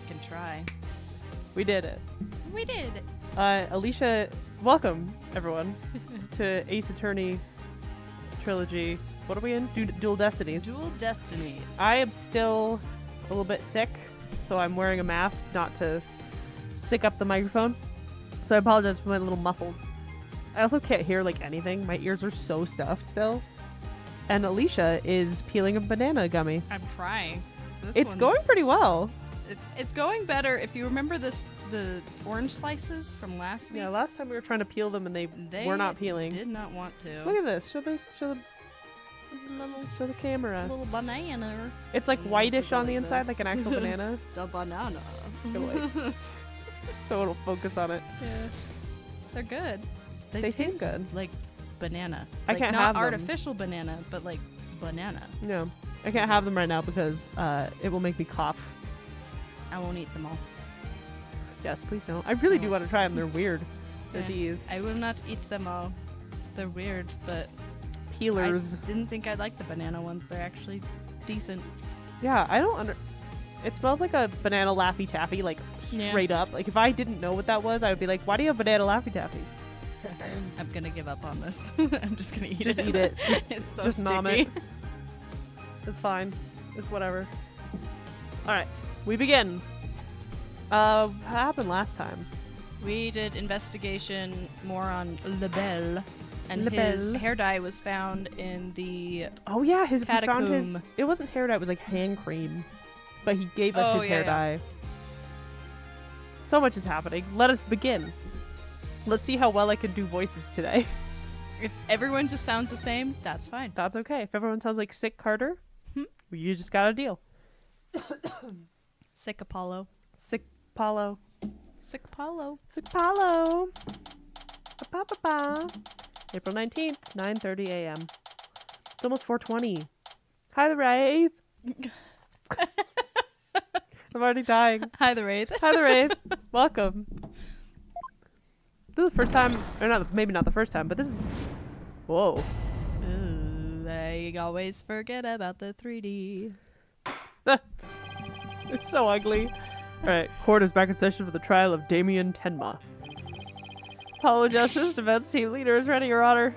can try. We did it. We did. Alicia, welcome everyone to Ace Attorney trilogy. What are we in? Dual Destinies. Dual Destinies. I am still a little bit sick, so I'm wearing a mask not to stick up the microphone. So I apologize for my little muffled. I also can't hear like anything. My ears are so stuffed still. And Alicia is peeling a banana gummy. I'm trying. It's going pretty well. It's going better. If you remember the orange slices from last week. Yeah, last time we were trying to peel them and they were not peeling. Did not want to. Look at this. Show the camera. Little banana. It's like whitish on the inside, like an actual banana. The banana. So it'll focus on it. Yeah. They're good. They taste taste good. Like banana. I Like can't not have them. artificial banana, but like banana. No, I can't have them right now because it will make me cough. I won't eat them all. Yes, please don't. I really do want to try them. They're weird. They're Yeah. these I will not eat them all. They're weird, but peelers. I didn't think I'd like the banana ones. They're actually decent. Yeah, I don't It smells like a banana Laffy Taffy, like straight up. Like if I didn't know what that was, I would be like, "Why do you have banana Laffy Taffy?" I'm gonna give up on this. I'm just gonna eat Just it. eat it. It's so Just sticky. nom it. It's fine. It's whatever. All right, we begin. What happened last time? We did investigation more on LaBelle, and LaBelle. his hair dye was found in the. Oh yeah, we found his. Catacomb. It wasn't hair dye; it was like hand cream. But he gave us Oh, his yeah, hair yeah. dye. So much is happening. Let us begin. Let's see how well I can do voices today. If everyone just sounds the same, that's fine. That's okay. If everyone sounds like Sick Carter, you just got a deal. Sick Apollo. Sick Paulo. Sick Apollo. Sick Paulo. Ba-ba-ba. April 19th, 9:30 a.m. It's almost 4:20. Hi, the Wraith. I'm already dying. Hi, the Wraith. Hi, the Wraith. Welcome. This is the first time, or not, maybe not the first time, but this is. Whoa. Ooh, I always forget about the 3D. It's so ugly. Alright, court is back in session for the trial of Damien Tenma. Apollo Justice, defense team leader is ready, Your Honor.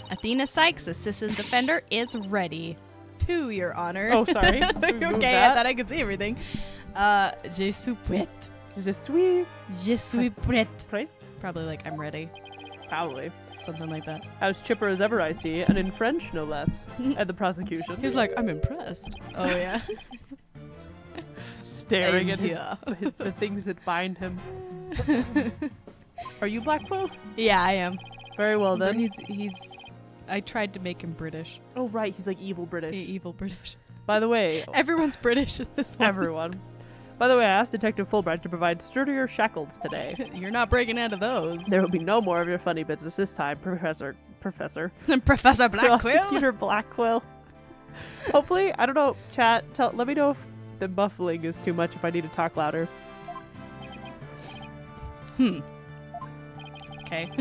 Athena Sykes, assistant defender, is ready. To Your Honor. Oh, sorry. Okay, Remove I that. thought I could see everything. Je suis prête. Je suis Je suis prête. prête. Probably like I'm ready. Probably. Something like that. As chipper as ever I see, and in French no less, at the prosecution. He's like, I'm impressed. Oh, yeah. Staring at Yeah. the things that bind him. Are you Black Quill? Yeah, I am. Very well But then. he's. I tried to make him British. Oh right, he's like evil British. Evil British. By the way, Everyone's British in this one. everyone. By the way, I asked Detective Fulbright to provide sturdier shackles today. You're not breaking out of those. There will be no more of your funny business this time, Professor. Professor Blackquill. Prosecutor Blackquill. Hopefully, I don't know, chat, let me know if the muffling is too much, if I need to talk louder. Okay.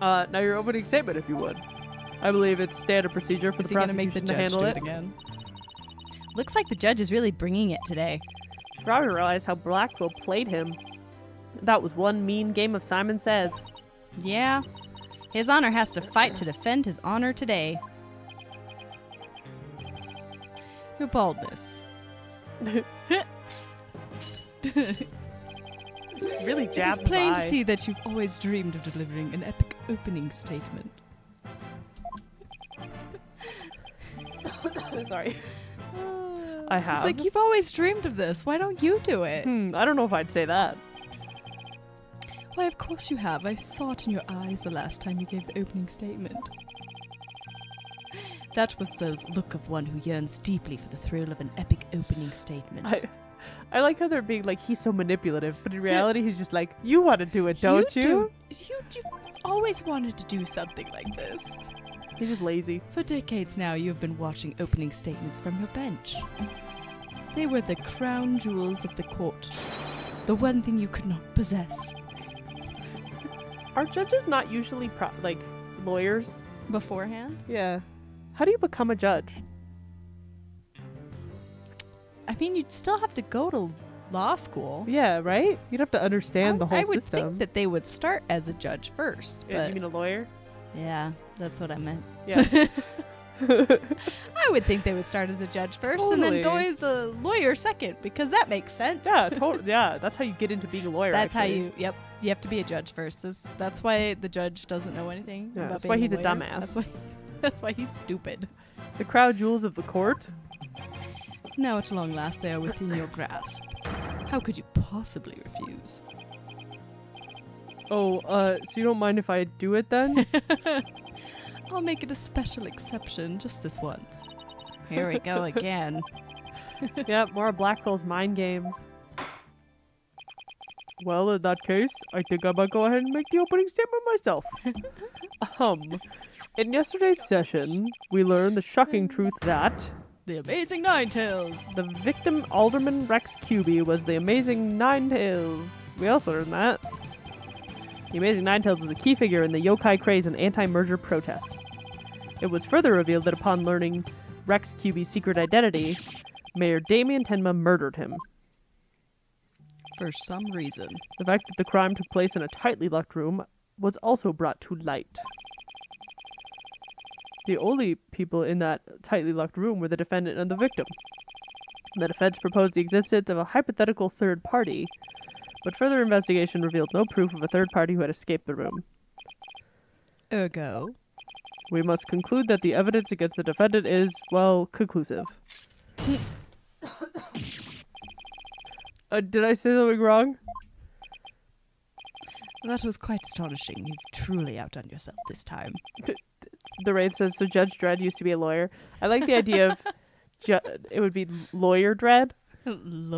Now your opening statement, if you would. I believe it's standard procedure for Is the he gonna make the prosecution to judge handle do it. it again? Looks like the judge is really bringing it today. Robbie realized how Blackquill played him. That was one mean game of Simon Says. Yeah. His Honor has to fight to defend his honor today. Your boldness. Really It jabs is plain his to eye. see that you've always dreamed of delivering an epic opening statement. Sorry. I have. It's like, you've always dreamed of this. Why don't you do it? I don't know if I'd say that. Why, of course you have. I saw it in your eyes the last time you gave the opening statement. That was the look of one who yearns deeply for the thrill of an epic opening statement. I like how they're being like, he's so manipulative, but in reality he's just like, you want to do it, don't you? You've always wanted to do something like this. He's just lazy. For decades now, you have been watching opening statements from your bench. They were the crown jewels of the court. The one thing you could not possess. Are judges not usually like lawyers? Beforehand? Yeah. How do you become a judge? I mean, you'd still have to go to law school. Yeah, right? You'd have to understand the whole I would system. think that they would start as a judge first. Yeah, But you mean a lawyer? yeah, that's what I meant. Yeah. I would think they would start as a judge first and then go Totally. as a lawyer second, because that makes sense. Yeah, totally. Yeah, that's how you get into being a lawyer. That's actually. how you have to be a judge first. That's why the judge doesn't know anything Yeah, about that's being why he's a lawyer. dumbass. That's why he's stupid. The crown jewels of the court. Now at long last they are within your grasp. How could you possibly refuse? Oh, so you don't mind if I do it then? I'll make it a special exception just this once. Here we go again. Yeah, more of Blackwell's mind games. Well, in that case, I think I might go ahead and make the opening statement myself. In yesterday's session, we learned the shocking truth that The Amazing Ninetails. the victim Alderman Rex Cuby was the Amazing Ninetails. We also learned that. The Amazing Ninetails was a key figure in the yokai craze and anti-merger protests. It was further revealed that upon learning Rex Cuby's secret identity, Mayor Damien Tenma murdered him. For some reason. The fact that the crime took place in a tightly locked room was also brought to light. The only people in that tightly locked room were the defendant and the victim. The defense proposed the existence of a hypothetical third party, but further investigation revealed no proof of a third party who had escaped the room. Ergo. We must conclude that the evidence against the defendant is, well, conclusive. Did I say something wrong? That was quite astonishing. You've truly outdone yourself this time. The raid says, so Judge Dredd used to be a lawyer. I like the idea of it would be Lawyer Dredd,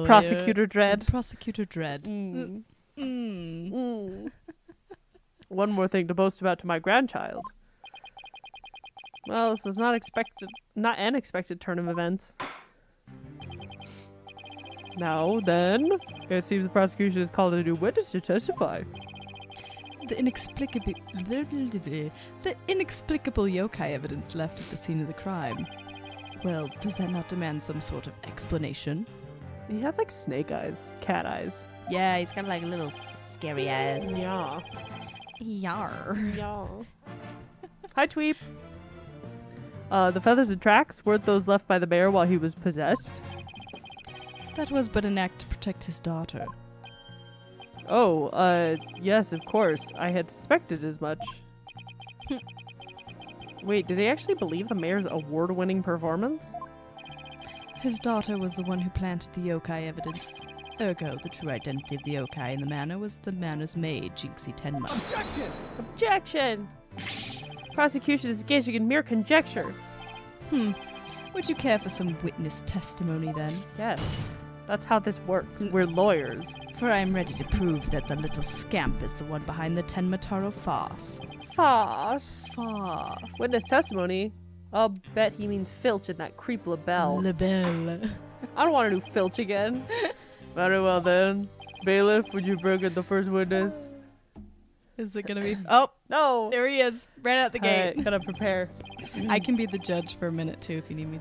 Prosecutor Dredd. Prosecutor Dredd. One more thing to boast about to my grandchild. Well, this is not an expected turn of events. Now then, it seems the prosecution has called a new witness to testify. The inexplicable yokai evidence left at the scene of the crime. Well, does that not demand some sort of explanation? He has like snake eyes, cat eyes. Yeah, he's got like little scary eyes. Yeah. Yar. Yeah. Hi, Tweep. The feathers and tracks weren't those left by the mayor while he was possessed? That was but an act to protect his daughter. Oh, yes, of course. I had suspected as much. Wait, did he actually believe the mayor's award-winning performance? His daughter was the one who planted the yokai evidence. Ergo, the true identity of the yokai in the manor was the manor's maid, Jinxie Tenma. Objection! Objection! Prosecution is engaging in mere conjecture. Would you care for some witness testimony then? Yes, that's how this works. We're lawyers. For I am ready to prove that the little scamp is the one behind the Tenmataro farce. Farce. Farce. Witness testimony? I'll bet he means Filch and that creep LaBelle. LaBelle. I don't want to do Filch again. Very well then. Bailiff, would you bring in the first witness? Is it gonna be? Oh, No! there he is. Right out the gate. Alright, gotta prepare. I can be the judge for a minute too if you need me.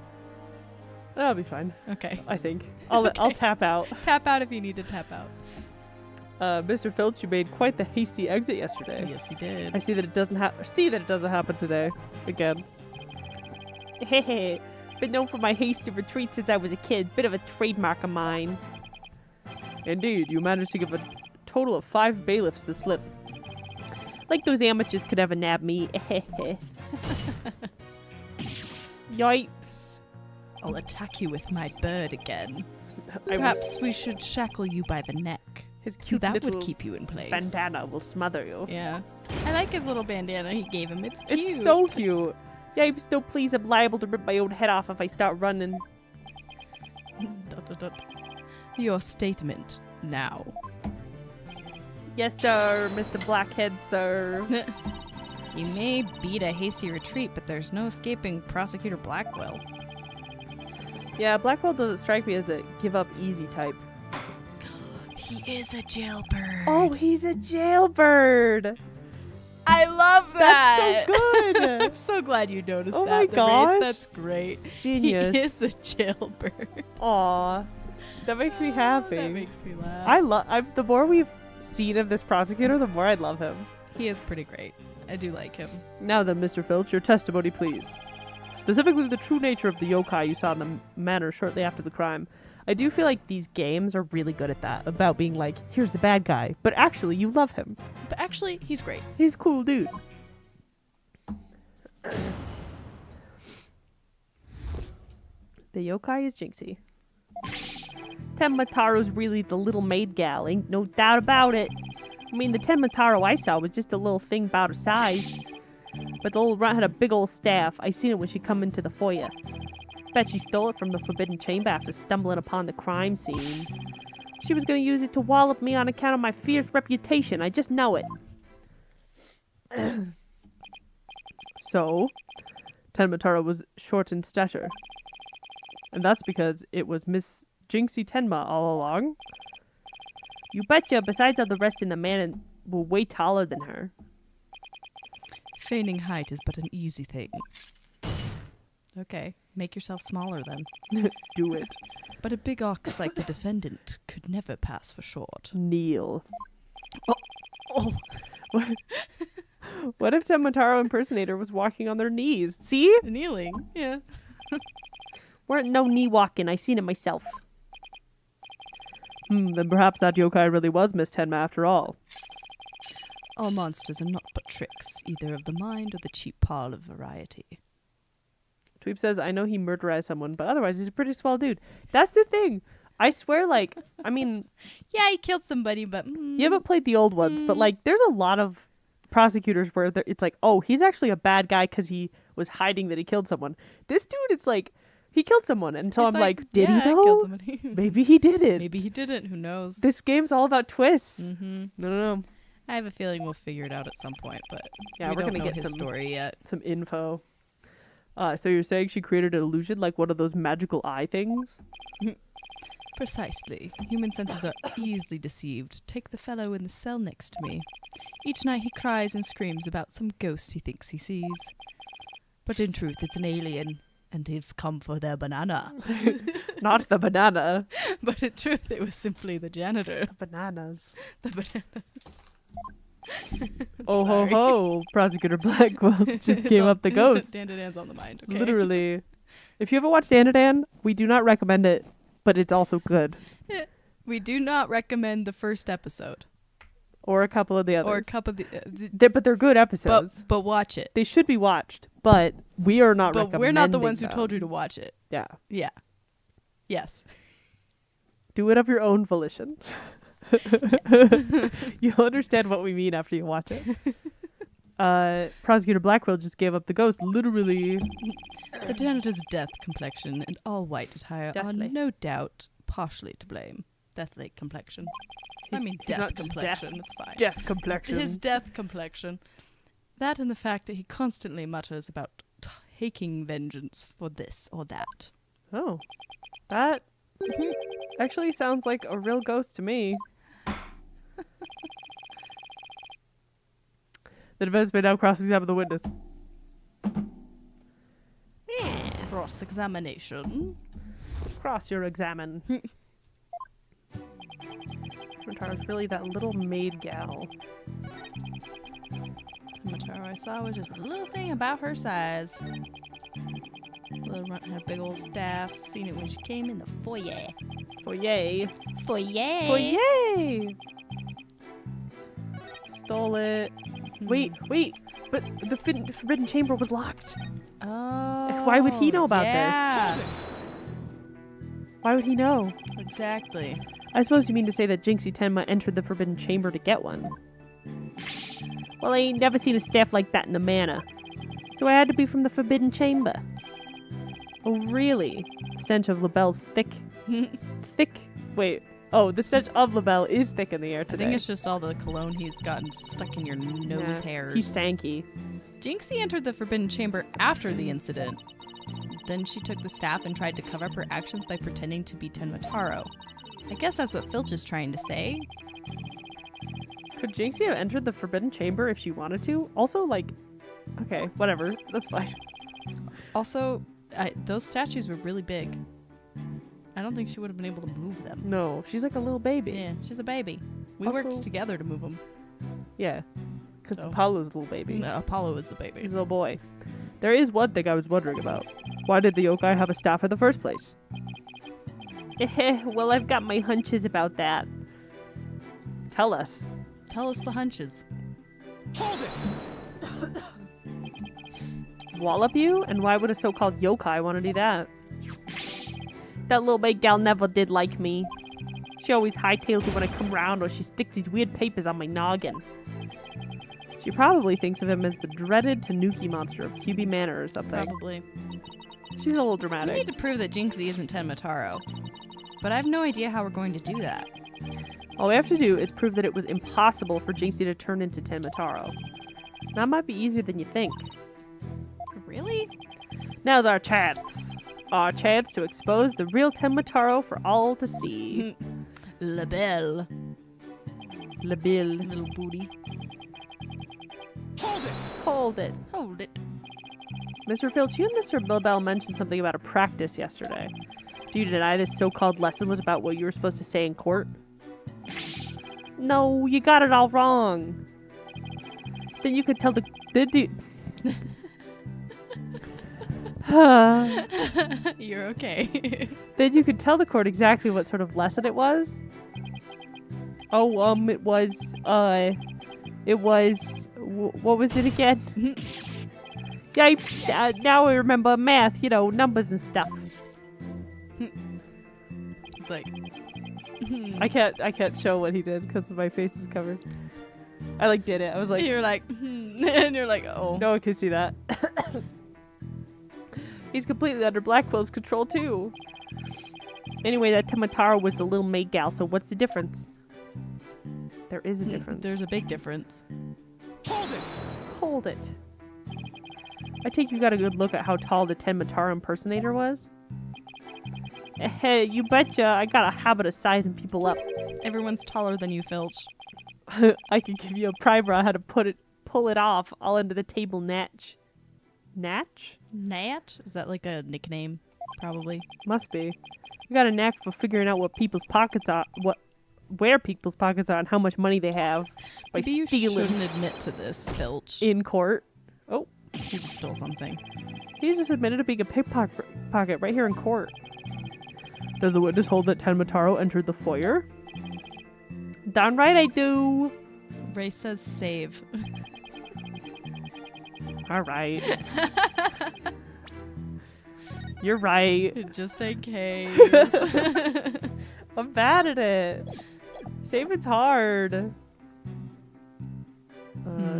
That'll be fine, Okay. I think. I'll tap out. Tap out if you need to tap out. Mr. Filch, you made quite the hasty exit yesterday. Yes, he did. I see that it doesn't happen today. Again. Hehe. Been known for my hasty retreat since I was a kid. Bit of a trademark of mine. Indeed, you managed to give a total of 5 bailiffs the slip. Like those amateurs could ever nab me. Yipes. I'll attack you with my bird again. I Perhaps we should shackle you by the neck. His cute That little would keep you in place. bandana will smother you. Yeah. I like his little bandana he gave him. It's cute. It's so cute. Yipes, no please, I'm liable to rip my own head off if I start running. Your statement now. Yes, sir, Mr. Blackhead, sir. You may beat a hasty retreat, but there's no escaping Prosecutor Blackwell. Yeah, Blackwell doesn't strike me as a give-up easy type. He is a jailbird. Oh, he's a jailbird. I love that. That's so good. I'm so glad you noticed Oh that. my the gosh. Wraith. That's great. Genius. He is a jailbird. Aw. That makes me happy. That makes me laugh. I love. The more we've seen of this prosecutor, the more I love him. He is pretty great. I do like him. Now then, Mr. Filch, your testimony, please. Specifically, the true nature of the yokai you saw in the manor shortly after the crime. I do feel like these games are really good at that, about being like, here's the bad guy, but actually you love him. But actually, he's great. He's a cool dude. The yokai is Jinxie. Tenmataro's really the little maid gal, ain't no doubt about it. I mean, the Tenmataro I saw was just a little thing about her size. But the old runt had a big old staff. I seen it when she come into the foyer. Bet she stole it from the Forbidden Chamber after stumbling upon the crime scene. She was gonna use it to wallop me on account of my fierce reputation. I just know it. So, Tenmataro was short in stature. And that's because it was Miss Jinxie Tenma all along. You betcha, besides all the rest in the manor were way taller than her. Feigning height is but an easy thing. Okay, make yourself smaller then. Do it. But a big ox like the defendant could never pass for short. Kneel. Oh. What if Tenmataro impersonator was walking on their knees? See? Kneeling, yeah. Weren't no knee walking, I seen it myself. Then perhaps that yokai really was Miss Tenma after all. All monsters are not but tricks, either of the mind or the cheap parlor variety. Tweep says, I know he murderized someone, but otherwise he's a pretty swell dude. That's the thing. I swear, like, I mean... Yeah, he killed somebody, but... You haven't played the old ones, but, like, there's a lot of prosecutors where it's like, oh, he's actually a bad guy because he was hiding that he killed someone. This dude, it's like, he killed someone. And so I'm like, did he though? Killed somebody. Maybe he didn't. Maybe he didn't. Who knows? This game's all about twists. Mm-hmm. No. I have a feeling we'll figure it out at some point, but yeah, we we're don't gonna know get his story yet. Some info. So you're saying she created an illusion like one of those magical eye things? Precisely. Human senses are easily deceived. Take the fellow in the cell next to me. Each night he cries and screams about some ghost he thinks he sees. But in truth, it's an alien, and he's come for their banana. Not the banana. But in truth, it was simply the janitor. The bananas. The bananas. Oh ho ho! Prosecutor Blackwell just gave up the ghost. Dandadan's on the mind. Okay? Literally. If you haven't watched Dandadan, we do not recommend it, but it's also good. We do not recommend the first episode. Or a couple of the others. Or a couple of the... but they're good episodes. But watch it. They should be watched, but we are not recommending But we're not the ones who them. told you to watch it. Yeah. Yeah. Yes. Do it of your own volition. You'll understand what we mean after you watch it. Prosecutor Blackwell just gave up the ghost, literally. The janitor's death complexion and all white attire Deathly. are no doubt partially to blame. Deathly complexion. I mean he's death not just complexion, it's fine. Death complexion. His death complexion. That and the fact that he constantly mutters about taking vengeance for this or that. Oh. That actually sounds like a real ghost to me. The defense may now cross-examine the witness. Cross-examination. Cross your examine. Matara's really that little maid gal. Mataro I saw was just a little thing about her size. Little runt had a big old staff. Seen it when she came in the foyer. Foyer. Foyer. Foyer! Stole it. Wait. But the Forbidden Chamber was locked. Oh. Why would he know about this? Why would he know? Exactly. I suppose you mean to say that Jinxie Tenma entered the Forbidden Chamber to get one. Well, I ain't never seen a staff like that in the manor. So I had to be from the Forbidden Chamber. Oh, really? The stench of LaBelle's thick. Wait. Oh, the stench of LaBelle is thick in the air today. I think it's just all the cologne he's gotten stuck in your nose hairs. He's stanky. Jinxie entered the Forbidden Chamber after the incident. Then she took the staff and tried to cover up her actions by pretending to be Tenmataro. I guess that's what Filch is trying to say. Could Jinxie have entered the Forbidden Chamber if she wanted to? Also, like, okay, whatever. That's fine. Also, those statues were really big. I don't think she would have been able to move them. No, she's like a little baby. Yeah, she's a baby. We Also- worked together to move them. Yeah. Because So- Apollo's a little baby. No, Apollo is the baby. He's a little boy. There is one thing I was wondering about. Why did the yokai have a staff in the first place? Well, I've got my hunches about that. Tell us. Tell us the hunches. Hold it! Wallop you? And why would a so-called yokai want to do that? That little big gal never did like me. She always hightails it when I come round, or she sticks these weird papers on my noggin. She probably thinks of him as the dreaded Tanuki monster of QB Manor or something. Probably. She's a little We dramatic. need to prove that Jinxie isn't Tenmataro. But I have no idea how we're going to do that. All we have to do is prove that it was impossible for Jinxie to turn into Tenmataro. That might be easier than you think. Really? Now's our chance. Our chance to expose the real Tenmataro for all to see. La Belle. Le Bill. Little booty. Hold it! Hold it. Hold it. Mr. Filch, you and Mr. Bilbao mentioned something about a practice yesterday. Do you deny this so-called lesson was about what you were supposed to say in court? No, you got it all wrong. Then you could tell the... You're okay. Then you could tell the court exactly what sort of lesson it was? Oh, what was it again? Yipes, now I remember math, numbers and stuff. It's like... I can't show what he did because my face is covered. I did it. I was like, you're like, and you're like, oh. no one can see that. He's completely under Blackwell's control too. Anyway, that Temataro was the little maid gal, so what's the difference? There is a difference. There's a big difference. Hold it! Hold it. I take you got a good look at how tall the Tenmataro impersonator was? Hey, you betcha. I got a habit of sizing people up. Everyone's taller than you, Filch. I can give you a primer on how to pull it off all into the table natch. Natch? Nat? Is that like a nickname? Probably. Must be. You got a knack for figuring out what people's pockets are, where people's pockets are, and how much money they have by Maybe you stealing shouldn't admit to this, Filch. in court. Oh, She just stole something. he just admitted to being a pickpocket right here in court. Does the witness hold that Tenmataro entered the foyer? Darn right I do. Ray says save. All right. You're right. Just in case. I'm bad at it. Saving's hard.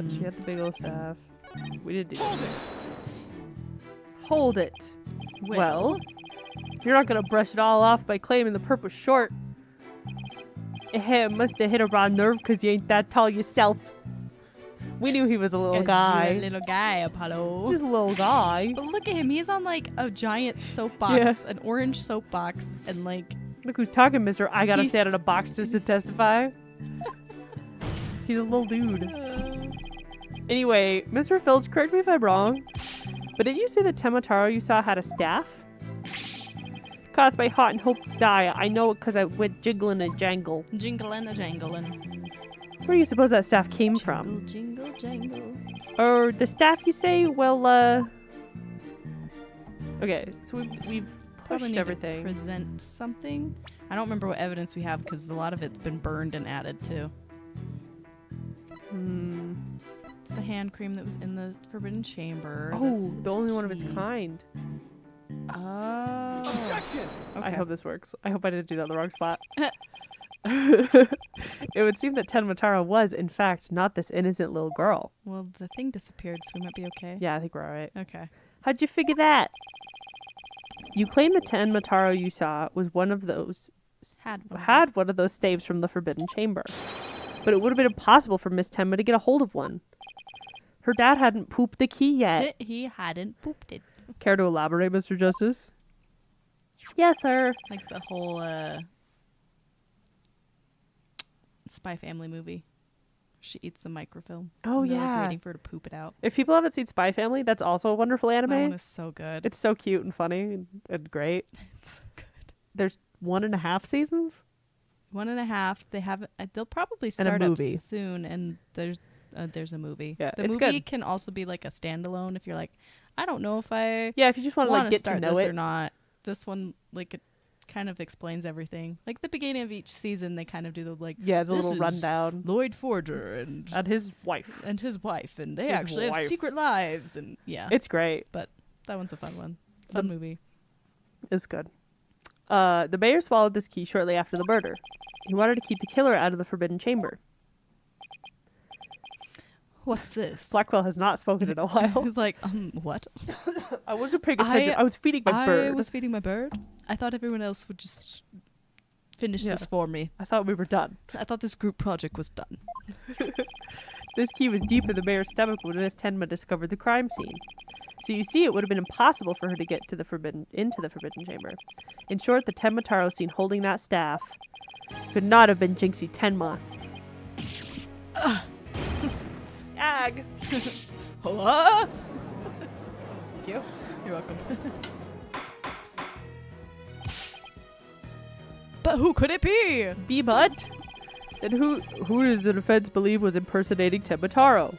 She had the big old staff. We didn't do Hold that. it! Hold it. Well, you're not gonna brush it all off by claiming the perp was short. Must have hit a raw nerve because you ain't that tall yourself. We knew he was a little 'Cause guy. you're a little guy, Apollo. Just a little guy. But look at him. He's on like a giant soapbox, an orange soapbox, and like Look who's talking, mister. I gotta He's- stand in a box just to testify. He's a little dude. Anyway, Mr. Filch, correct me if I'm wrong, but did you say the Temataro you saw had a staff? Caused by hot and hope to die. I know it because I went jiggling and jangle. jingling a jangling. Where do you suppose that staff came from? Jingle, jangle. Or the staff, you say? Well, okay, so we've Probably pushed need everything. to present something. I don't remember what evidence we have because a lot of it's been burned and added to. Hmm. It's the hand cream that was in the Forbidden Chamber. Oh, That's the only one of its key. kind. Oh. Objection! Okay. I hope this works. I hope I didn't do that in the wrong spot. It would seem that Tenmataro was, in fact, not this innocent little girl. Well, the thing disappeared, so we might be okay. Yeah, I think we're alright. Okay. How'd you figure that? You claim the Tenmataro you saw was one of those had one of those staves from the Forbidden Chamber. But it would have been impossible for Miss Tenma to get a hold of one. Her dad hadn't pooped the key yet. He hadn't pooped it. Care to elaborate, Mr. Justice? Yes, sir. Like the whole Spy Family movie. She eats the microfilm. Oh, and they're, like, yeah. waiting for her to poop it out. If people haven't seen Spy Family, that's also a wonderful anime. That one is so good. It's so cute and funny and great. It's so good. There's 1.5 seasons? 1.5. They have. They'll probably And a start up movie. soon, and there's a movie. Yeah, the it's movie good. can also be like a standalone if you're like, I don't know if I Yeah, if you just want to want like to get to start know this it. or not. This one like it kind of explains everything. Like the beginning of each season, they kind of do the like Yeah, the this little is rundown. Lloyd Forger and His wife. his wife, and they His actually have wife. secret lives, and yeah, It's great. that one's a fun one. Fun movie. It's good. The mayor swallowed this key shortly after the murder. He wanted to keep the killer out of the forbidden chamber. What's this? Blackwell has not spoken in a while. He's like, what? I wasn't paying attention. I was feeding my I bird. was feeding my bird. I thought everyone else would just finish this for me. I thought we were done. I thought this group project was done. This key was deep in the mayor's stomach when Miss Tenma discovered the crime scene. So you see, it would have been impossible for her to get to the forbidden chamber. In short, the Tenma Taro seen holding that staff could not have been Jinxie Tenma. Ag. What? Thank you. You're welcome. But who could it be? But then who does the defense believe was impersonating Tenma Taro?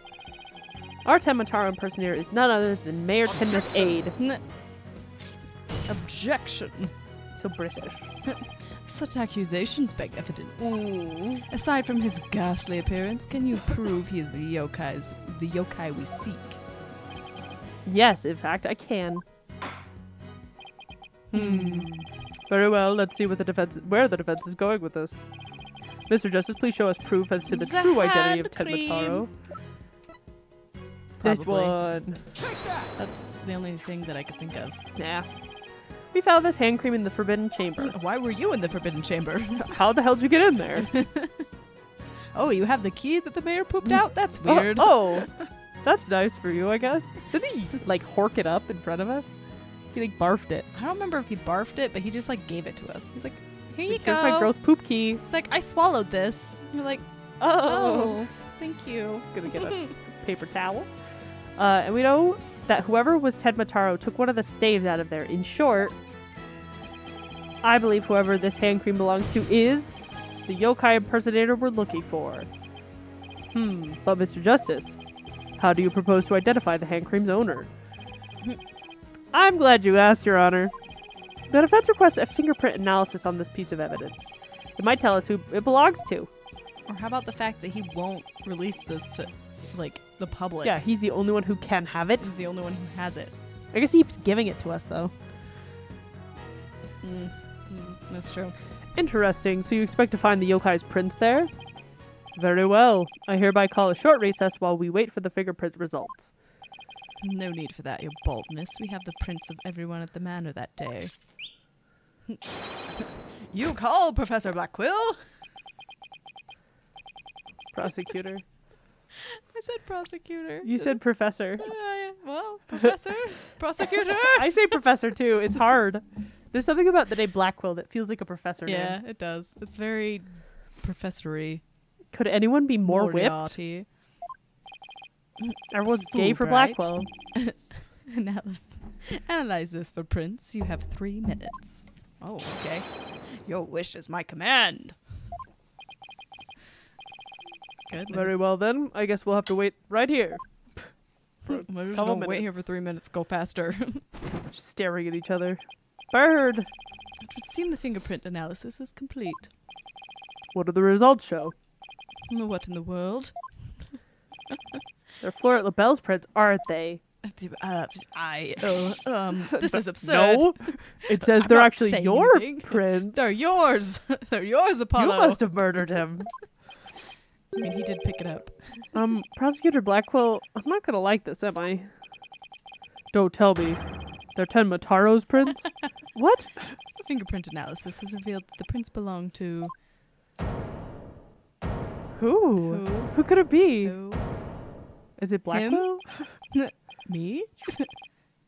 Our Tenma Taro impersonator is none other than Mayor Tenma's aide. Objection. So British. Such accusations beg evidence. Aside from his ghastly appearance, can you prove he is the yokai we seek? Yes, in fact, I can. Very well, let's see where the defense is going with this. Mr. Justice, please show us proof as to the true identity of Tenma cream. Taro. This Probably. one. Take that! That's the only thing that I could think of. Nah. We found this hand cream in the Forbidden Chamber. Why were you in the Forbidden Chamber? How the hell did you get in there? Oh, you have the key that the mayor pooped out? That's weird. Oh, that's nice for you, I guess. Did he, like, hork it up in front of us? He, like, barfed it. I don't remember if he barfed it, but he just, like, gave it to us. He's like, here you Here's go. my gross poop key. It's like, I swallowed this. And you're like, oh, thank you. He's gonna get a paper towel. And we know that whoever was Tenma Taro took one of the staves out of there. In short, I believe whoever this hand cream belongs to is the yokai impersonator we're looking for. But Mr. Justice, how do you propose to identify the hand cream's owner? I'm glad you asked, Your Honor. The defense requests a fingerprint analysis on this piece of evidence. It might tell us who it belongs to. Or how about the fact that he won't release this to, like, the public? Yeah, he's the only one who can have it. He's the only one who has it. I guess he keeps giving it to us, though. That's true. Interesting. So you expect to find the yokai's prints there? Very well. I hereby call a short recess while we wait for the fingerprint results. No need for that, your baldness. We have the prints of everyone at the manor that day. You call, Professor Blackquill? Prosecutor. I said prosecutor. You said professor. Well, professor? Prosecutor? I say professor too. It's hard. There's something about the name Blackquill that feels like a professor Yeah, name. it does. It's very professory. Could anyone be more whipped? Moriarty. Everyone's gay for Fulbright. Blackwell. Analyze this for Prince. You have 3 minutes. Oh, okay. Your wish is my command. Goodness. Very well then. I guess we'll have to wait right here. We're just couple gonna wait here minutes. for 3 minutes. Go faster. Just staring at each other. Bird! It would seem the fingerprint analysis is complete. What do the results show? What in the world? They're Floret LaBelle's prints, aren't they? This is absurd. No. It says I'm they're not actually saying your anything. prints. They're yours. They're yours, Apollo. You must have murdered him. I mean, he did pick it up. Prosecutor Blackwell, I'm not gonna like this, am I? Don't tell me. They're Tenma Taro's prints? What? Fingerprint analysis has revealed that the prints belong to... Who? Who could it be? Who? Is it Blackwell? Me?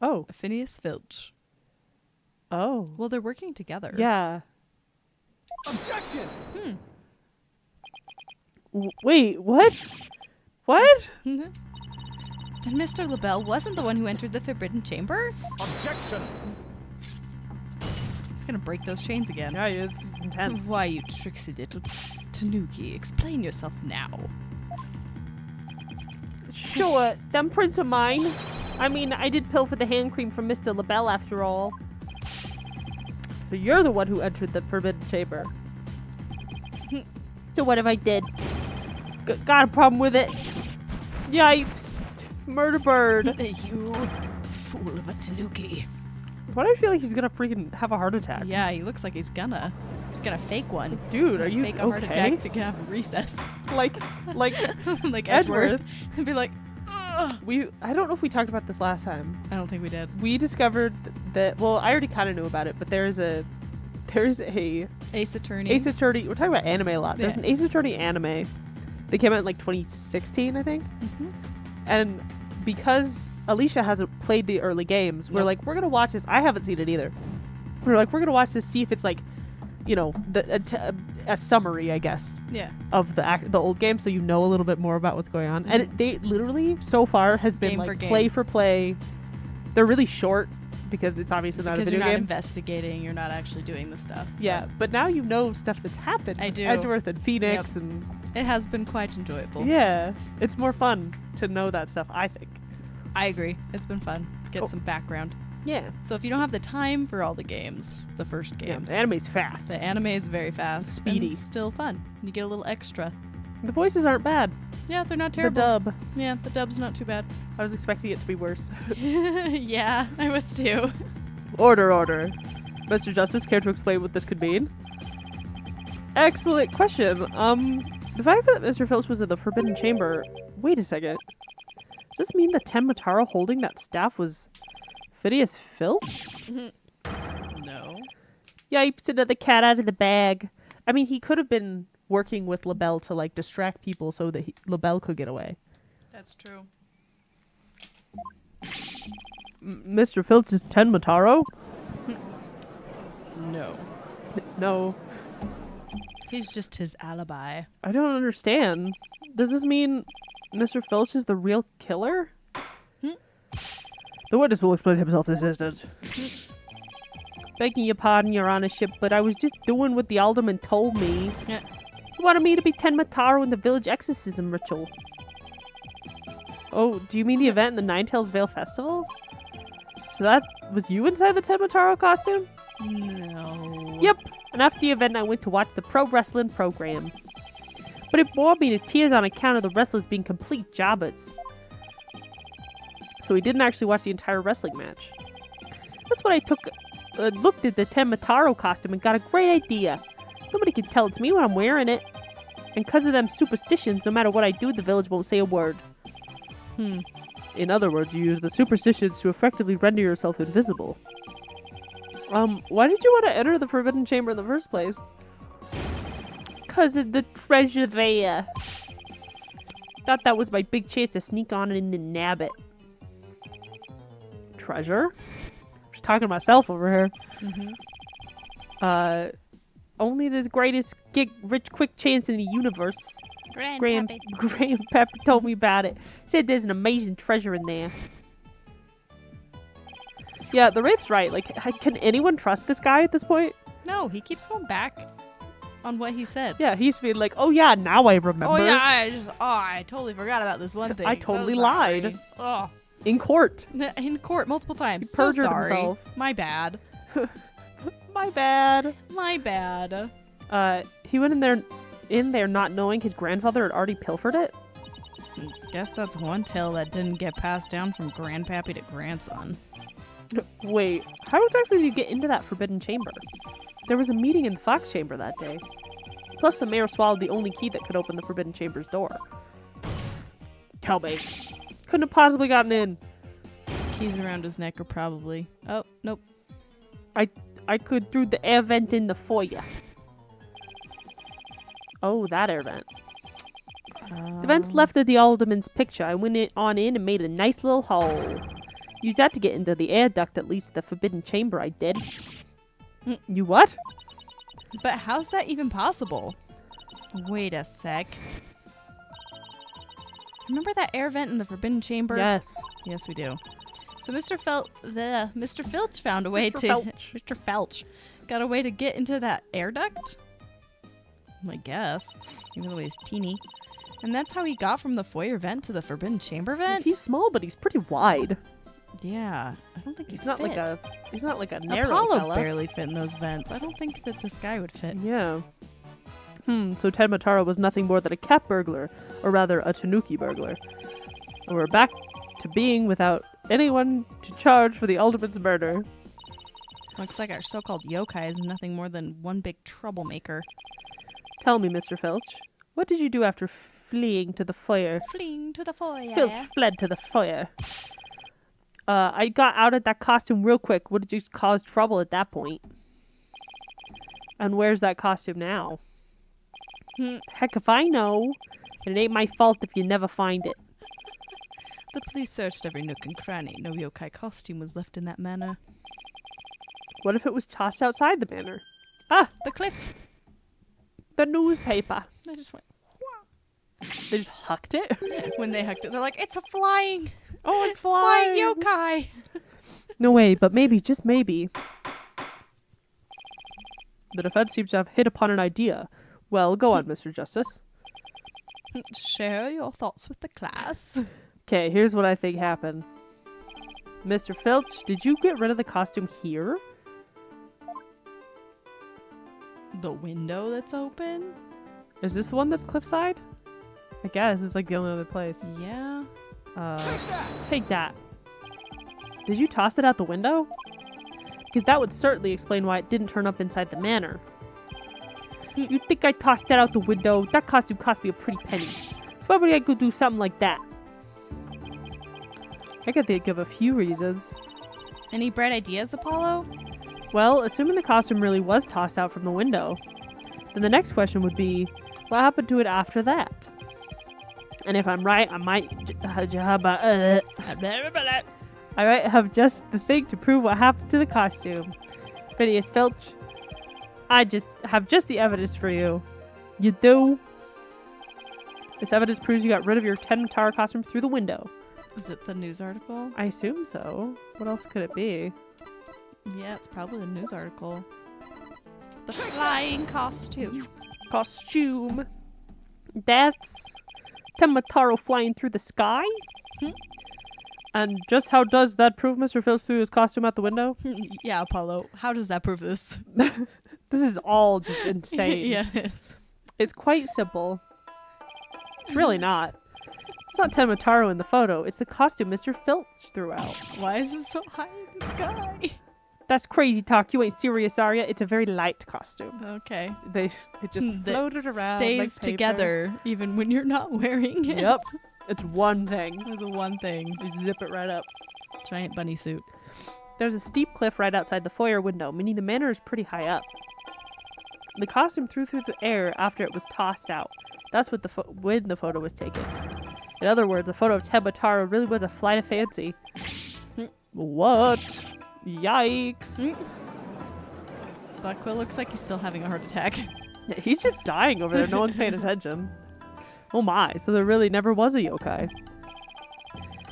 Oh. Phineas Filch. Oh. Well, they're working together. Yeah. Objection! Wait, what? What? Then Mr. LaBelle wasn't the one who entered the Forbidden Chamber? Objection! gonna break those chains again. Yeah, it's intense. Why, you tricksy little Tanuki? Explain yourself now. Sure, them prints are mine. I mean, I did pilfer the hand cream from Mr. LaBelle after all. But you're the one who entered the forbidden chamber. So what if I did? Got a problem with it? Yipes. Murder bird. You fool of a Tanuki. Why do I feel like he's gonna freaking have a heart attack? Yeah, he looks like he's gonna fake one. Dude, are you fake a okay? heart attack to have a recess. like like Edgeworth. And be like, ugh. I don't know if we talked about this last time. I don't think we did. We discovered that, well, I already kind of knew about it, but there's a Ace Attorney. Ace Attorney. We're talking about anime a lot. There's Yeah. an Ace Attorney anime. They came out in like 2016, I think. Mhm. And because Alicia hasn't played the early games, we're Nope. like, we're gonna watch this. I haven't seen it either. We're like, we're gonna watch this, see if it's like, you know, a summary, I guess, Yeah. of the old game, so you know a little bit more about what's going on. And they literally so far has been Game for like game. play for play. They're really short because it's obviously not Because a you're video not game. investigating, you're not actually doing the stuff. Yeah, but now you know stuff that's happened. I with do. Edgeworth and Phoenix Yep. and It has been quite enjoyable. yeah, it's more fun to know that stuff, I think. I agree. It's been fun. Get Cool. some background. Yeah. So if you don't have the time for all the games, the first Yeah, games, the anime's fast. the anime is very fast. Speedy. And still fun. You get a little extra. The voices aren't bad. Yeah, they're not terrible. The dub. Yeah, the dub's not too bad. I was expecting it to be worse. Yeah, I was too. Order. Mr. Justice, care to explain what this could mean? Excellent question. The fact that Mr. Filch was in the Forbidden Chamber... Wait a second. Does this mean the Tenmataro holding that staff was Phineas Filch? No. Yipes, another cat out of the bag. I mean, he could have been working with LaBelle to, like, distract people so that LaBelle could get away. That's true. Mr. Filch is Tenmataro? No. No. He's just his alibi. I don't understand. Does this mean Mr. Filch is the real killer? The witness will explain himself in this instance. Begging your pardon, your honorship, but I was just doing what the alderman told me. Yeah. He wanted me to be Tenmataro in the village exorcism ritual. Oh, do you mean the event in the Nine Tails Vale Festival? So that was you inside the Tenmataro costume? No. Yep, and after the event I went to watch the pro wrestling program. But it bored me to tears on account of the wrestlers being complete jobbers. So we didn't actually watch the entire wrestling match. That's when I looked at the Tenmataro costume and got a great idea. Nobody can tell it's me when I'm wearing it. And because of them superstitions, no matter what I do, the village won't say a word. In other words, you use the superstitions to effectively render yourself invisible. Why did you want to enter the Forbidden Chamber in the first place? Because of the treasure there. Thought that was my big chance to sneak on in and nab it. Treasure? Just talking to myself over here. Only the greatest rich quick chance in the universe. Grandpappy told me about it. Said there's an amazing treasure in there. Yeah, the Wraith's right. Like, can anyone trust this guy at this point? No, he keeps going back on what he said. Yeah, he used to be like, oh yeah, now I remember. Oh yeah, I totally forgot about this one thing. I totally lied. Oh, In court. in court multiple times. He So perjured sorry. himself. My bad. My bad. My bad. He went in there not knowing his grandfather had already pilfered it. Guess that's one tale that didn't get passed down from grandpappy to grandson. Wait, how exactly did you get into that forbidden chamber? There was a meeting in the Fox Chamber that day. Plus, the mayor swallowed the only key that could open the forbidden chamber's door. Tell me. Couldn't have possibly gotten in. Keys around his neck are probably... Oh, nope. I could through the air vent in the foyer. Oh, that air vent. The vent's left of the alderman's picture. I went on in and made a nice little hole. Used that to get into the air duct that leads to the forbidden chamber, I did. You what? But how's that even possible? Wait a sec. Remember that air vent in the forbidden chamber? Yes. Yes, we do. So Mr. Filch found a way Mr. to Felch. Mr. Felch Got a way to get into that air duct? I guess. Even though he's teeny. And that's how he got from the foyer vent to the forbidden chamber vent? He's small, but he's pretty wide. Yeah. I don't think He's he'd not fit. like a narrow Apollo fella. barely fit in those vents. I don't think that this guy would fit. Yeah. So Ted Mataro was nothing more than a cat burglar, or rather a tanuki burglar. And we're back to being without anyone to charge for the ultimate murder. Looks like our so-called yokai is nothing more than one big troublemaker. Tell me, Mr. Filch, what did you do after fleeing to the fire? Fleeing to the foyer. Filch fled to the fire. I got out of that costume real quick. What did you cause trouble at that point? And where's that costume now? Heck if I know. It ain't my fault if you never find it. The police searched every nook and cranny. No yokai costume was left in that manor. What if it was tossed outside the manor? Ah, The cliff. the newspaper. They just went. They just hucked it. When they hucked it, they're like, "It's a flying, Oh, it's flying flying. yokai." No way, but maybe, just maybe. The defense seems to have hit upon an idea. Well, go on, Mr. Justice. Share your thoughts with the class. Okay, here's what I think happened. Mr. Filch, did you get rid of the costume here? The window that's open? Is this the one that's cliffside? I guess it's like the only other place. Yeah. Take that! Take that. Did you toss it out the window? Because that would certainly explain why it didn't turn up inside the manor. You think I tossed that out the window? That costume cost me a pretty penny. So why would I go do something like that? I could think of a few reasons. Any bright ideas, Apollo? Well, assuming the costume really was tossed out from the window, then the next question would be, what happened to it after that? And if I'm right, I might have just the thing to prove what happened to the costume. Phineas Filch, I have just the evidence for you. You do? This evidence proves you got rid of your Ted Mataro costume through the window. Is it the news article? I assume so. What else could it be? Yeah, it's probably the news article. The flying costume. Costume. That's Ted Mataro flying through the sky? And just how does that prove Mr. Filch threw his costume out the window? Yeah, Apollo. How does that prove this? This is all just insane. Yeah, it is. It's quite simple. It's really not. It's not Ted Mataro in the photo. It's the costume Mr. Filch threw out. Why is it so high in the sky? That's crazy talk. You ain't serious, are ya? It's a very light costume. Okay. It just floated around stays like paper. together even when you're not wearing it. Yep. It's one thing. That's the one thing. You zip it right up. Giant bunny suit. There's a steep cliff right outside the foyer window, meaning the manor is pretty high up. The costume threw through the air after it was tossed out. That's what when the photo was taken. In other words, the photo of Ted Mataro really was a flight of fancy. What? Yikes. Black Quill looks like he's still having a heart attack. Yeah, he's just dying over there. No one's paying attention. Oh my, so there really never was a yokai.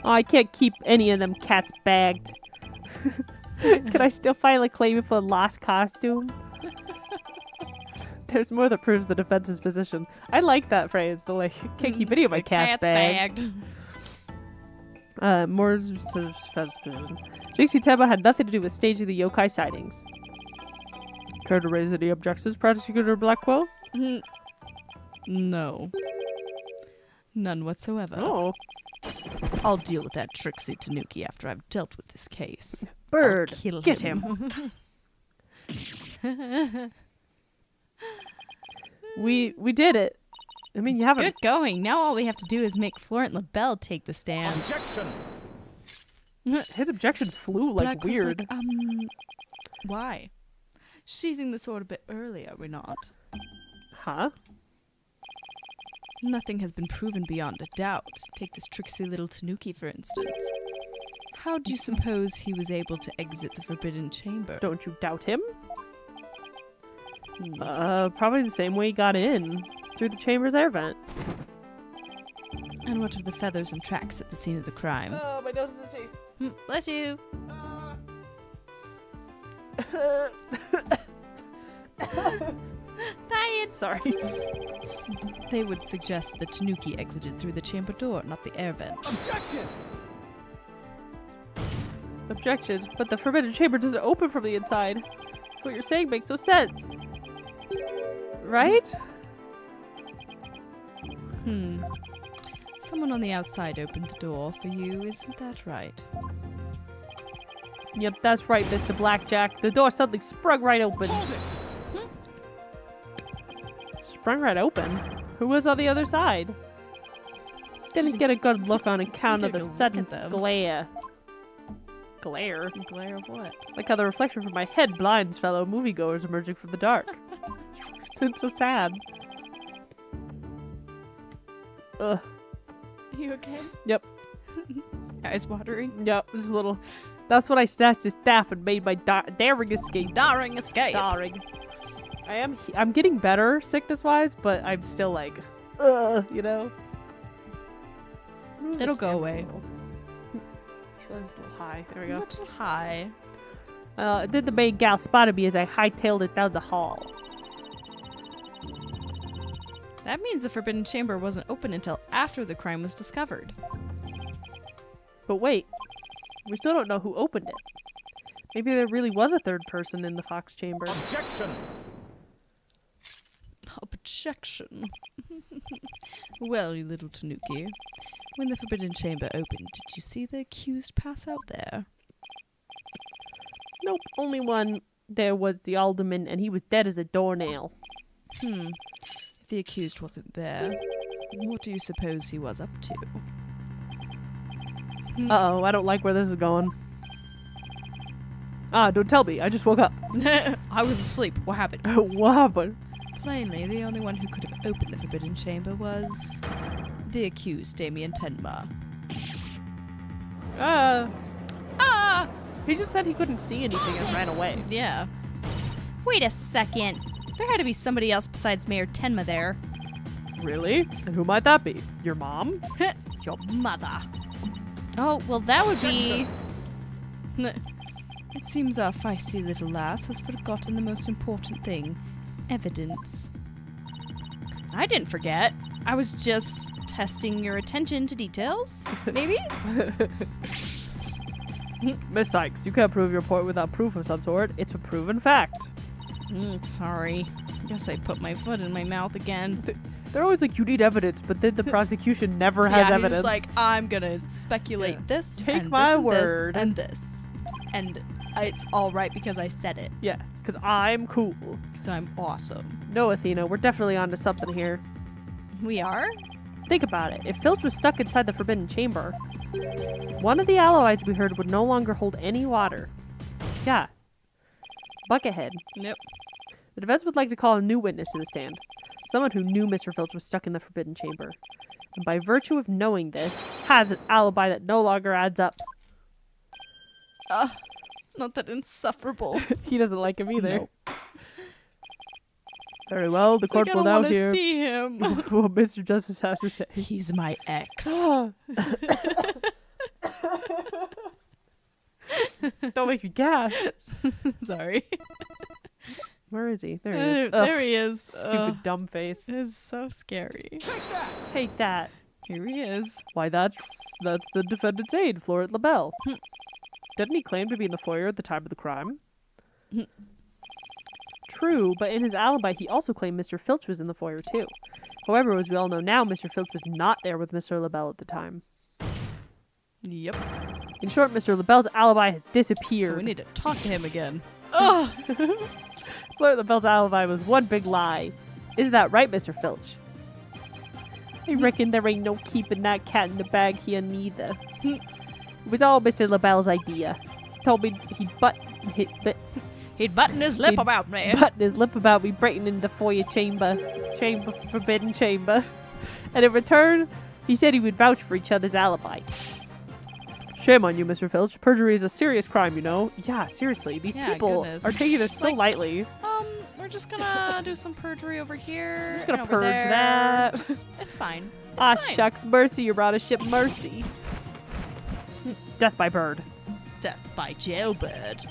Oh, I can't keep any of them cats bagged. Could I still finally claim it for a lost costume? There's more that proves the defense's position. I like that phrase. The like, can't keep any of my cats bagged. More defense position. Jinxie Teba had nothing to do with staging the yokai sightings. Care to raise any objections, Prosecutor Blackwell? No. None whatsoever. Oh. I'll deal with that Trixie Tanuki after I've dealt with this case. Bird, I'll kill get him. We did it. I mean, you haven't... Good going. Now all we have to do is make Florent LaBelle take the stand. Objection! His objection flew like Black was weird. like, why? Sheathing the sword a bit early, are we not? Huh? Nothing has been proven beyond a doubt. Take this tricksy little Tanuki, for instance. How do you suppose he was able to exit the Forbidden Chamber? Don't you doubt him? Probably the same way he got in. Through the chamber's air vent. And what of the feathers and tracks at the scene of the crime? Oh, my nose is itchy. Bless you. Dying. Sorry. They would suggest the Tanuki exited through the chamber door, not the air vent. Objection! Objection. But the forbidden chamber doesn't open from the inside. What you're saying makes no sense. Right? Someone on the outside opened the door for you, isn't that right? Yep, that's right, Mr. Blackjack. The door suddenly sprung right open. Hold it! Sprung right open? Who was on the other side? Didn't get a good look on account of the Take a look sudden at them. glare. Glare? Glare of what? Like how the reflection from my head blinds fellow moviegoers emerging from the dark. It's so sad. Ugh. Are you okay? Yep. Eyes watering. Yep, just a little. That's when I snatched his staff and made my daring escape. Daring escape. Daring. I'm getting better sickness-wise, but I'm still like, you know? It'll go away. She was a little high. There we A go. little high. Then the main gal spotted me as I hightailed it down the hall. That means the Forbidden Chamber wasn't open until after the crime was discovered. But wait, we still don't know who opened it. Maybe there really was a third person in the Fox Chamber. Objection! Objection. Well, you little Tanuki, when the Forbidden Chamber opened, did you see the accused pass out there? Nope, only one. There was the alderman, and he was dead as a doornail. If the accused wasn't there, what do you suppose he was up to? Uh-oh, I don't like where this is going. Ah, don't tell me. I just woke up. I was asleep. What happened? What happened? Plainly, the only one who could have opened the Forbidden Chamber was the accused, Damien Tenma. Ah! He just said he couldn't see anything and ran away. Yeah. Wait a second. There had to be somebody else besides Mayor Tenma there. Really? And who might that be? Your mom? Your mother. Oh, well, that would be... It seems our feisty little lass has forgotten the most important thing. Evidence. I didn't forget. I was just testing your attention to details, maybe? Miss Sykes, you can't prove your point without proof of some sort. It's a proven fact. Sorry. Guess I put my foot in my mouth again. They're always like, you need evidence, but then the prosecution never has yeah, evidence. he's like, I'm gonna speculate this, Take and my this, and word. this, and this. And it's all right because I said it. Yeah, because I'm cool. So I'm awesome. No, Athena, we're definitely onto something here. We are? Think about it. If Filch was stuck inside the Forbidden Chamber, one of the alloys we heard would no longer hold any water. Yeah. Buckethead. Yep. The defense would like to call a new witness to the stand. Someone who knew Mr. Filch was stuck in the Forbidden Chamber. And by virtue of knowing this, has an alibi that no longer adds up. Not that insufferable. He doesn't like him either. Nope. Very well, the court Like, I will don't now wanna hear see him. what Mr. Justice has to say. He's my ex. Don't make me gasp. Sorry. Where is he? There he is. There he is. Stupid dumb face. It's so scary. Take that! Take that. Here he is. Why, that's the defendant's aide, Florent LaBelle. Didn't he claim to be in the foyer at the time of the crime? True, but in his alibi, he also claimed Mr. Filch was in the foyer too. However, as we all know now, Mr. Filch was not there with Mr. LaBelle at the time. Yep. In short, Mr. LaBelle's alibi has disappeared. So we need to talk to him again. Florent LaBelle's alibi was one big lie. Isn't that right, Mr. Filch? I reckon there ain't no keeping that cat in the bag here neither. It was all Mr. LaBelle's idea. He told me He'd button his lip about me. button his lip about me breaking into the foyer forbidden chamber. And in return, he said he would vouch for each other's alibi. Shame on you, Mr. Filch. Perjury is a serious crime, you know. Yeah, seriously. These Yeah, people goodness. are taking this so Like, lightly. We're just gonna do some perjury over here. Just gonna and over purge there. that. It's fine. It's Ah, fine. shucks, mercy, you're on a ship, mercy. Death by bird. Death by jailbird.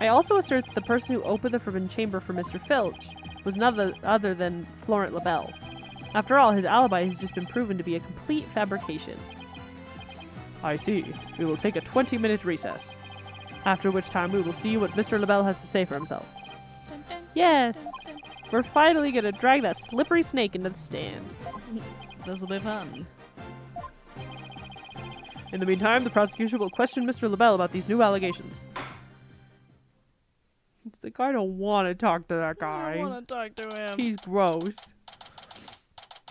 I also assert that the person who opened the forbidden chamber for Mr. Filch was none other than Florent Labelle. After all, his alibi has just been proven to be a complete fabrication. I see. We will take a 20-minute recess. After which time we will see what Mr. Labelle has to say for himself. Dun, dun, Yes! dun, dun. We're finally gonna drag that slippery snake into the stand. This'll be fun. In the meantime, the prosecution will question Mr. Labelle about these new allegations. It's like, I don't want to talk to that guy. I don't want to talk to him. He's gross.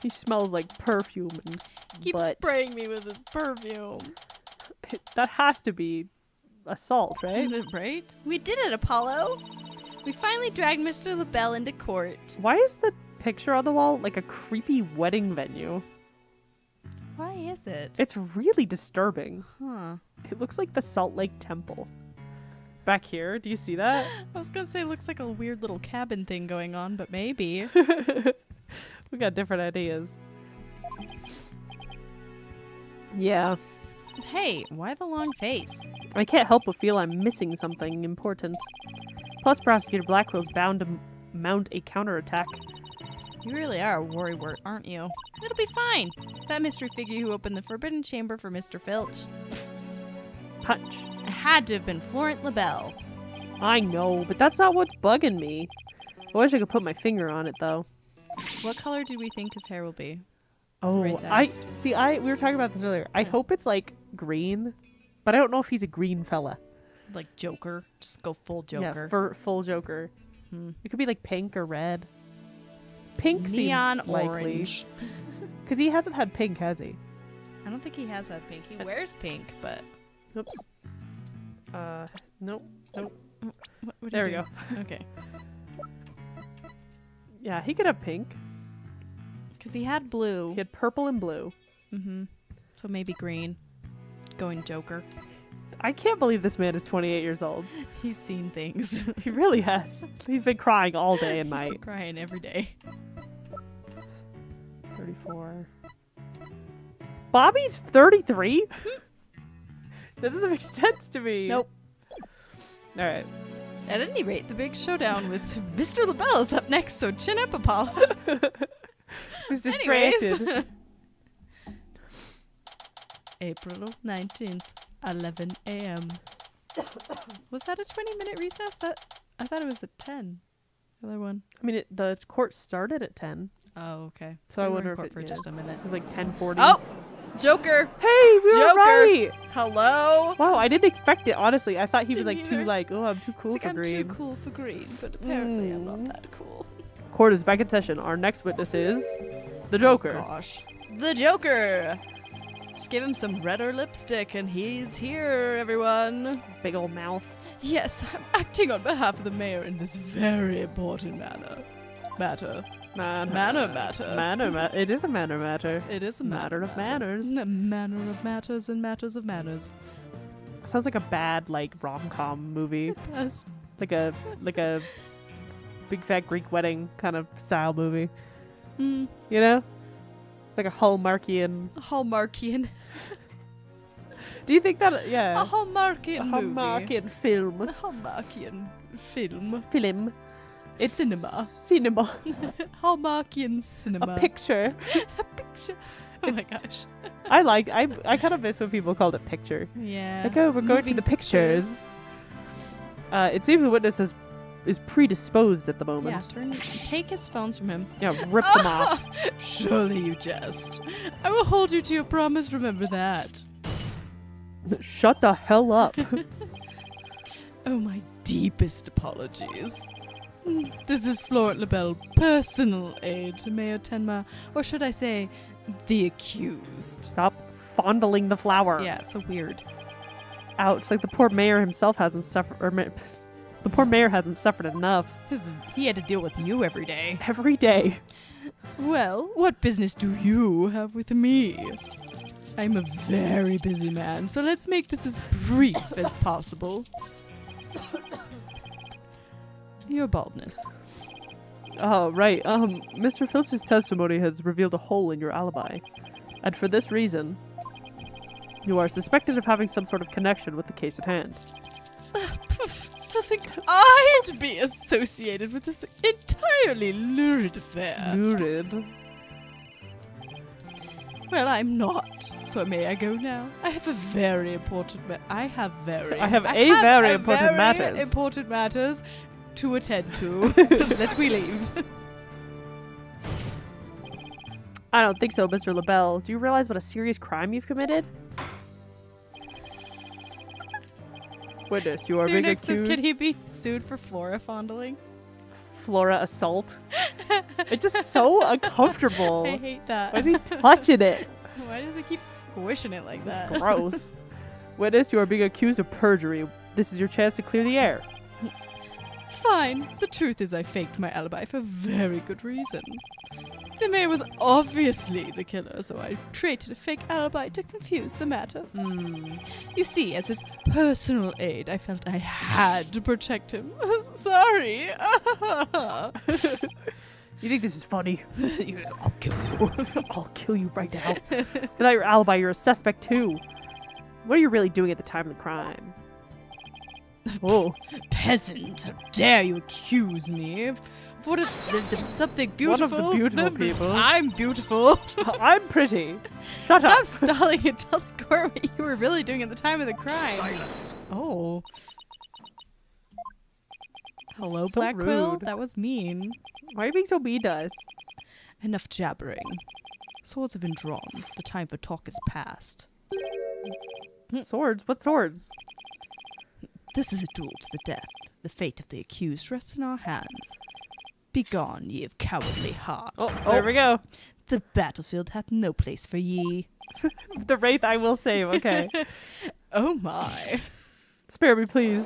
He smells like perfume and Keeps butt. spraying me with his perfume. That has to be assault, right? Right? We did it, Apollo. We finally dragged Mr. LaBelle into court. Why is the picture on the wall like a creepy wedding venue? Why is it? It's really disturbing. Huh. It looks like the Salt Lake Temple. Back here, do you see that? I was gonna say it looks like a weird little cabin thing going on, but maybe. We got different ideas. Yeah. Hey, why the long face? I can't help but feel I'm missing something important. Plus, Prosecutor Blackwell's bound to mount a counterattack. You really are a worrywart, aren't you? It'll be fine. That mystery figure who opened the forbidden chamber for Mr. Filch. Punch. It had to have been Florent LaBelle. I know, but that's not what's bugging me. I wish I could put my finger on it, though. What color do we think his hair will be? Oh, Right, we were talking about this earlier. I hope it's like green, but I don't know if he's a green fella. Like Joker. Just go full Joker. Yeah, for full Joker. Hmm. It could be like pink or red. Pink Neon seems likely. orange. Because he hasn't had pink, has he? I don't think he has that pink. He wears pink, but... Oops. Nope. Nope. What There we go. Okay. Yeah, he could have pink. Because he had blue. He had purple and blue. Mm-hmm. So maybe green. Going Joker. I can't believe this man is 28 years old. He's seen things. He really has. He's been crying all day and He's been night. crying every day. 34. Bobby's 33? That doesn't make sense to me. Nope. All right. At any rate, the big showdown with Mr. LaBelle is up next, so chin up, Apollo. He's distracted. Anyways. April 19th, 11 a.m. Was that a 20-minute recess? I thought it was at 10. The other one. I mean, the court started at 10. Oh, okay. So I We were wonder in if court it for just a minute. It was like 10:40. Oh! Joker! Hey, we were Joker! right! Hello! Wow, I didn't expect it, honestly. I thought he was Didn't like too either. like, oh, I'm too cool It's for like I'm green. too cool for green, but apparently I'm not Mm. that cool. Court is back in session. Our next witness is the Joker. Gosh. The Joker! Just give him some redder lipstick and he's here, everyone. Big old mouth. Yes, I'm acting on behalf of the mayor in this very important matter. Matter. It is a manner matter. It is a Matter of manners. A manner of matters and matters of manners. Sounds like a bad like rom-com movie. It does. like a big fat Greek wedding kind of style movie. Mm, You know? Like a Hallmarkian. Hallmarkian. Do you think that yeah. A Hallmarkian movie. Hallmarkian film. A Hallmarkian film. Film. It's cinema. Cinema. Hallmarkian cinema. A picture. A picture. Oh my gosh. I kind of miss when people called it picture. Yeah. Like, oh, we're going to Moving the pictures. It seems the witness is predisposed at the moment. Yeah, take his phones from him. Yeah, rip them off. Surely you jest. I will hold you to your promise, remember that. Shut the hell up. Oh, my deepest apologies. This is Florent LaBelle, personal aide to Mayor Tenma, or should I say, the accused. Stop fondling the flower. Yeah, it's so weird. Ouch, like the poor mayor himself hasn't suffered, the poor mayor hasn't suffered enough. He had to deal with you every day. Every day. Well, what business do you have with me? I'm a very busy man, so let's make this as brief as possible. Your baldness. Oh, right. Mr. Filch's testimony has revealed a hole in your alibi. And for this reason, you are suspected of having some sort of connection with the case at hand. To think I'd be associated with this entirely lurid affair. Lurid. Well, I'm not. So may I go now? I have a very important important matters to attend to. That we leave. I don't think so, Mr. LaBelle. Do you realize what a serious crime you've committed? Witness, you are being Sunix says, accused. can he be sued for flora fondling? Flora assault. It's just so uncomfortable. I hate that. Why is he touching it? Why does he keep squishing it like that? That's gross. Witness, you are being accused of perjury. This is your chance to clear the air. Fine. The truth is I faked my alibi for very good reason. The mayor was obviously the killer, so I created a fake alibi to confuse the matter. You see, as his personal aide, I felt I had to protect him. Sorry. You think this is funny? I'll kill you. I'll kill you right now. Without your alibi, you're a suspect too. What are you really doing at the time of the crime? Oh. Peasant, how dare you accuse me of what something beautiful? One of the beautiful people. I'm beautiful. I'm pretty. Shut Stop up. stalling and tell the court what you were really doing at the time of the crime. Silence. Oh. Hello, So Black Quill? rude. That was mean. Why are you being so mean to us? Enough jabbering. Swords have been drawn. The time for talk is past. Swords? What swords? This is a duel to the death. The fate of the accused rests in our hands. Begone, ye of cowardly heart. Oh, there we go. The battlefield hath no place for ye. The wraith I will save. Okay. Oh my. Spare me, please.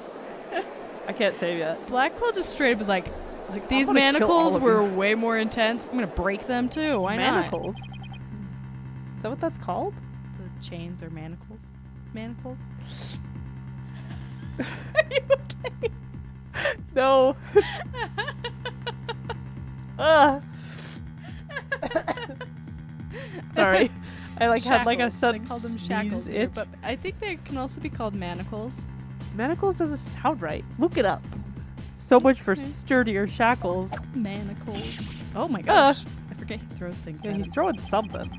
I can't save yet. Black Quill just straight up was like these I'm gonna kill all manacles of were you. way more intense. I'm gonna break them too. Why Manacles? Is that what that's called? not? The chains are manacles. Manacles? Are you okay? No. Sorry. I had like a Shackles. sudden They call them sneeze shackles here, itch. but I think they can also be called manacles. Manacles doesn't sound right. Look it up. So much for Okay. sturdier shackles. Manacles. Oh my gosh. I forget he throws things Yeah, at he's him. throwing something.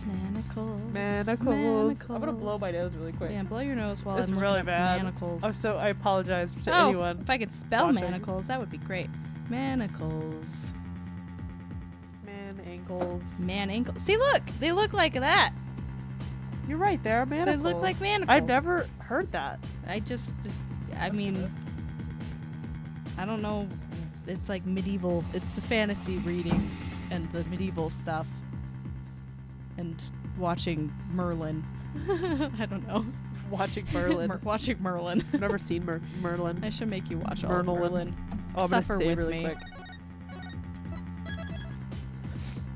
Manacles. Manacles. I'm gonna blow my nose really quick. Yeah, blow your nose while It's I'm looking really up bad. manacles. I apologize to Oh, anyone. if I could spell watching. manacles, that would be great. Manacles. Man ankles. Man ankles. See, look! They look like that. You're right, they're They manacles. look like manacles. I've never heard that. I mean, I don't know. It's like medieval. It's the fantasy readings and the medieval stuff. And watching Merlin. I don't know. Watching Merlin. Watching Merlin. I've never seen Merlin. I should make you watch all of Merlin. Merlin. Oh, I'm gonna Suffer save with really me. quick.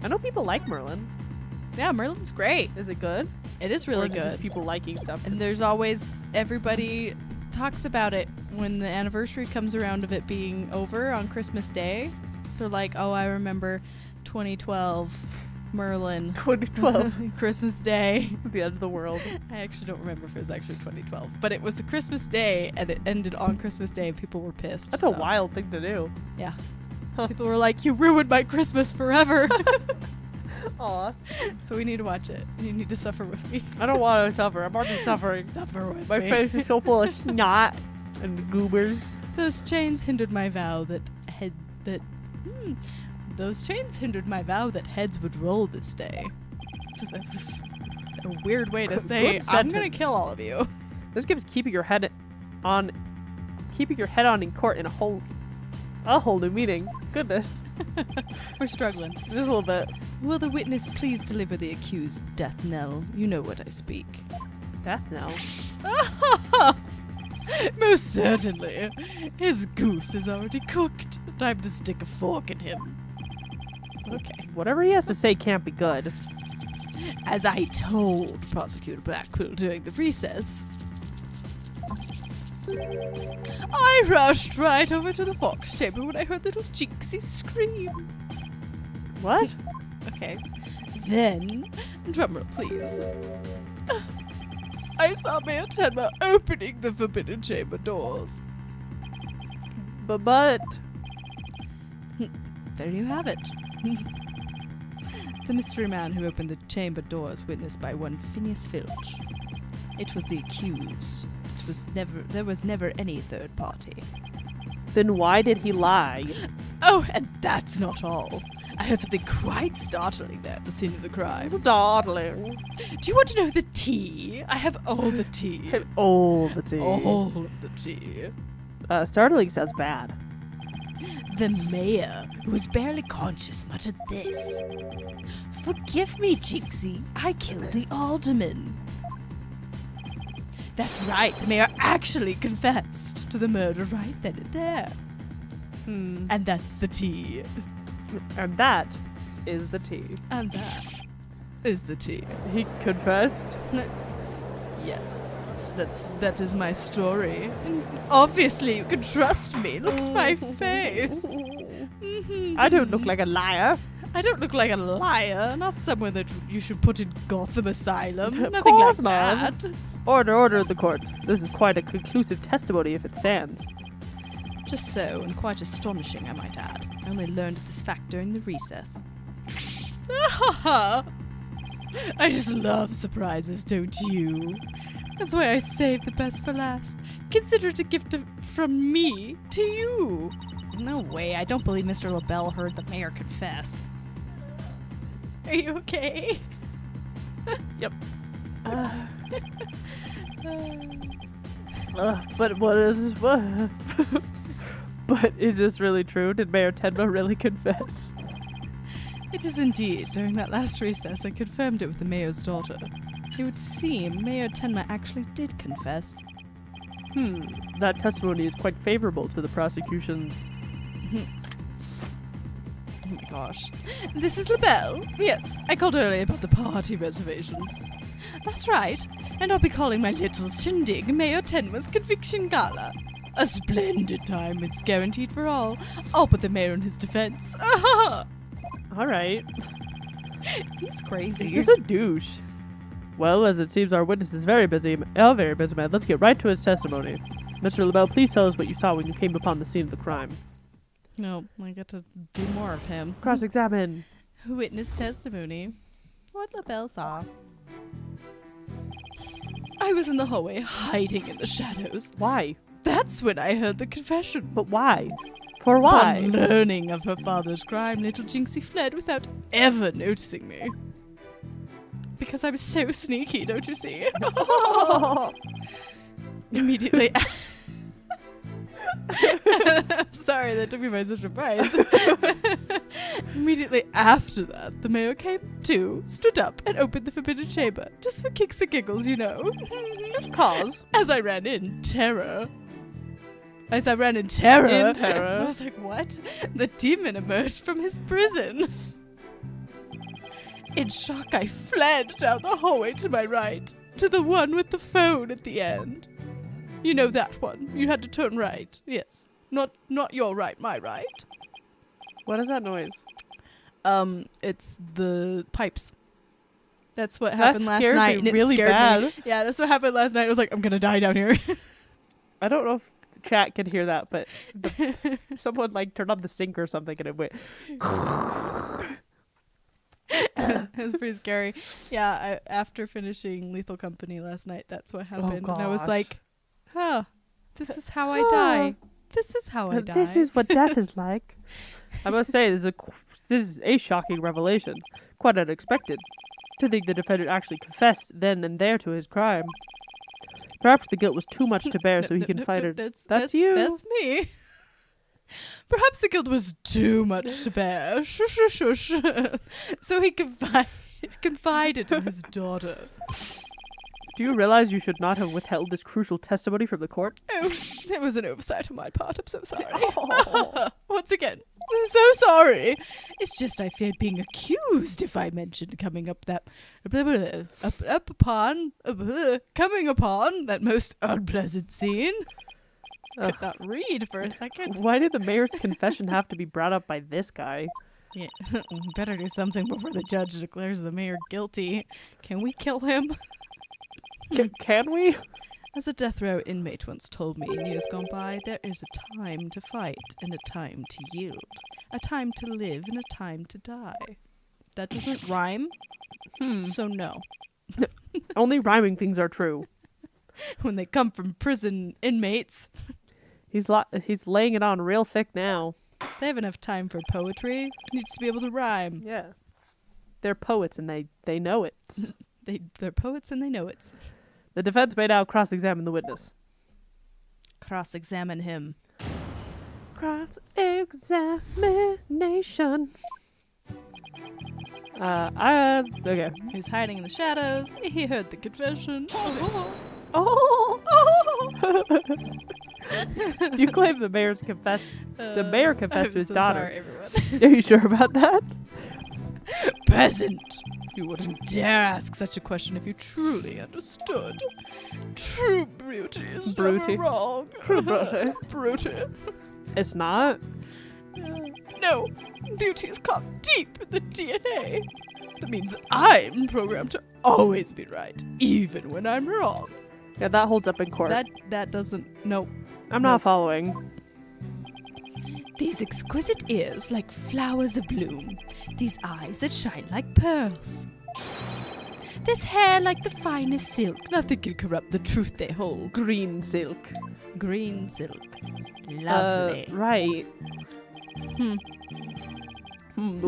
I know people like Merlin. Yeah, Merlin's great. Is it good? It is Or really is it just good. people liking stuff. And there's always everybody talks about it when the anniversary comes around of it being over on Christmas Day. They're like, "Oh, I remember 2012 Merlin 2012, Christmas Day." the end of the world. I actually don't remember if it was actually 2012, but it was a Christmas Day and it ended on Christmas Day and people were pissed. That's so, a wild thing to do. Yeah. Huh. People were like, "You ruined my Christmas forever." Aw, So we need to watch it. You need to suffer with me. I don't want to suffer. I'm already suffering. Suffer with My me. face is so full of snot and goobers. Those chains hindered my vow that Those chains hindered my vow that heads would roll this day. That was a weird way to Good say I'm gonna sentence. kill all of you. This gives keeping your head on in court in a whole new meaning. Goodness, We're struggling. just a little bit. Will the witness please deliver the accused death knell? You know what I speak. Death now. Most certainly. His goose is already cooked. Time to stick a fork in him. Okay. Whatever he has to say can't be good. As I told Prosecutor Blackquill during the recess, I rushed right over to the fox chamber when I heard little Jinxie scream. I saw Mayor Tenma opening the forbidden chamber doors. But There you have it. The mystery man who opened the chamber doors, witnessed by one Phineas Filch. It was the accused. There was never any third party. then why did he lie? Oh, and that's not all. I heard something quite startling there at the scene of the crime. Startling. Do you want to know the tea? I have all the tea. All the tea. All of the tea. Startling sounds bad. The mayor, who was barely conscious, muttered this. Forgive me, Jinxie. I killed the alderman. That's right. The mayor actually confessed to the murder right then and there. And that's the tea. And that is the tea. And that is the tea. He confessed? Yes. That is my story. Obviously, you can trust me. Look at my face. I don't look like a liar. I don't look like a liar. Not someone that you should put in Gotham Asylum. Of Nothing course like not. that. Order in the court. This is quite a conclusive testimony if it stands. Just so, and quite astonishing, I might add. I only learned of this fact during the recess. I just love surprises, don't you? That's why I saved the best for last. Consider it a gift from me to you. No way, I don't believe Mr. LaBelle heard the mayor confess. Are you okay? Yep. But what is But is this really true? Did Mayor Tenma really confess? It is indeed. During that last recess, I confirmed it with the mayor's daughter. It would seem Mayor Tenma actually did confess. That testimony is quite favorable to the prosecution's. Oh my gosh. This is LaBelle. Yes, I called earlier about the party reservations. That's right. And I'll be calling my little shindig Mayor Tenma's Conviction Gala. A splendid time. It's guaranteed for all. All but the mayor and his defense. All right. He's crazy. He's a douche. Well, as it seems our witness is very busy, very busy man, let's get right to his testimony. Mr. LaBelle, please tell us what you saw when you came upon the scene of the crime. No, I get to do more of him. Cross-examine. Witness testimony. What LaBelle saw. I was in the hallway, hiding in the shadows. Why? That's when I heard the confession. But why? For why? Upon learning of her father's crime, little Jinxie fled without ever noticing me. Because I was so sneaky, don't you see? Immediately. I'm sorry, that took me by such a surprise. Immediately after that, the mayor came to, stood up, and opened the forbidden chamber. Just for kicks and giggles, you know. Just cause. As I ran in terror. I was like, what? The demon emerged from his prison. In shock, I fled down the hallway to my right, to the one with the phone at the end. You know that one. You had to turn right. Yes. Not your right, my right. What is that noise? It's the pipes. That's what happened last night. And really it scared bad. me. Yeah, that's what happened last night. I was like, I'm gonna die down here. I don't know if chat can hear that, but someone like turned on the sink or something and it went. It was pretty scary. Yeah, after finishing Lethal Company last night, that's what happened. And I was gosh. like, huh, this is how I die. This is how I die. This is what death is like. I must say, this is a shocking revelation. Quite unexpected. To think the defendant actually confessed then and there to his crime. Perhaps the guilt was too much to bear, so he confided. That's you. That's me. Perhaps the guilt was too much to bear. Shush. So he confided in his daughter. Do you realize you should not have withheld this crucial testimony from the court? Oh, it was an oversight on my part. I'm so sorry. Oh. Once again, I'm so sorry. It's just I feared being accused if I mentioned coming upon that most unpleasant scene. Could not read for a second. Why did the mayor's confession have to be brought up by this guy? Yeah, better do something before the judge declares the mayor guilty. Can we kill him? Can we? As a death row inmate once told me in years gone by, there is a time to fight and a time to yield. A time to live and a time to die. That doesn't rhyme, so no. Only rhyming things are true. When they come from prison inmates, He's laying it on real thick now. they have enough time for poetry. Needs to be able to rhyme. Yeah. They're poets and they know it. They're poets and they know it. The defense may now cross-examine the witness. Cross-examine him. Cross-examination. Okay. He was hiding in the shadows. He heard the confession. Oh! You claim the mayor confessed to his daughter. Sorry, everyone. Are you sure about that? Peasant! You wouldn't dare ask such a question if you truly understood. True beauty is never Beauty. wrong. True beauty. Beauty. It's not. No, beauty is caught deep in the DNA. That means I'm programmed to always be right, even when I'm wrong. Yeah, that holds up in court. That doesn't. No. I'm not following. These exquisite ears like flowers abloom. These eyes that shine like pearls. This hair like the finest silk. Nothing can corrupt the truth they hold. Green silk. Green silk. Lovely. Right. The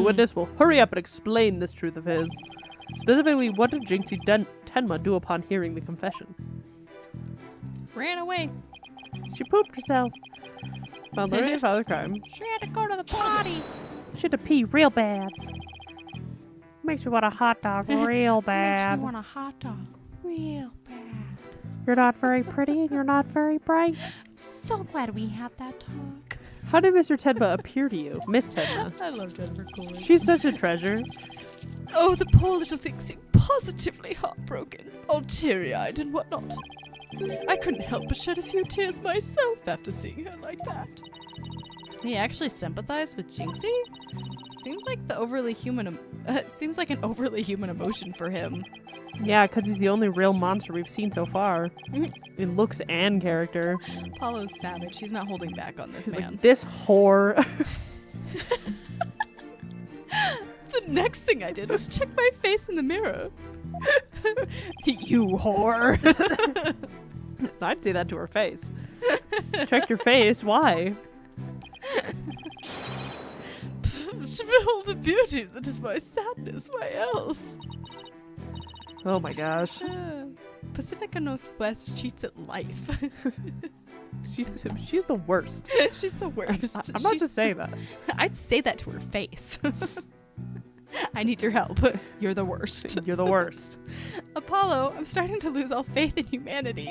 witness will hurry up and explain this truth of his. Specifically, what did Jinxie Tenma do upon hearing the confession? Ran away. She pooped herself. Found learning of other crime. She had to go to the potty. She had to pee real bad. Makes me want a hot dog real bad. Makes me want a hot dog real bad. You're not very pretty and you're not very bright. So glad we had that talk. How did Mr. Tenma appear to you? Miss Tenma. I love Jennifer Coolidge. She's such a treasure. Oh, the poor little thing seemed positively heartbroken, all teary-eyed and whatnot. I couldn't help but shed a few tears myself after seeing her like that. He actually sympathized with Jinxie? Seems like an overly human emotion for him. Yeah, because he's the only real monster we've seen so far. In looks and character. Apollo's savage. He's not holding back on this He's man. like, this whore. The next thing I did was check my face in the mirror. You whore. I'd say that to her face. Check your face. Why? To behold the beauty that is my sadness. Why else? Oh my gosh. Pacifica Northwest cheats at life. She's the worst. She's the worst. I'm not just saying that. I'd say that to her face. I need your help. You're the worst. You're the worst. Apollo, I'm starting to lose all faith in humanity.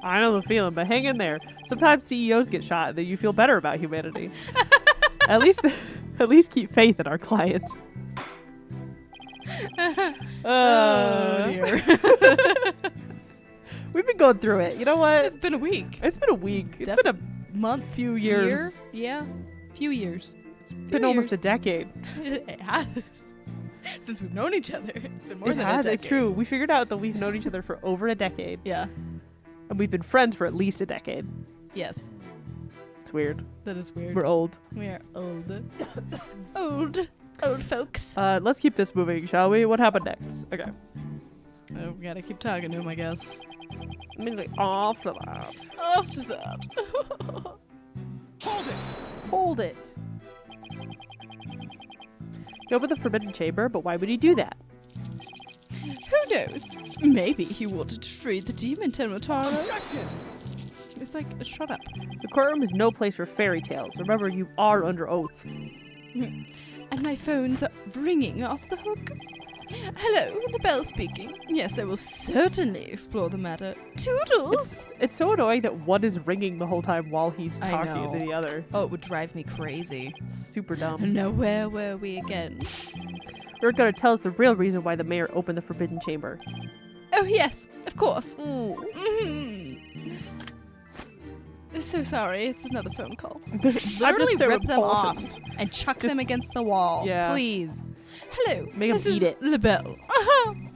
I know the feeling, but hang in there. Sometimes CEOs get shot, then you feel better about humanity. At least keep faith in our clients. Oh dear. We've been going through it. You know what? It's been a week. It's been a week. It's been a month, few years. Yeah, few years. It's been almost a decade. It has. Since we've known each other. It's been more It than has. a decade. It's true. We figured out that we've known each other for over a decade. Yeah. And we've been friends for at least a decade. Yes. It's weird. That is weird. We're old. We are old. Old folks. Let's keep this moving, shall we? What happened next? Okay. Oh, we gotta keep talking to him, I guess. Immediately after that. After that. Hold it! Hold it. He opened the forbidden chamber, but why would he do that? Who knows? Maybe he wanted to free the demon Tenmataro. Objection! It's like, shut up. The courtroom is no place for fairy tales. Remember, you are under oath. And my phone's ringing off the hook. Hello, the bell speaking. Yes, I will certainly explore the matter. Toodles! It's so annoying that one is ringing the whole time while he's I talking know. to the other. Oh, it would drive me crazy. It's super dumb. Now, where were we again? You're going to tell us the real reason why the mayor opened the forbidden chamber. Oh, yes, of course. Mm. So sorry, it's another phone call. I'm Literally just so rip them off important. and chuck Just- them against the wall. Yeah. Please. Hello, Make 'em this eat is it. LaBelle.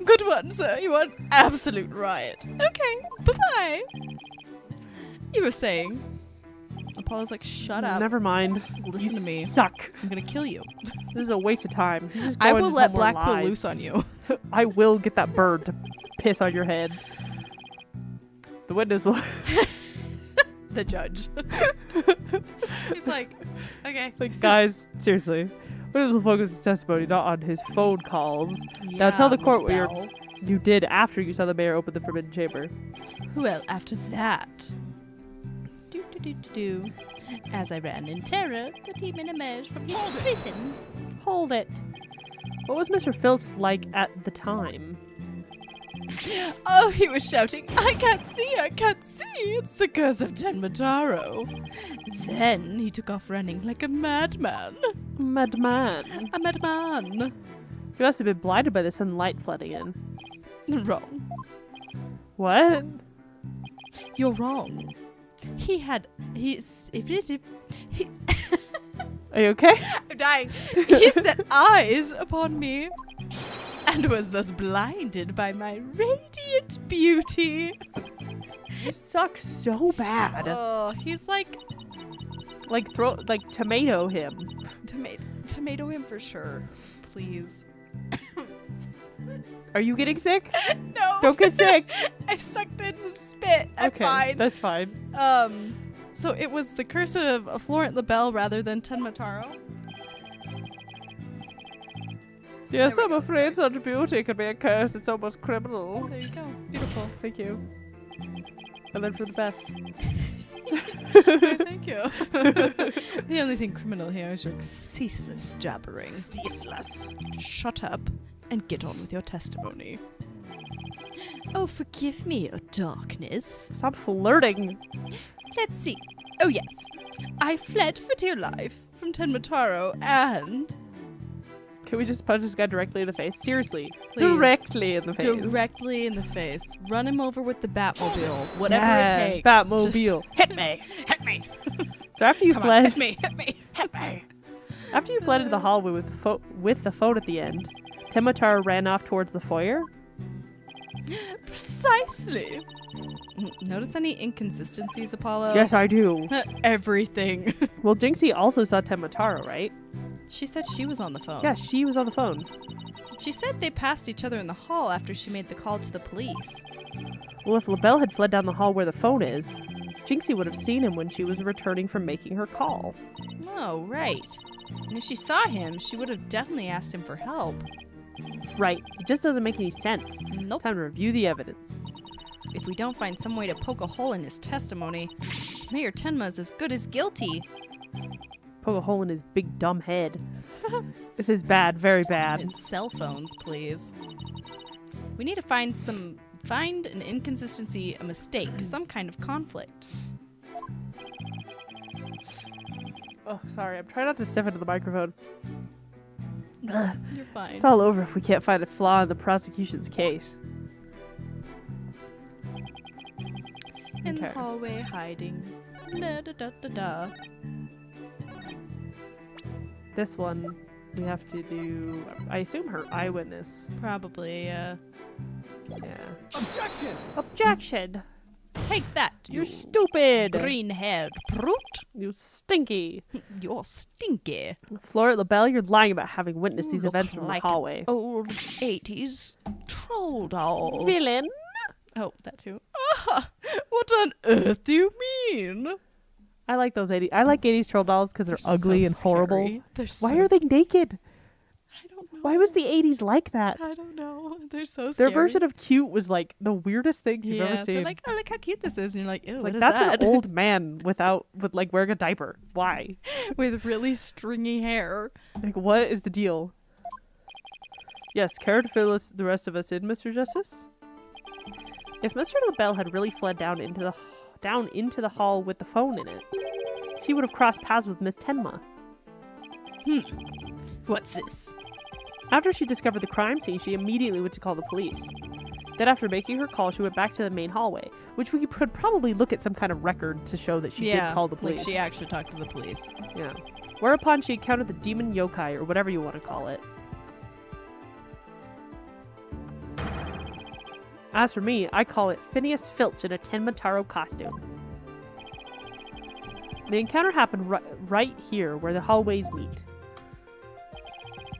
Good one, sir. You are an absolute riot. Okay, bye-bye. You were saying... Apollo's like, shut up. Never mind. Listen You to me. Suck. I'm gonna kill you. This is a waste of time. You're just I going will let somewhere Blackquill live. loose on you. I will get that bird to piss on your head. The witness will. The judge. He's like, okay. Like, guys, seriously. Witness will focus his testimony not on his phone calls. Now tell the court what LaBelle. you did after you saw the mayor open the forbidden chamber. Well, after that... Do. As I ran in terror, the demon emerged from his prison. Hold it. What was Mr. Filch like at the time? Oh, he was shouting, I can't see, I can't see. It's the curse of Tenmataro. Then he took off running like a madman. Madman. A madman. He must have been blinded by the sunlight flooding in. Wrong. What? You're wrong. He's... Are you okay? I'm dying. He set eyes upon me and was thus blinded by my radiant beauty. You suck so bad. Oh, he's like Like tomato him. tomato him for sure. Please. Are you getting sick? No. Don't get sick. I sucked in some spit. I'm Okay, fine. that's fine. So it was the curse of Florent LaBelle rather than Tenmataro. Yes, There we I'm go. afraid such beauty can be a curse. It's almost criminal. There you go. Beautiful. Thank you. I learned from the best. Thank you. The only thing criminal here is your ceaseless jabbering. Ceaseless. Shut up and get on with your testimony. Oh, forgive me, your darkness. Stop flirting. Let's see. Oh, yes. I fled for dear life from Tenmataro and... Can we just punch this guy directly in the face? Seriously. Please. Directly in the face. Directly in the face. Run him over with the Batmobile. Whatever Yeah, it takes. Batmobile. Hit me. Hit me. So after you Come on, fled, hit me. Hit me. hit me. After you fled into the hallway with the phone at the end, Temotaro ran off towards the foyer. Precisely. Notice any inconsistencies, Apollo? Yes, I do. Everything. Well, Jinxie also saw Temotaro, right? She said she was on the phone. Yeah, she was on the phone. She said they passed each other in the hall after she made the call to the police. Well, if LaBelle had fled down the hall where the phone is, Jinxie would have seen him when she was returning from making her call. Oh, right. And if she saw him, she would have definitely asked him for help. Right. It just doesn't make any sense. Nope. Time to review the evidence. If we don't find some way to poke a hole in his testimony, Mayor Tenma's as good as guilty. Poke a hole in his big dumb head. This is bad, very bad. His cell phones, please. We need to find an inconsistency, a mistake, some kind of conflict. Oh, sorry. I'm trying not to step into the microphone. Ugh. You're fine. It's all over if we can't find a flaw in the prosecution's case. In the Okay. hallway, hiding. Da da da da da. This one, we have to do, I assume her eyewitness. Probably, Yeah. Objection! Objection! Take that, You're stupid! green-haired brute. You stinky! You're stinky. Florent LaBelle, you're lying about having witnessed these Look events from like the hallway. Old 80s troll doll. Villain! Oh, that too. Ah, what on earth do you mean? I like those 80s. I like 80s troll dolls because they're ugly so and horrible. scary. They're Why so are they naked? I don't know. Why was the 80s like that? I don't know. They're so Their scary. version of cute was like the weirdest things you've ever seen. They're like, oh, look how cute this is. And you're like, ew, Like, what is that's that? an old man with like wearing a diaper. Why? With really stringy hair. Like, what is the deal? Yes, care to fill the rest of us in, Mr. Justice? If Mr. LaBelle had really fled down into the hall with the phone in it, he would have crossed paths with Miss Tenma. What's this? After she discovered the crime scene, she immediately went to call the police. Then after making her call, she went back to the main hallway, which we could probably look at some kind of record to show that she did call the police. like she actually talked to the police. Yeah. Whereupon she encountered the demon yokai, or whatever you want to call it. As for me, I call it Phineas Filch in a Tenma Taro costume. The encounter happened right here, where the hallways meet.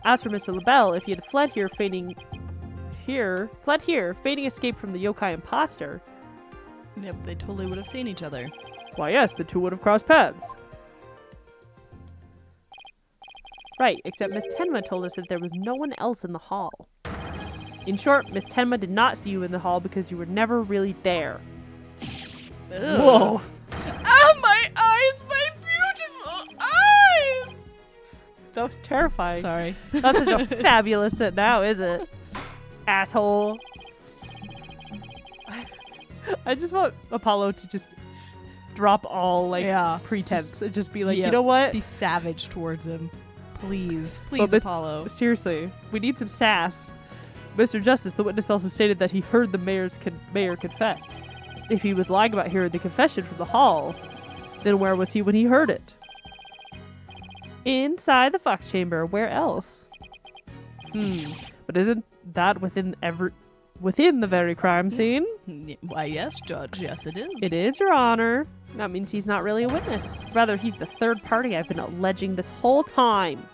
As for Mr. LaBelle, if he had fled here, feigning escape from the yokai imposter, Yep, they totally would have seen each other. why yes, the two would have crossed paths. Right, except Miss Tenma told us that there was no one else in the hall. In short, Miss Tenma did not see you in the hall because you were never really there. Ugh. Whoa! Ah, my eyes! My beautiful eyes! That was terrifying. Sorry. That's such a fabulous sit now, is it? Asshole. I just want Apollo to just drop all, Yeah, pretense and just be like, yep, you know what? Be savage towards him. Please. But Please, Miss- Apollo. Seriously, we need some sass. Mr. Justice, the witness also stated that he heard the mayor confess. If he was lying about hearing the confession from the hall, then where was he when he heard it? Inside the Fox Chamber. Where else? But isn't that within the very crime scene? Why, yes, Judge. Yes, it is. It is, Your Honor. That means he's not really a witness. Rather, he's the third party I've been alleging this whole time.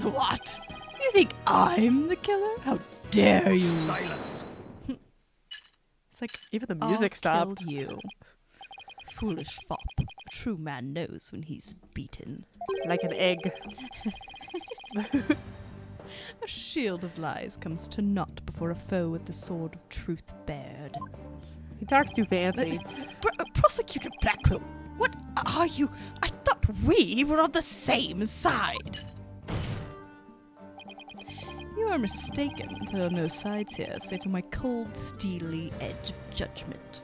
What? You think I'm the killer? How dare you? Silence. It's like, Even the music stopped. Killed you. Foolish fop. A true man knows when he's beaten. Like an egg. A shield of lies comes to naught before a foe with the sword of truth bared. He talks too fancy. Prosecutor Blackwell, what are you? I thought we were on the same side. You are mistaken. There are no sides here, save for my cold, steely edge of judgment.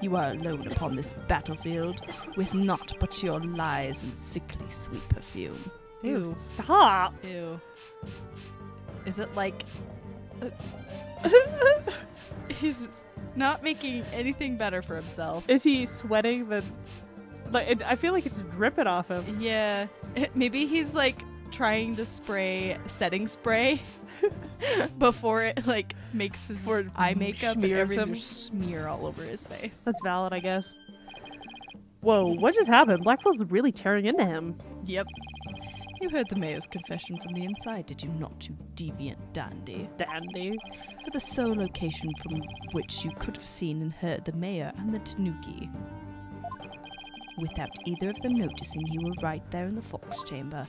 You are alone upon this battlefield, with naught but your lies and sickly sweet perfume. Ew. Stop! Ew. Is it like... He's not making anything better for himself. Is he sweating the... I feel like it's dripping off him. Yeah. Maybe he's like trying to spray setting spray before it like makes his eye makeup and smears everything him. smear all over his face. That's valid, I guess. Whoa, what just happened? Blackwell's really tearing into him. Yep. You heard the mayor's confession from the inside, did you not, you deviant dandy? Dandy. For the sole location from which you could have seen and heard the mayor and the tanuki. Without either of them noticing, you were right there in the fox chamber.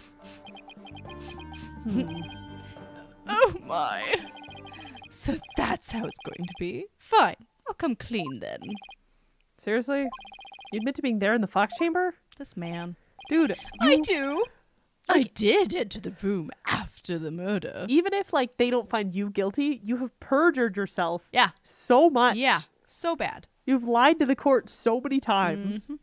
Oh my! So that's how it's going to be? Fine, I'll come clean then. Seriously? You admit to being there in the Fox Chamber? This man. Dude, I do! I did enter the room after the murder. even if, they don't find you guilty, you have perjured yourself Yeah. so much. Yeah. So bad. You've lied to the court so many times. Mhm.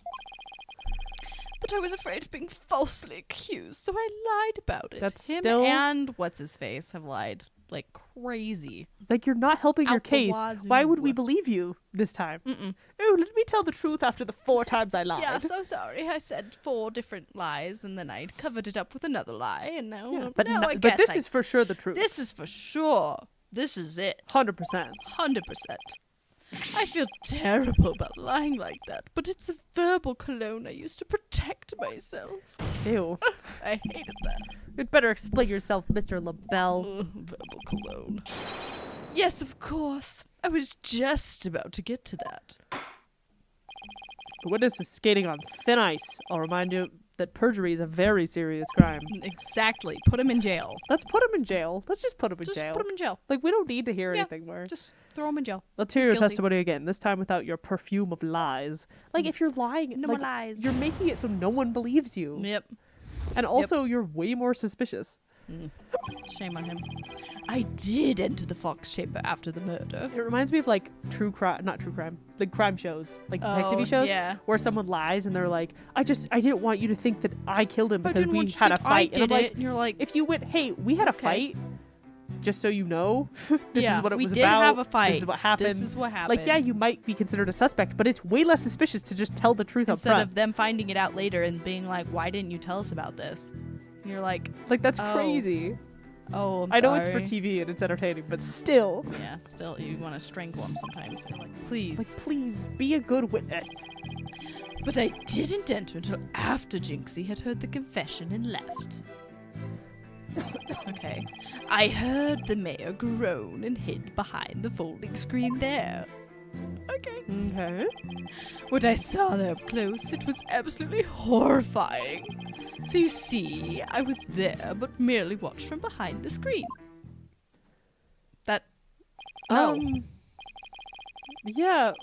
But I was afraid of being falsely accused, so I lied about it. That's Him still- and what's-his-face have lied like crazy. You're not helping your Out the case. wazoo. Why would we believe you this time? Mm-mm. Oh, let me tell the truth after the 4 times I lied. Yeah, so sorry. I said 4 different lies, and then I covered it up with another lie, and now, Yeah, now I but guess this is for sure the truth. This is for sure. This is it. 100%. 100%. I feel terrible about lying like that, but it's a verbal cologne I used to protect myself. Ew. I hated that. You'd better explain yourself, Mr. LaBelle. Verbal cologne. Yes, of course. I was just about to get to that. The witness is skating on thin ice. I'll remind you that perjury is a very serious crime. Exactly. Put him in jail. Let's put him in jail. Let's just put him in Just jail. put him in jail. We don't need to hear Yeah, anything more. Just throw him in jail. Let's hear he's your guilty. testimony again, this time without your perfume of lies. If you're lying, No more lies. you're making it so no one believes you. Yep. And also, you're way more suspicious. Shame on him. I did enter the Fox Chamber after the murder. It reminds me of not true crime, crime shows, detective shows, yeah. where someone lies and they're like, I didn't want you to think that I killed him I because didn't we want you to had a think I fight. And I'm did like, it, and you're like, if you went, hey, we had a Okay. fight, just so you know, this yeah, is what it we was did about. have a fight. This is what happened. This is what happened. Yeah, you might be considered a suspect, but it's way less suspicious to just tell the truth up Instead front. of them finding it out later and being like, why didn't you tell us about this? And you're like, That's Oh. crazy. Oh, I'm I know sorry. it's for TV and it's entertaining, but still. Yeah, still, you want to strangle him sometimes. You're like, please. Like, please, be a good witness. But I didn't enter until after Jinxie had heard the confession and left. Okay. I heard the mayor groan and hid behind the folding screen there. Okay. Okay. What I there there up close, it was absolutely horrifying. So you see, I was there, but merely watched from behind the screen. That... No. Yeah,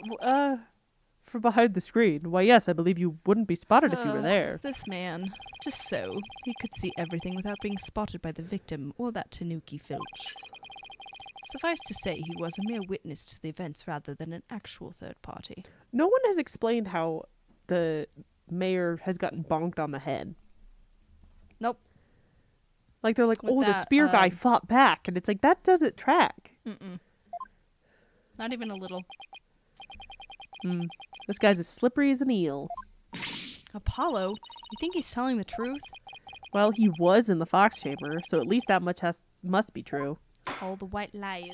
from behind the screen. Why, yes, I believe you wouldn't be spotted if you were there. This man, just so, he could see everything without being spotted by the victim or that Tanuki Filch. Suffice to say, he was a mere witness to the events rather than an actual third party. No one has explained how the mayor has gotten bonked on the head. Nope. Like, they're like, With oh, the that, spear guy fought back. And it's like, that doesn't track. Mm-mm. Not even a little. This guy's as slippery as an eel. Apollo? You think he's telling the truth? Well, he was in the Fox Chamber, so at least that much must be true. All the white lies.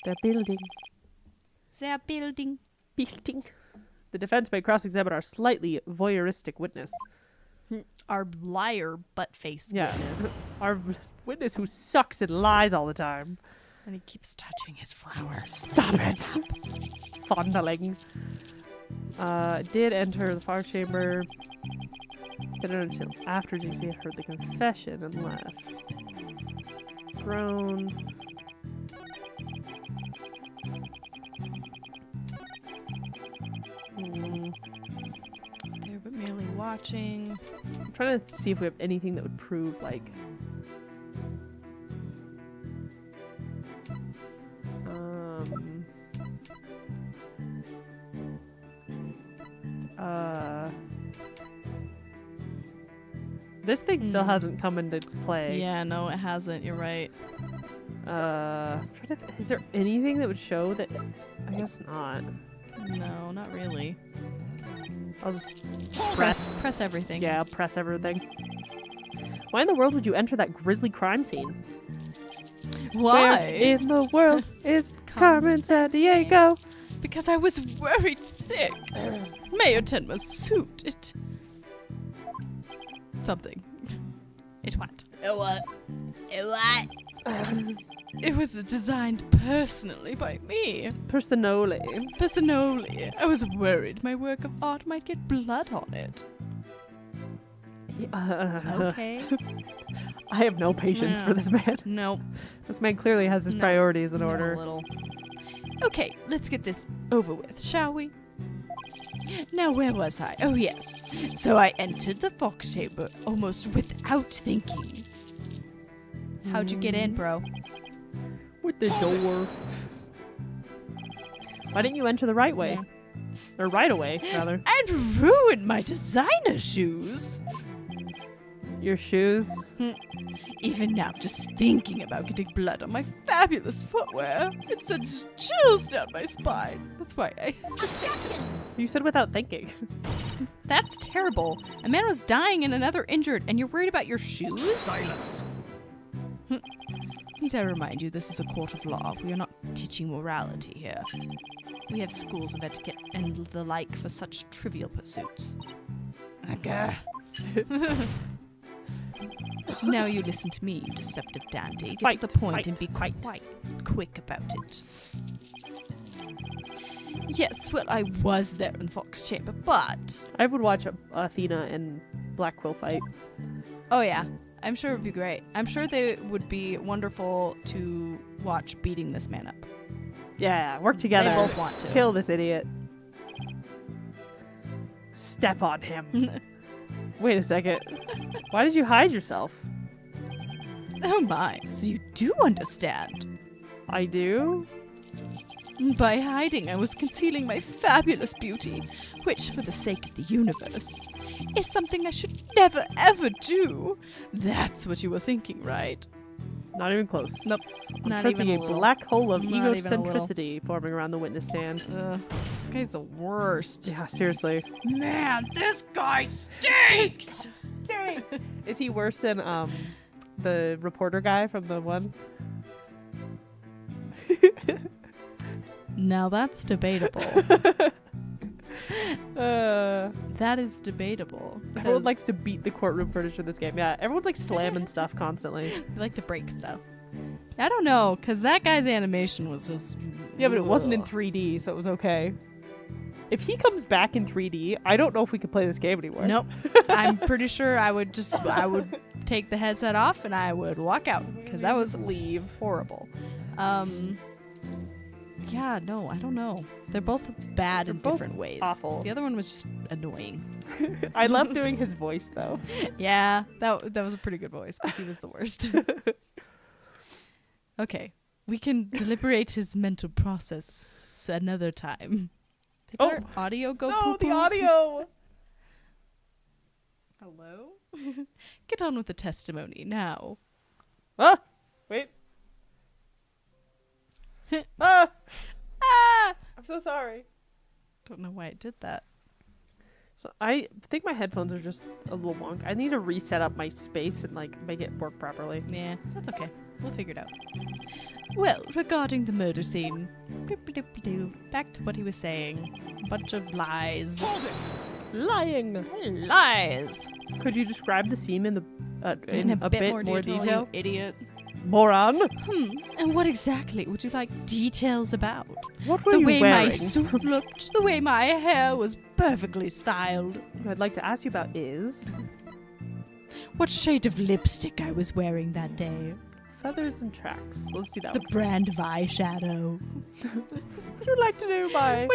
They're building. They're building. Building. The defense may cross-examine our slightly voyeuristic witness. Our liar butt-face Yeah. witness. Our witness who sucks and lies all the time. And he keeps touching his flower. Stop it. Fondling. Did enter the Fox Chamber. Didn't enter until after JC had heard the confession and left. Grown. There, but merely watching. I'm trying to see if we have anything that would prove, like... This thing still hasn't come into play. Yeah, no, it hasn't. You're right. Is there anything that would show that? I guess not. No, not really. I'll just Press everything. Yeah, I'll press everything. Why in the world would you enter that grisly crime scene? Why? Where in the world is Carmen Sandiego? Because I was worried sick. Mayor Tenma's suit. Something. It what? It what? It what? It was designed personally by me. Personally. Personally. I was worried my work of art might get blood on it. Okay. I have no patience for this man. Nope. This man clearly has his priorities in order. A little. Okay, let's get this over with, shall we? Now, where was I? Oh, yes. So I entered the Fox Chamber almost without thinking. How'd you get in, bro? With the door. Why didn't you enter the right way? Or right away, rather. And ruin my designer shoes. Your shoes? Even now, just thinking about getting blood on my fabulous footwear, it sends chills down my spine. That's why I hesitated. You said without thinking. That's terrible. A man was dying and another injured, and you're worried about your shoes? Silence. Need I remind you, this is a court of law. We are not teaching morality here. We have schools of etiquette and the like for such trivial pursuits. Okay. Now you listen to me, you deceptive dandy. Get to the point and be quite quick about it. Yes, well, I was there in the Fox Chamber, but... I would watch Athena and Black Quill fight. Oh, yeah. I'm sure it would be great. I'm sure they would be wonderful to watch beating this man up. Yeah, work together. They both want to. Kill this idiot. Step on him. Wait a second. Why did you hide yourself? Oh my, so you do understand. I do? By hiding, I was concealing my fabulous beauty, which, for the sake of the universe, is something I should never ever do. That's what you were thinking, right? Not even close. Nope. I'm Not sensing even a a little. black hole of Not even a little. egocentricity forming around the witness stand. This guy's the worst. Yeah, seriously. Man, this guy stinks! Is he worse than the reporter guy from the one. Now that's debatable. That is debatable. Everyone 'cause likes to beat the courtroom furniture in this game. Yeah, everyone's like slamming stuff constantly. they like to break stuff. I don't know, because that guy's animation was just... Yeah, but it wasn't in Ugh. 3D, so it was okay. If he comes back in 3D, I don't know if we could play this game anymore. Nope. I'm pretty sure I would take the headset off and I would walk out, because that was leave. horrible. Yeah, no, I don't know. They're both bad in both different ways. awful. The other one was just annoying. I love doing his voice though. Yeah, that was a pretty good voice, but he was the worst. Okay, we can deliberate his mental process another time. Did Oh. our audio go No, poo-poo? the audio. Hello? Get on with the testimony now. Ah, wait. Ah, Ah! I'm so sorry. Don't know why it did that. So I think my headphones are just a little wonk. I need to reset up my space and like make it work properly. Yeah, that's okay. We'll figure it out. Well, regarding the murder scene, back to what he was saying. Bunch of lies. Hold it! Lying. Lies! Could you describe the scene in the In a bit more detail, you idiot. Moron. And what exactly would you like details about? What were The you way wearing? my suit looked, the way my hair was perfectly styled, What I'd like to ask you about is what shade of lipstick I was wearing that day, feathers and tracks. Let's do that. the one brand of eyeshadow. first. What would you like to do by?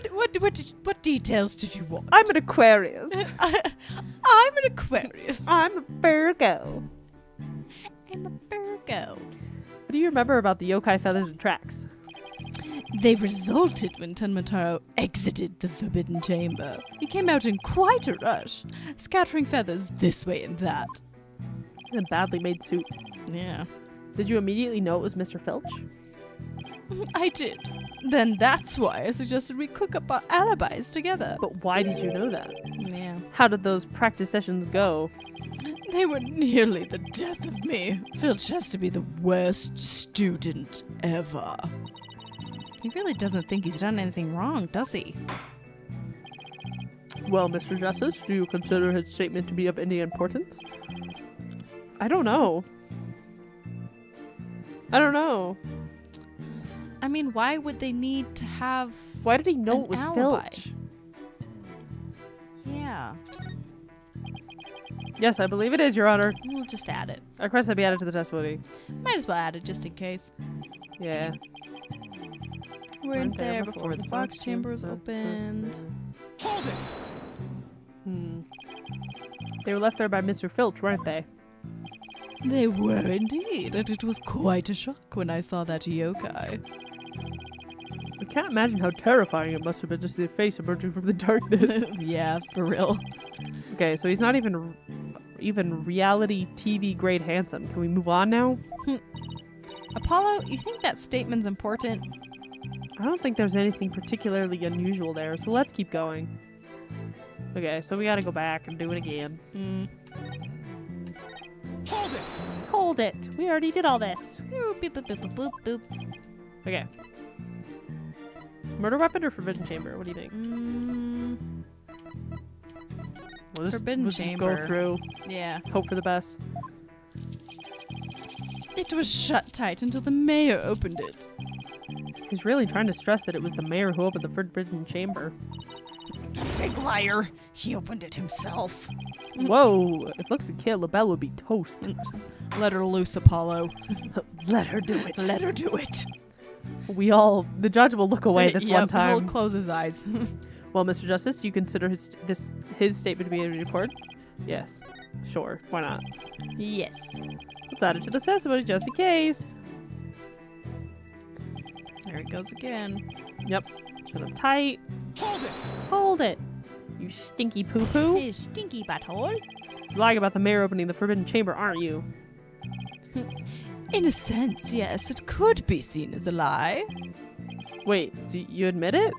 What details did you want? I'm an Aquarius. I'm an Aquarius. I'm a Virgo. I'm a Virgo. What do you remember about the yokai feathers and tracks? They resulted when Tenmataro exited the Forbidden Chamber. He came out in quite a rush, scattering feathers this way and that. In a badly made suit. Yeah, Did you immediately know it was Mr. Filch? I did. Then that's why I suggested we cook up our alibis together. But why did you know that? Yeah. How did those practice sessions go? They were nearly the death of me. Filch has to be the worst student ever. He really doesn't think he's done anything wrong, does he? Well, Mr. Justice, do you consider his statement to be of any importance? I don't know. I mean, why would they need to have Why did he know an it was alibi? Filch? Yeah, Yes, I believe it is, Your Honor. we'll just add it. I request that be added to the testimony. Might as well add it just in case. Yeah. Weren't there before the Fox Chamber was opened. Hold it! They were left there by Mr. Filch, weren't they? They were indeed, and it was quite a shock when I saw that yokai. I can't imagine how terrifying it must have been just the face emerging from the darkness. Yeah, for real. Okay, so he's not even reality TV grade handsome. Can we move on now? Apollo, you think that statement's important? I don't think there's anything particularly unusual there, so let's keep going. Okay, so we gotta go back and do it again. Hold it! Hold it! We already did all this. Boop, boop, boop, boop, boop, boop. Okay. Murder weapon or forbidden chamber? What do you think? We'll Forbidden we'll just chamber. go through, Yeah. hope for the best. It was shut tight until the mayor opened it. He's really trying to stress that it was the mayor who opened the forbidden chamber. Big liar. He opened it himself. Whoa! If looks could kill, LaBelle would be toast. Let her loose, Apollo. Let her do it. Let her do it. The judge will look away this one time. He'll close his eyes. Well, Mr. Justice, do you consider his statement to be in accordance? Yes. Sure. Why not? Yes. Let's add it to the testimony just in case. There it goes again. Yep. Shut up tight. Hold it! Hold it. You stinky poo-poo. Hey, stinky butthole. You're lying about the mayor opening the forbidden chamber, aren't you? In a sense, yes, it could be seen as a lie. Wait, so you admit it?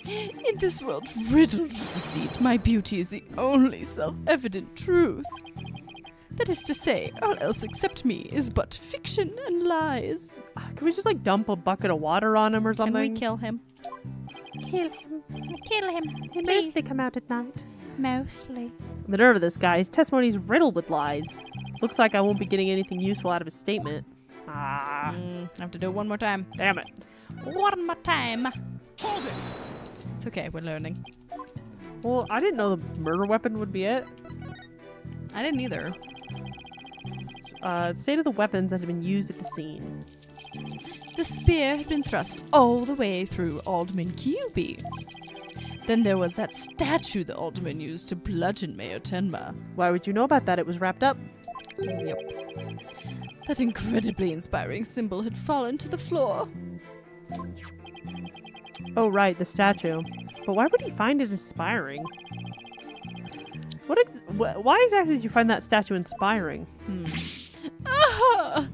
In this world riddled with deceit, my beauty is the only self-evident truth. That is to say, all else except me is but fiction and lies. Can we just like dump a bucket of water on him or Can something? we kill him? Kill him. Kill him. He mostly come out at night. Mostly. The nerve of this guy. His testimony's riddled with lies. Looks like I won't be getting anything useful out of his statement. Ah, I have to do it one more time. damn it. One more time. Hold it! It's okay, we're learning. Well, I didn't know the murder weapon would be it. I didn't either. State of the weapons that had been used at the scene. The spear had been thrust all the way through Alderman Cuby. Then there was that statue the Alderman used to bludgeon Mayor Tenma. Why would you know about that? It was wrapped up. Yep. That incredibly inspiring symbol had fallen to the floor. Oh, right, the statue. But why would he find it inspiring? Why exactly did you find that statue inspiring? Ah!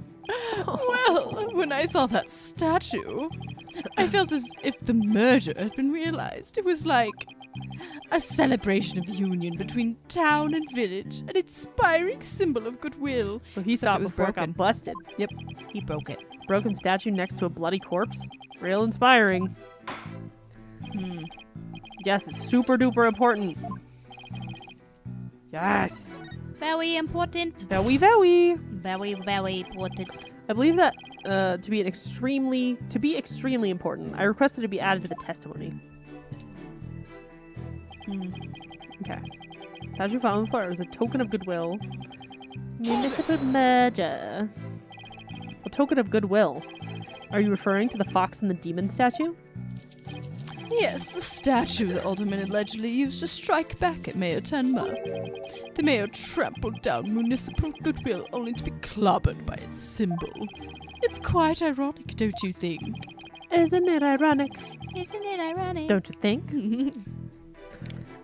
Well, when I saw that statue, I felt as if the murder had been realized. It was like a celebration of union between town and village, an inspiring symbol of goodwill. So he Except saw it it was before it broken. got busted. Yep, he broke it. Broken statue next to a bloody corpse? Real inspiring. Yes, it's super duper important. Yes. Very important. Very, very. Very, very important. I believe that to be extremely important, I requested it be added to the testimony. Okay. Statue found on the floor is a token of goodwill. Municipal merger. A token of goodwill. Are you referring to the fox and the demon statue? Yes, the statue the alderman allegedly used to strike back at Mayor Tenma. The mayor trampled down municipal goodwill only to be clobbered by its symbol. It's quite ironic, don't you think? Isn't it ironic? Isn't it ironic? Don't you think?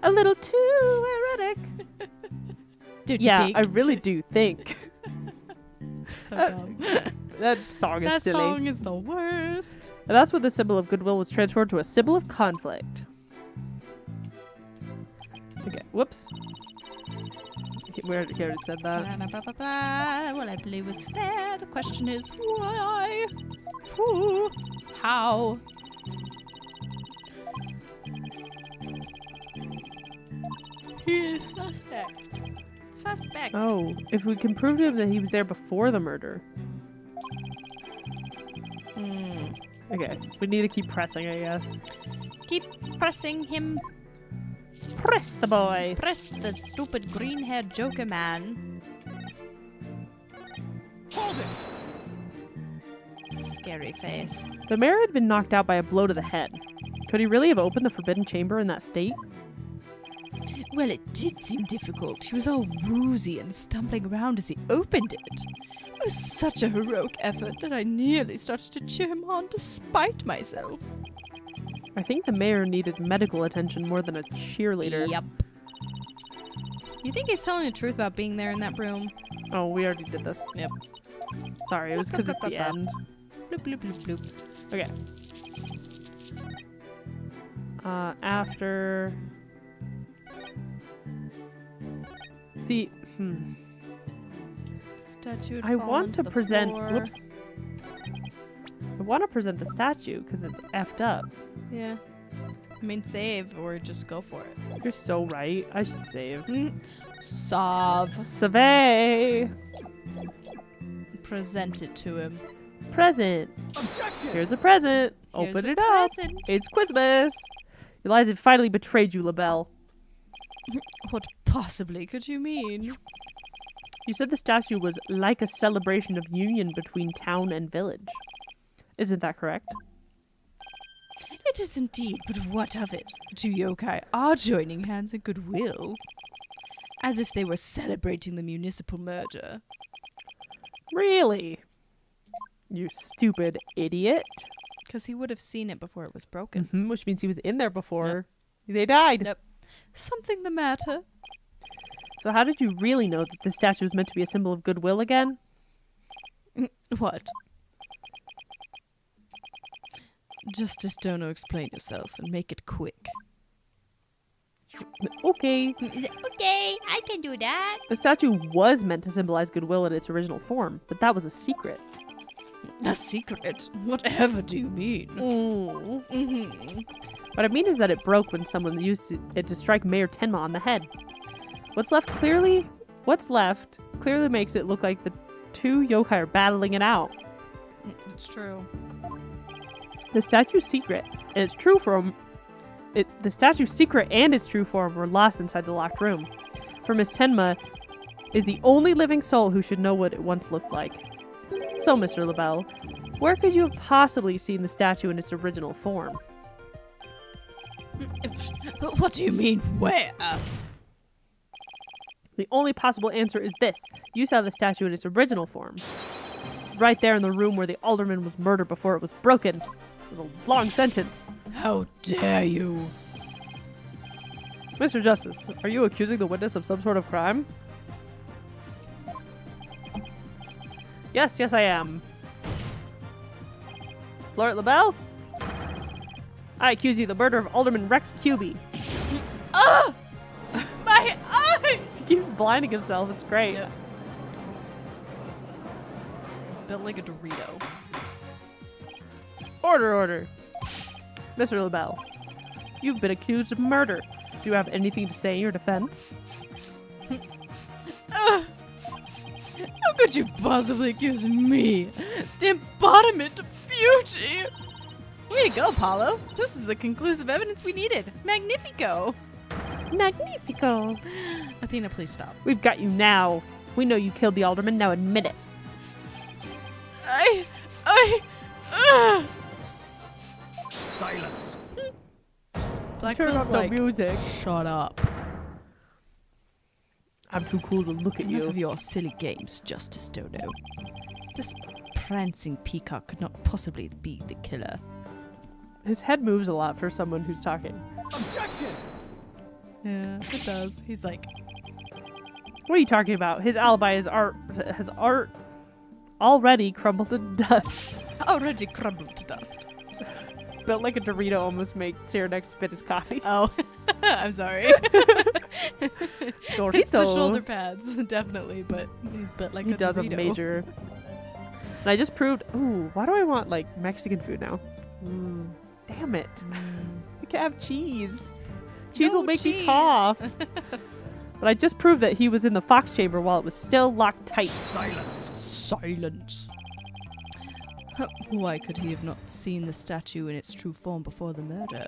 A little too ironic. Don't you Yeah, think? I really do think. So dumb. That song is That silly. song is the worst. And that's what the symbol of goodwill was transformed to a symbol of conflict. Okay, whoops. We already said that. Blah, blah, blah, blah. Well, I believe it's there. The question is why? Who? How? He is suspect. Suspect. Oh, if we can prove to him that he was there before the murder. Okay, we need to keep pressing, I guess. Keep pressing him. Press the boy! Press the stupid green-haired Joker man. Hold it! Scary face. The mayor had been knocked out by a blow to the head. Could he really have opened the forbidden chamber in that state? Well, it did seem difficult. He was all woozy and stumbling around as he opened it. It was such a heroic effort that I nearly started to cheer him on despite myself. I think the mayor needed medical attention more than a cheerleader. Yup. You think he's telling the truth about being there in that room? Oh, we already did this. Yep. Sorry, it was because it's the end. Bloop, bloop, bloop, bloop. Okay. After... See, Statue had I fallen want to the present... floor. Whoops. I want to present the statue because it's effed up. Yeah. I mean, save or just go for it. You're so right. I should save. Save. Survey! Present it to him. Present! Objection! Here's a present! Here's Open a it up! present. It's Christmas! Your lies have finally betrayed you, LaBelle. What possibly could you mean? You said the statue was like a celebration of union between town and village. Isn't that correct? It is indeed, but what of it? The two yokai are joining hands in goodwill. As if they were celebrating the municipal merger. Really? You stupid idiot. Because he would have seen it before it was broken. Which means he was in there before they died. Yep. Something the matter? So how did you really know that the statue was meant to be a symbol of goodwill again? What? Justice, don't explain yourself and make it quick. Okay. Okay, I can do that. The statue was meant to symbolize goodwill in its original form, but that was a secret. A secret? Whatever do you mean? Mm. What I mean is that it broke when someone used it to strike Mayor Tenma on the head. What's left clearly makes it look like the two yokai are battling it out. It's true. The statue's secret and its true form were lost inside the locked room. For Miss Tenma is the only living soul who should know what it once looked like. So, Mr. LaBelle, where could you have possibly seen the statue in its original form? What do you mean, where? The only possible answer is this. You saw the statue in its original form. Right there in the room where the alderman was murdered before it was broken. It was a long sentence. How dare you? Mr. Justice, are you accusing the witness of some sort of crime? Yes, I am. Florent LaBelle? I accuse you of the murder of Alderman Rex Cubey. Ah! My eye! He keeps blinding himself. It's great. Yeah. It's built like a Dorito. Order. Mr. LaBelle, you've been accused of murder. Do you have anything to say in your defense? How could you possibly accuse me? The embodiment of beauty! Way to go, Paulo. This is the conclusive evidence we needed. Magnifico! Magnifico. Athena, please stop. We've got you now. We know you killed the alderman. Now admit it. Silence. Turn Blackquill's off like, the music. shut up. I'm too cool to look at Enough of you. your silly games, Justice Dodo. This prancing peacock could not possibly be the killer. His head moves a lot for someone who's talking. Objection. Yeah, it does. He's like, What are you talking about? His alibi has already crumbled to dust. already crumbled to dust. Built like a Dorito almost makes Cyranex spit his coffee. Oh, I'm sorry. Dorito. It's the shoulder pads, definitely, but he's built like He a does Dorito. have major. And I just proved. Ooh, why do I want like Mexican food now? Ooh. Damn it! Mm. I can't have cheese. Cheese No will make me cheese. cough. But I just proved that he was in the fox chamber while it was still locked tight. Silence. Silence. Why could he have not seen the statue in its true form before the murder?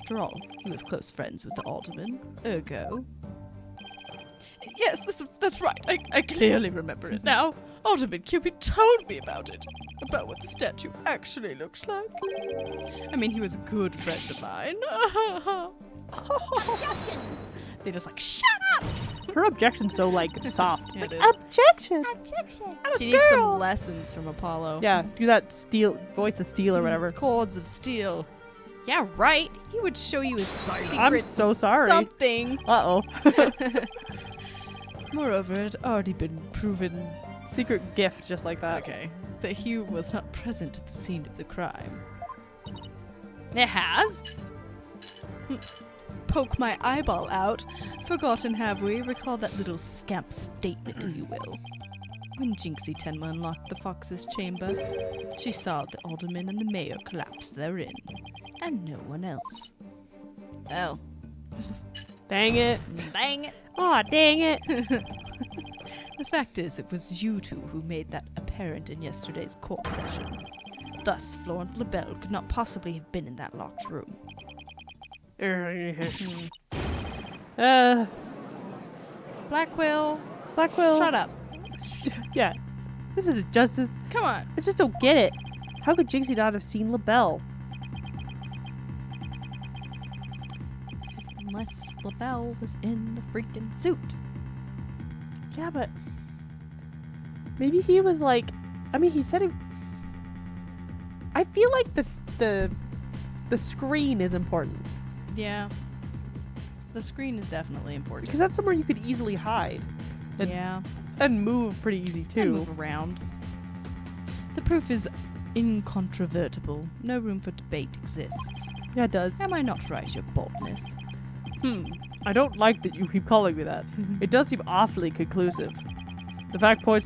After all, he was close friends with the alderman. Ergo. Yes, that's right. I clearly remember it now. Alderman Cupid told me about it. About what the statue actually looks like. I mean, he was a good friend of mine. Objection! They're just like, shut up! Her objection's so like soft. Yeah, Like, it is. objection. Objection! She needs some lessons from Apollo. Yeah, do that steel voice of steel or whatever. Cords of steel. Yeah, right. He would show you his secret I'm so sorry. something. Uh oh. Moreover, it had already been proven, Secret gift, just like that. that Hugh was not present at the scene of the crime. It has? Poke my eyeball out. Forgotten, have we? Recall that little scamp statement, if you will. When Jinxie Tenma unlocked the fox's chamber, she saw the alderman and the mayor collapse therein, and no one else. Oh. Dang it. Dang it. Aw, dang it. The fact is, it was you two who made that apparent in yesterday's court session. Thus, Florent LaBelle could not possibly have been in that locked room. Blackquill, Blackquill. shut up. Yeah. This is justice. Come on. I just don't get it. How could Jinxie not have seen LaBelle? Unless LaBelle was in the freaking suit. Yeah, but maybe he was like, I mean, he said he. I feel like the screen is important Yeah. The screen is definitely important. because that's somewhere you could easily hide and, Yeah. and move pretty easy And too. move around. The proof is incontrovertible. No room for debate exists. Yeah, it does. Am I not right, your boldness? I don't like that you keep calling me that. It does seem awfully conclusive. The facts point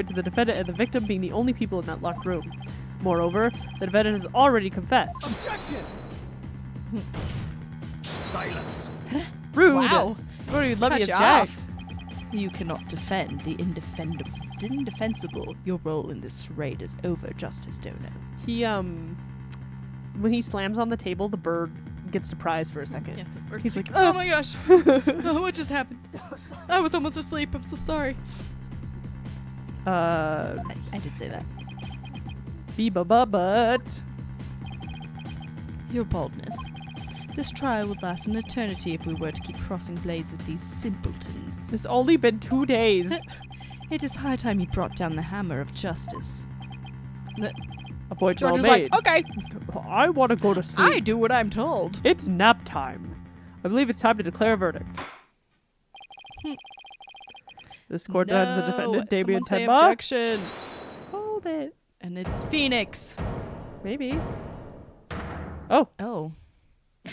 to the defendant and the victim being the only people in that locked room. Moreover, the defendant has already confessed. Objection! Silence. Rude! Wow. You won't even let me Cut you object. off. You cannot defend the indefensible. Your role in this raid is over, Justice Dono. He, when he slams on the table, the bird gets surprised for a second. He's like, oh my gosh. Oh, what just happened? I was almost asleep. I'm so sorry. I did say that. But. Your boldness. This trial would last an eternity if we were to keep crossing blades with these simpletons. It's only been 2 days. It is high time you brought down the hammer of justice. A point George well is made. like, okay, I want to go to sleep. I do what I'm told. It's nap time. I believe it's time to declare a verdict. This court finds the defendant, Damien someone say Tenma. objection. Hold it. And it's Phoenix. Maybe. Oh. Oh. Oh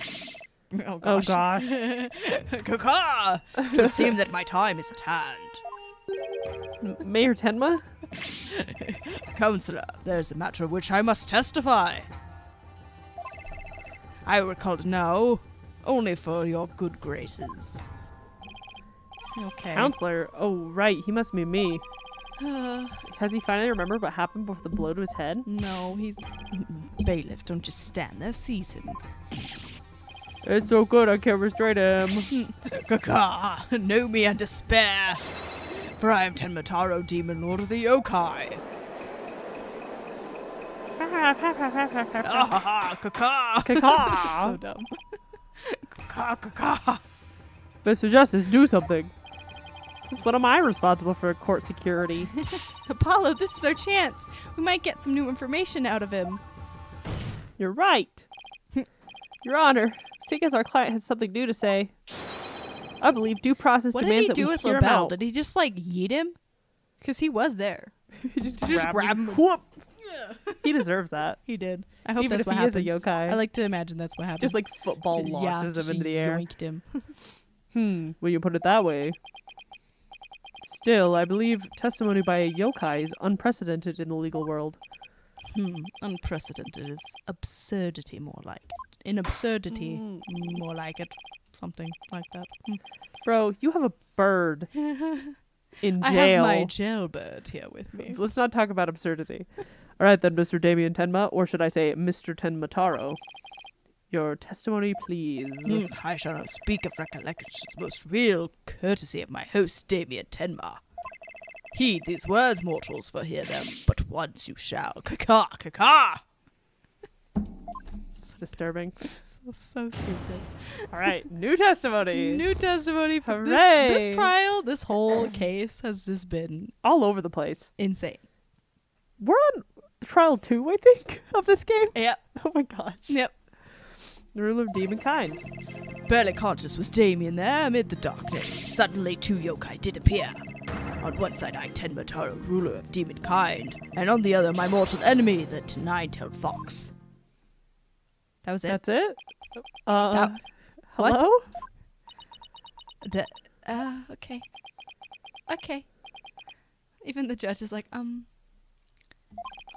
Oh gosh. gosh. Caca! It would seem that my time is at hand. Mayor Tenma? Counselor, there's a matter of which I must testify. I were called now, only for your good graces. Okay. Counselor? Oh, right. He must be me. Has he finally remembered what happened before the blow to his head? No, he's... Bailiff, don't just stand there, seize him. It's so good I can't restrain him. Caca! Know me and despair! For I am Tenmataro, Demon Lord of the Yokai. Ah, caca! Caca. So dumb. Caca, caca. Mr. Justice, do something. Since when am I responsible for court security? Apollo, this is our chance. We might get some new information out of him. You're right. Your Honor, seeing as our client has something new to say, I believe due process What did demands he that do we with hear him LaBelle? out. Did he just like yeet him? Because he was there. He just grab him. Whoop. He deserves that. He did. I hope Even that's if what he happened. is a yokai. I like to imagine that's what happened. Just like football launches just him into the air. yoinked him. When you put it that way. Still, I believe testimony by a yokai is unprecedented in the legal world. Unprecedented is absurdity more like it. In absurdity, more like it. Something like that. Bro, you have a bird in jail. I have my jailbird here with me. Let's not talk about absurdity. All right then, Mr. Damien Tenma, or should I say Mr. Tenmataro. Your testimony, please. I shall not speak of recollections, most real courtesy of my host, Damien Tenma. Heed these words, mortals, for hear them, but once you shall. Caca, caca! It's disturbing. So stupid. All right, new testimony. New testimony for Hooray! this trial. This whole case has just been All over the place. insane. We're on trial 2, I think, of this game. Yep. Oh my gosh. Yep. The rule of demon kind. Barely conscious was Damien there amid the darkness. Suddenly 2 yokai did appear. On one side I, Tenmataro, ruler of demon kind, and on the other my mortal enemy, the nine-tailed fox. That was it. That's it? What? Hello? Okay. Okay. Even the judge is like,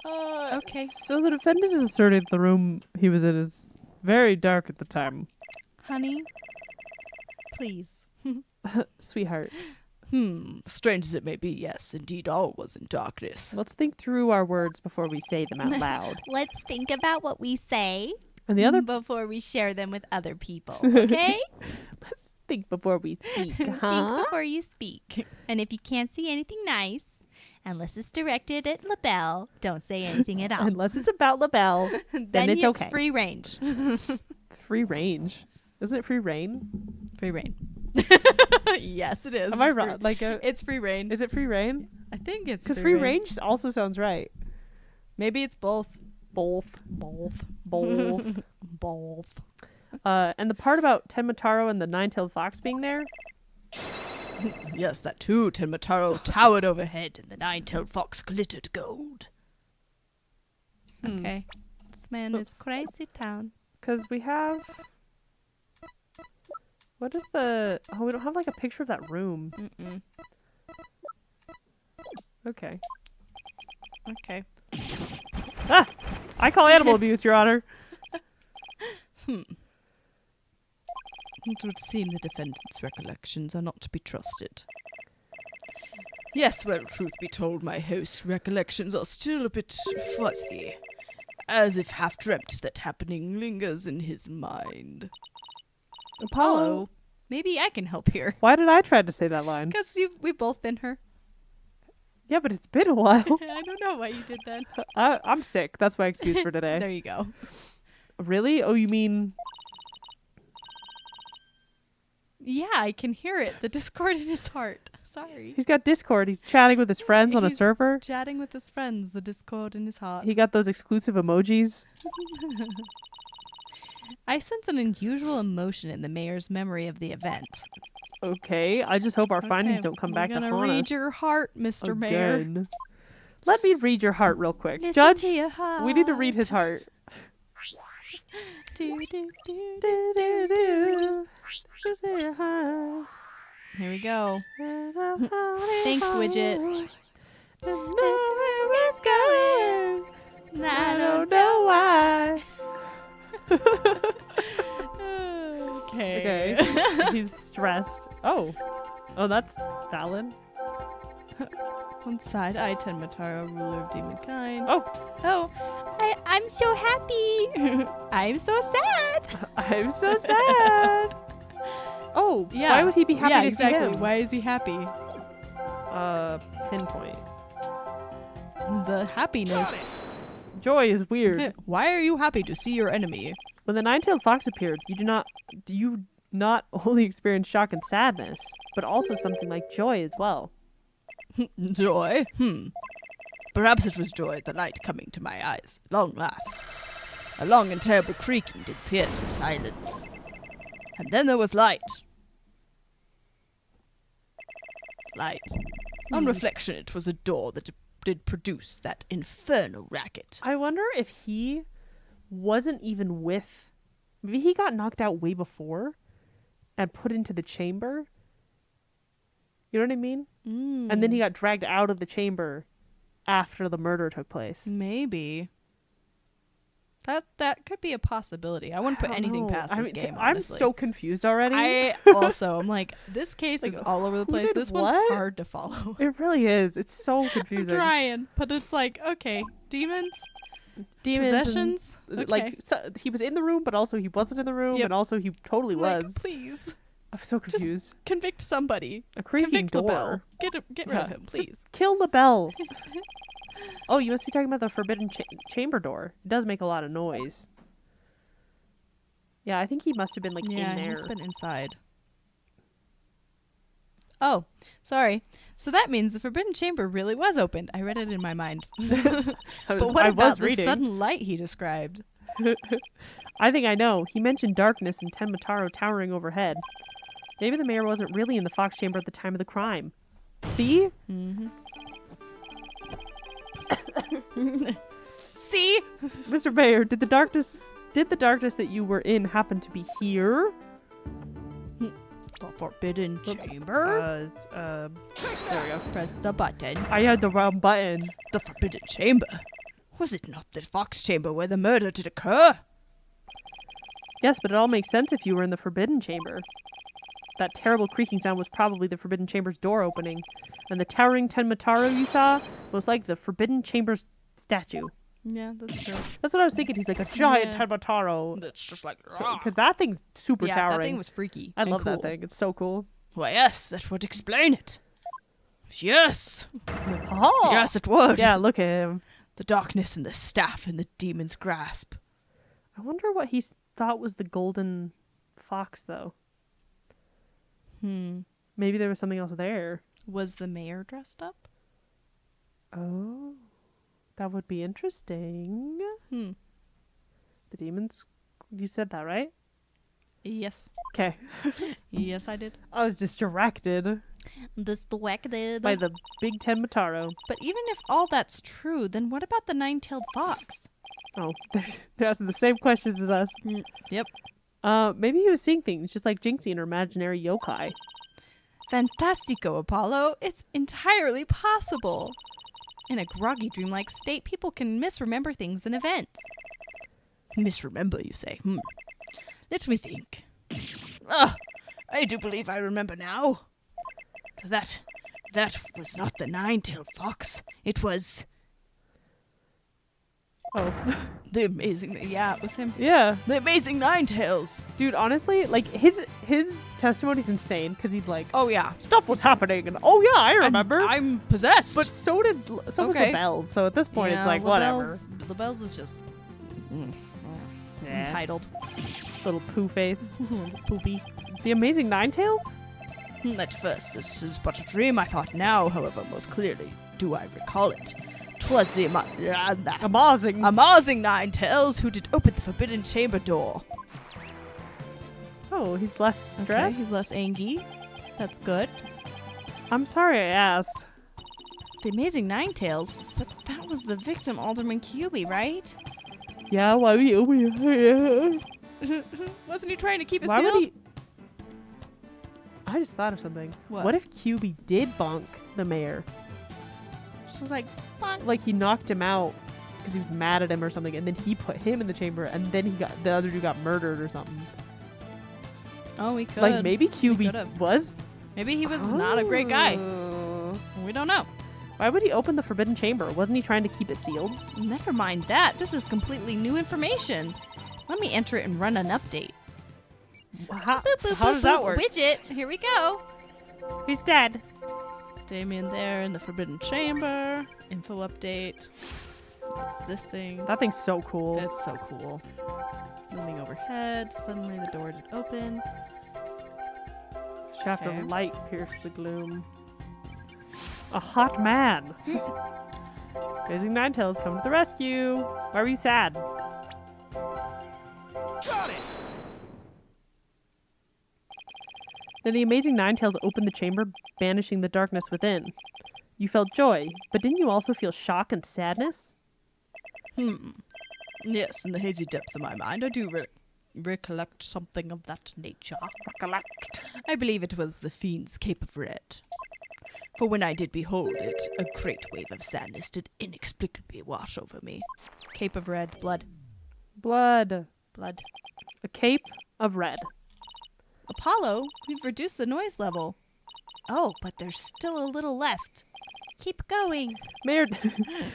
okay. So the defendant is asserting the room he was in is very dark at the time. Honey, please. Sweetheart, Strange as it may be, yes, indeed all was in darkness. let's think through our words before we say them out loud. Let's think about what we say And the other before we share them with other people, okay? think before we speak, Think huh? before you speak. And if you can't see anything nice, unless it's directed at LaBelle, don't say anything at all. Unless it's about LaBelle, then it's okay. free range. Free range. Isn't it free reign? Free reign. Yes, it is. Am I It's wrong? free- Like, It's free reign. is it free reign? I think it's Because free range also sounds right. Maybe it's both. Both. Both. Both. Both. And the part about Tenmataro and the nine-tailed fox being there, Yes, that too. Tenmataro towered overhead, and the nine-tailed fox glittered gold. Okay. This man is Oops. crazy town. because we have What is the... Oh, we don't have like a picture of that room. Mm-mm. Okay. Okay. Ah! I call animal abuse, Your Honor. It would seem the defendant's recollections are not to be trusted. Yes, well, truth be told, my host's recollections are still a bit fuzzy. As if half-dreamt that happening lingers in his mind. Apollo. Maybe I can help here. Why did I try to say that line? Because we've both been her. Yeah, but it's been a while. I don't know why you did that. I'm sick. That's my excuse for today. There you go. Really? Oh, you mean... Yeah, I can hear it. The discord in his heart. Sorry. He's got Discord. He's chatting with his friends on a He's server. Chatting with his friends, the discord in his heart. He got those exclusive emojis. I sense an unusual emotion in the mayor's memory of the event. Okay, I just hope our findings don't come back to I'm haunt gonna read us. your heart, Mr. Mayor. Again. Let me read your heart real quick. Listen Judge, to your heart. we need to read his heart. Do, do, do, Here we go. Thanks, widget. I don't know why. Okay. Okay. He's stressed. Oh, that's valid. On side, I, Tenmataro, ruler of demon kind. Oh, I'm so happy. I'm so sad. I'm so sad. Oh, Yeah. why would he be happy yeah, to exactly. see him? Why is he happy? Pinpoint. The happiness. Joy is weird. Why are you happy to see your enemy? When the nine-tailed fox appeared, you not only experience shock and sadness, but also something like joy as well. Joy? Perhaps it was joy, the light coming to my eyes, at long last. A long and terrible creaking did pierce the silence. And then there was light. Light. On reflection, it was a door that did produce that infernal racket. I wonder if he wasn't even with... Maybe he got knocked out way before and put into the chamber. You know what I mean? And then he got dragged out of the chamber after the murder took place. Maybe. That could be a possibility. I wouldn't put anything past this game, I'm honestly. so confused already. I'm like, this case Like, is all over the who place. did This one's what? hard to follow. It really is. It's so I'm confusing. trying, but it's like, okay, demons, Demons and, possessions, okay. like he was in the room, but also he wasn't in the room, Yep. and also he totally Like, was. please, I'm so confused. convict somebody. A creaking Convict door. LaBelle. Get rid of Yeah, him, just please. kill LaBelle. Oh, you must be talking about the forbidden chamber door. It does make a lot of noise. Yeah, I think he must have been like in Yeah, there. he's been inside. Oh, sorry. So that means the Forbidden Chamber really was opened. I read it in my mind. But what I about was the reading. sudden light he described? I think I know. He mentioned darkness and Tenmataro towering overhead. Maybe the mayor wasn't really in the Fox Chamber at the time of the crime. See? Mm-hmm. See? Mr. Mayor, did the darkness that you were in happen to be here? The Forbidden Chamber? There we go. Press the button. I had the wrong button. The Forbidden Chamber? Was it not the Fox Chamber where the murder did occur? Yes, but it all makes sense if you were in the Forbidden Chamber. That terrible creaking sound was probably the Forbidden Chamber's door opening. And the towering Tenmataro you saw was like the Forbidden Chamber's statue. Yeah, that's true. That's what I was thinking. He's like a giant Yeah. Tenmataro. It's just like, Because that thing's super yeah, towering. that thing was freaky. I and love cool. that thing. It's so cool. Why, yes, that would explain it. Yes. Oh! Yes, it would. Yeah, look at him. The darkness and the staff in the demon's grasp. I wonder what he thought was the golden fox, though. Maybe there was something else there. Was the mayor dressed up? Oh. That would be interesting. Hmm. The demons... You said that, right? Yes. Okay. Yes, I did. I was distracted Distracted. by the big Tenmataro. But even if all that's true, then what about the nine-tailed fox? Oh, they're asking the same questions as us. Yep. Maybe he was seeing things, just like Jinxie and her imaginary yokai. Fantastico, Apollo. It's entirely possible. In a groggy, dreamlike state, people can misremember things and events. Misremember, you say? Let me think. I do believe I remember now. That was not the nine-tailed fox. It was Oh. the amazing. Yeah, it was him. Yeah. The amazing nine-tails. Dude, honestly, like, his testimony's insane, because he's like, Oh yeah, stuff was happening, and oh yeah, I remember. I'm possessed. But so was Okay. LaBelle, so at this point yeah, it's like, whatever. LaBelle's is just Yeah. entitled. Little poo face. Poopy. The Amazing Ninetales? At first, this is but a dream, I thought. Now, however, most clearly do I recall it. 'Twas the Amazing. amazing Ninetales who did open the forbidden chamber door. Oh, he's less Okay, stressed? he's less angry. That's good. I'm sorry I asked. The amazing Ninetales, but that was the victim, Alderman Cubey, right? Yeah, why would you? Wasn't he trying to keep it Why sealed? would he? I just thought of something. What? if QB did bonk the mayor? She was like, bonk. Like he knocked him out because he was mad at him or something, and then he put him in the chamber, and then the other dude got murdered or something. Oh, we could. Like maybe QB could've. was. Maybe he was not a great guy. Oh. We don't know. Why would he open the forbidden chamber? Wasn't he trying to keep it sealed? Never mind that. This is completely new information. Let me enter it and run an update. How, Boop, boop, how boop, does that boop. work? Widget. Here we go. He's dead. Damien there in the forbidden chamber. Info update. It's this thing. That thing's so cool. It's so cool. Looming overhead. Suddenly the door did open. Shaft Okay. of light pierced the gloom. A hot man. Amazing Ninetales come to the rescue. Why were you sad? Got it! Then the Amazing Ninetales opened the chamber, banishing the darkness within. You felt joy, but didn't you also feel shock and sadness? Yes, in the hazy depths of my mind, I do recollect something of that nature. Recollect. I believe it was the fiend's cape of red. For when I did behold it, a great wave of sadness did inexplicably wash over me. Cape of red, blood, Blood. blood. A cape of red. Apollo, we've reduced the noise level. Oh, but there's still a little left. Keep going. Mayor,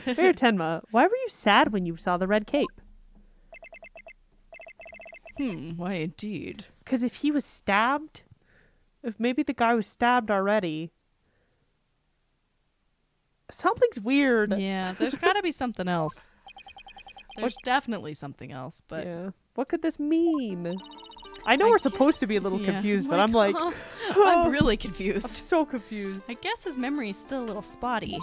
Mayor Tenma, why were you sad when you saw the red cape? Why indeed. Because if he was stabbed, if maybe the guy was stabbed already, something's weird. Yeah, there's gotta be something else. There's definitely something else, but Yeah. What could this mean? I know I we're guess- supposed to be a little yeah. confused, but I'm like, I'm really I'm confused. so confused. I guess his memory is still a little spotty.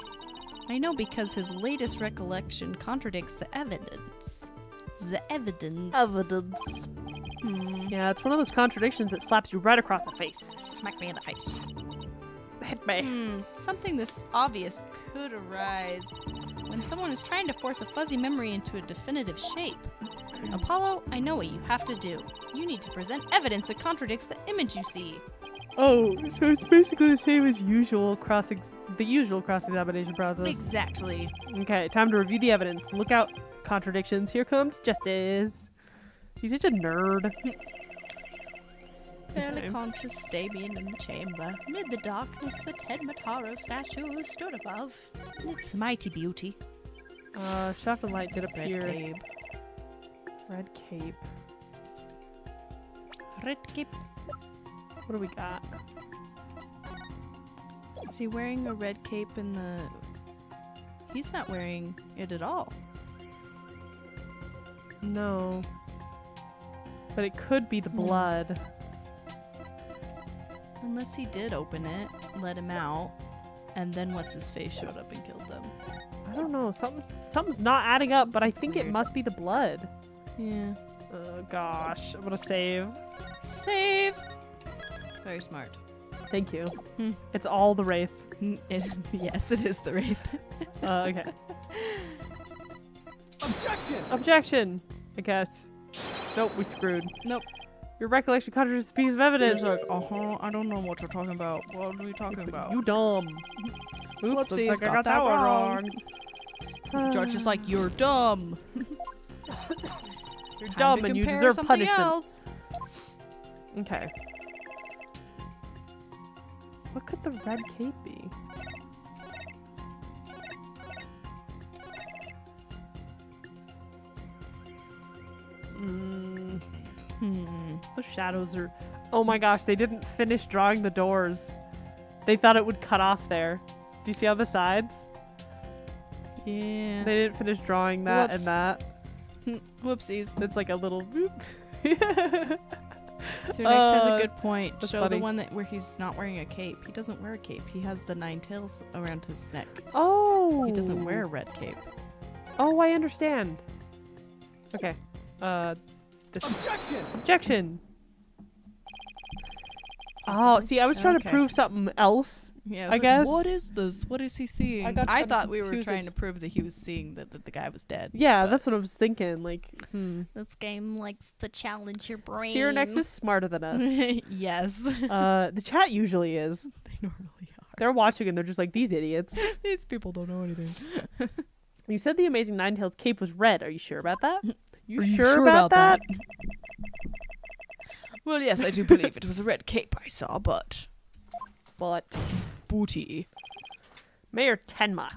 I know because his latest recollection contradicts the evidence. The evidence. Evidence. Hmm. Yeah, it's one of those contradictions that slaps you right across the face. Smack me in the face. Hit me. Something this obvious could arise when someone is trying to force a fuzzy memory into a definitive shape. Apollo, I know what you have to do. You need to present evidence that contradicts the image you see. Oh, so it's basically the same as the usual cross-examination process. Exactly. Okay, time to review the evidence. Look out, contradictions. Here comes Justice. He's such a nerd. Fairly Okay. conscious Damien in the chamber. Amid the darkness, the Ted Mataro statue stood above. Its mighty beauty. Shaft of light did Red appear. cape. Red cape. Red cape. What do we got? Is he wearing a red cape in the... He's not wearing it at all. No. But it could be the blood. Unless he did open it, let him out, and then what's-his-face showed up and killed them. I don't know. Something's not adding up, but I think it Weird. must be the blood. Yeah. Oh gosh. I'm gonna save. Save! Very smart. Thank you. Hmm. It's all the Wraith. Yes, it is the Wraith. Okay. Objection! Objection! I guess. Nope, we screwed. Nope. Your recollection contradicts a piece of evidence. He's like, I don't know what you're talking about. What are we talking about? You dumb. Oops, Whoopsies, looks like I got got that that one wrong. wrong. Judge is like, you're dumb. You're Time dumb to and you compare deserve something punishment. else. Okay. What could the red cape be? The shadows are... Oh my gosh, they didn't finish drawing the doors. They thought it would cut off there. Do you see on the sides? Yeah. They didn't finish drawing that Whoops. and that. Whoopsies. It's like a little... boop. So next has a good point. that's Show funny. the one where he's not wearing a cape. He doesn't wear a cape. He has the 9 tails around his neck. Oh! He doesn't wear a red cape. Oh, I understand. Okay. Objection! Objection! Oh, see, I was trying to Okay. prove something else. Yeah, I guess. What is this? What is he seeing? I got I thought we were confused. trying to prove that he was seeing that the guy was dead. Yeah, but- that's what I was thinking. Like, This game likes to challenge your brain. Cyranex is smarter than us. Yes. The chat usually is. They normally are. They're watching and they're just like, these idiots. These people don't know anything. You said the Amazing Ninetales cape was red. Are you sure about that? You Are you sure about that? Well, yes, I do believe it was a red cape I saw, but But booty. Mayor Tenma.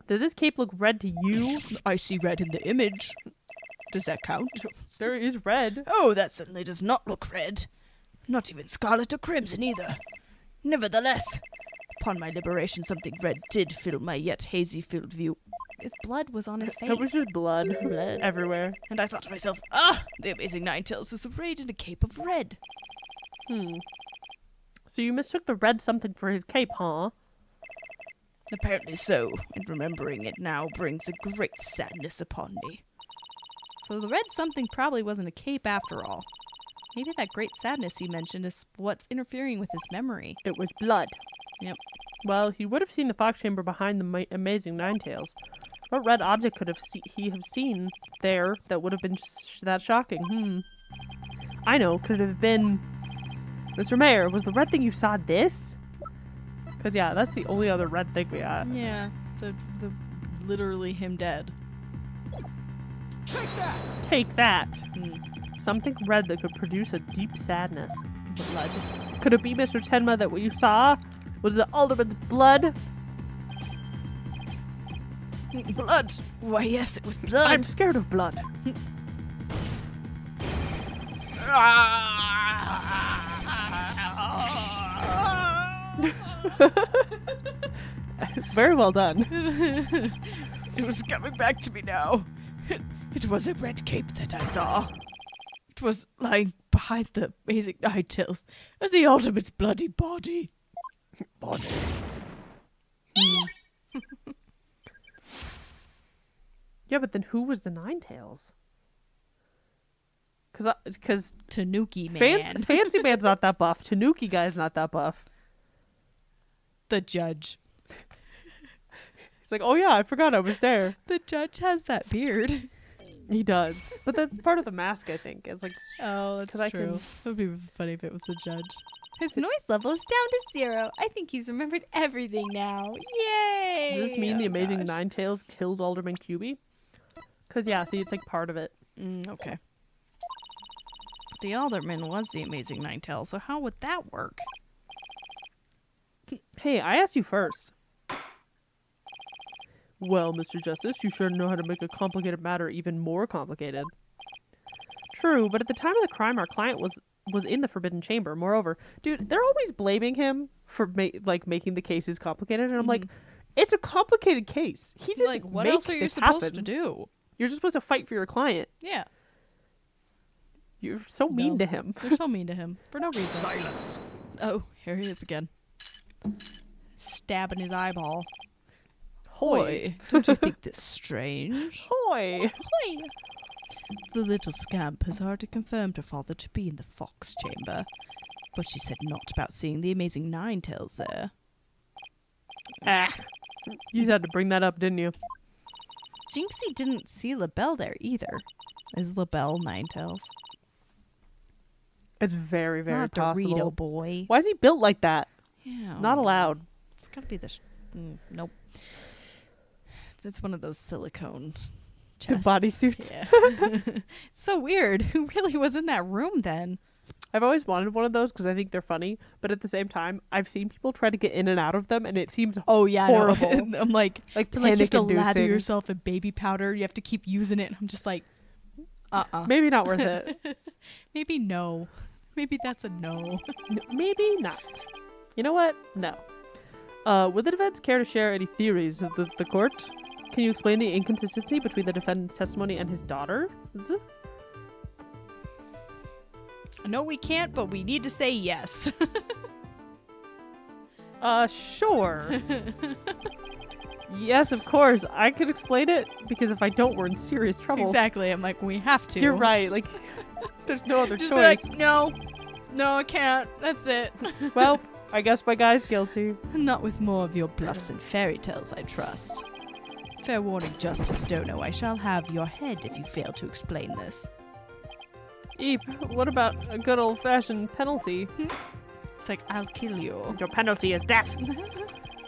Does this cape look red to you? I see red in the image. Does that count? There is red. Oh, that certainly does not look red. Not even scarlet or crimson either. Nevertheless, upon my liberation, something red did fill my yet hazy filled view. His blood was on his face. It was just blood Blood. everywhere. And I thought to myself, the Amazing Ninetales is arrayed in a cape of red. So you mistook the red something for his cape, huh? Apparently so, and remembering it now brings a great sadness upon me. So the red something probably wasn't a cape after all. Maybe that great sadness he mentioned is what's interfering with his memory. It was blood. Yep. Well, he would have seen the fox chamber behind the Amazing Ninetales. What red object could he have seen there that would have been that shocking? I know. Could it have been... Mr. Mayor, was the red thing you saw this? Because, yeah, that's the only other red thing we got. Yeah, the literally him dead. Take that! Take that. Hmm. Something red that could produce a deep sadness. Blood. Could it be Mr. Tenma that what you saw? Was it Alderman's blood? Blood! Why, yes, it was blood. I'm scared of blood. Very well done. It was coming back to me now. It was a red cape that I saw. It was lying behind the Amazing Ninetales and the Ultimate's bloody body. Yeah, but then who was the Ninetales? Because Tanuki man. Fancy Man's not that buff. Tanuki guy's not that buff. The judge. He's like, oh yeah, I forgot I was there. The judge has that beard. He does. But that's part of the mask, I think. It's like, Oh, 'Cause I can- It would be funny if it was the judge. His noise level is down to 0. I think he's remembered everything now. Yay! does this mean the oh Amazing gosh. Ninetales killed Alderman QB? Because, yeah, see, it's like part of it. Okay. But the Alderman was the Amazing Ninetales, so how would that work? Hey, I asked you first. Well, Mr. Justice, you sure know how to make a complicated matter even more complicated. True, but at the time of the crime, our client was in the Forbidden Chamber. Moreover, dude, they're always blaming him for making the cases complicated, and I'm like, it's a complicated case. He didn't Like, what make else are you this supposed happen. to do? You're just supposed to fight for your client. Yeah. You're so mean No. to him. They're so mean to him. For no reason. Silence! Oh, here he is again. Stabbing his eyeball. Hoy. Don't you think this strange? Hoy. The little scamp has already confirmed her father to be in the fox chamber, but she said not about seeing the Amazing Ninetales there. Ah. You just had to bring that up, didn't you? Jinxie didn't see LaBelle there either. Is LaBelle Ninetales? It's very, very Not possible. Dorito boy. Why is he built like that? Yeah. Not allowed. It's gotta be the. Nope. It's one of those silicone The chests. bodysuits. Yeah. It's so weird. Who really was in that room then? I've always wanted one of those because I think they're funny, but at the same time, I've seen people try to get in and out of them, and it seems Oh yeah, horrible. I'm like you have to lather panic-inducing. yourself in baby powder. You have to keep using it. And I'm just like, Maybe not worth it. Maybe no. Maybe that's a no. Maybe not. You know what? No. Would the defense care to share any theories of the court? Can you explain the inconsistency between the defendant's testimony and his daughter? No, we can't, but we need to say yes. Sure. Yes, of course. I could explain it because if I don't, we're in serious trouble. Exactly. I'm like, we have to. You're right. Like, there's no other Just be choice. like, no, I can't. That's it. Well, I guess my guy's guilty. Not with more of your bluffs and fairy tales, I trust. Fair warning, Justice Dono, I shall have your head if you fail to explain this. Eep, what about a good old-fashioned penalty? It's like, I'll kill you. Your penalty is death.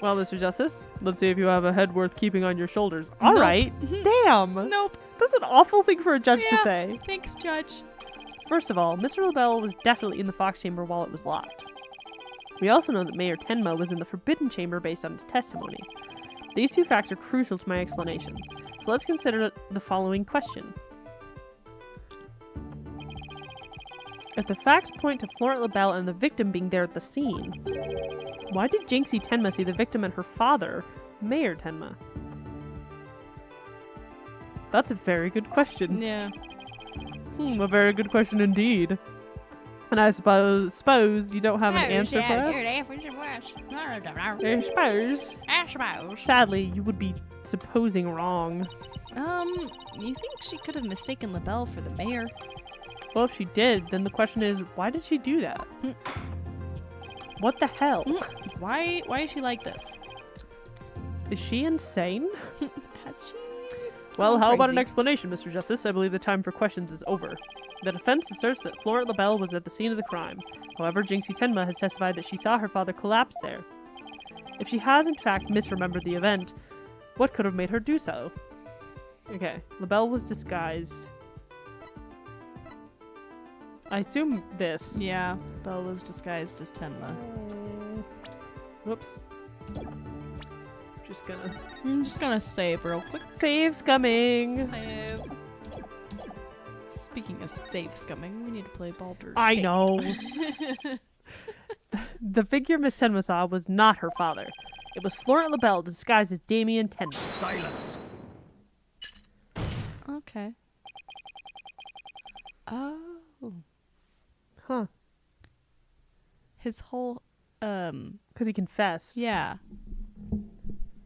Well, Mr. Justice, let's see if you have a head worth keeping on your shoulders. All Nope. right. Damn. Nope. That's an awful thing for a judge to Yeah. say. Thanks, Judge. First of all, Mr. LaBelle was definitely in the Fox chamber while it was locked. We also know that Mayor Tenma was in the Forbidden Chamber based on his testimony. These two facts are crucial to my explanation. So let's consider the following question. If the facts point to Florent LaBelle and the victim being there at the scene, why did Jinxie Tenma see the victim and her father, Mayor Tenma? That's a very good question. Yeah. A very good question indeed. And I suppose you don't have an answer for us? I suppose. Sadly, you would be supposing wrong. You think she could have mistaken LaBelle for the mayor? Well, if she did, then the question is, why did she do that? What the hell? Why is she like this? Is she insane? Has she? Well, gone how about an crazy? explanation, Mr. Justice? I believe the time for questions is over. The defense asserts that Florent LaBelle was at the scene of the crime. However, Jinxie Tenma has testified that she saw her father collapse there. If she has in fact misremembered the event, what could have made her do so? Okay, LaBelle was disguised. I assume this. Yeah, Belle was disguised as Tenma. Whoops. Just gonna I'm just gonna save real quick. save scumming. Save. Speaking of save scumming, we need to play Baldur's I Gate. know. The figure Miss Tenma saw was not her father. It was Florent LaBelle disguised as Damien Tenma. Silence. Okay. Oh. Huh. His whole, Because he confessed. yeah.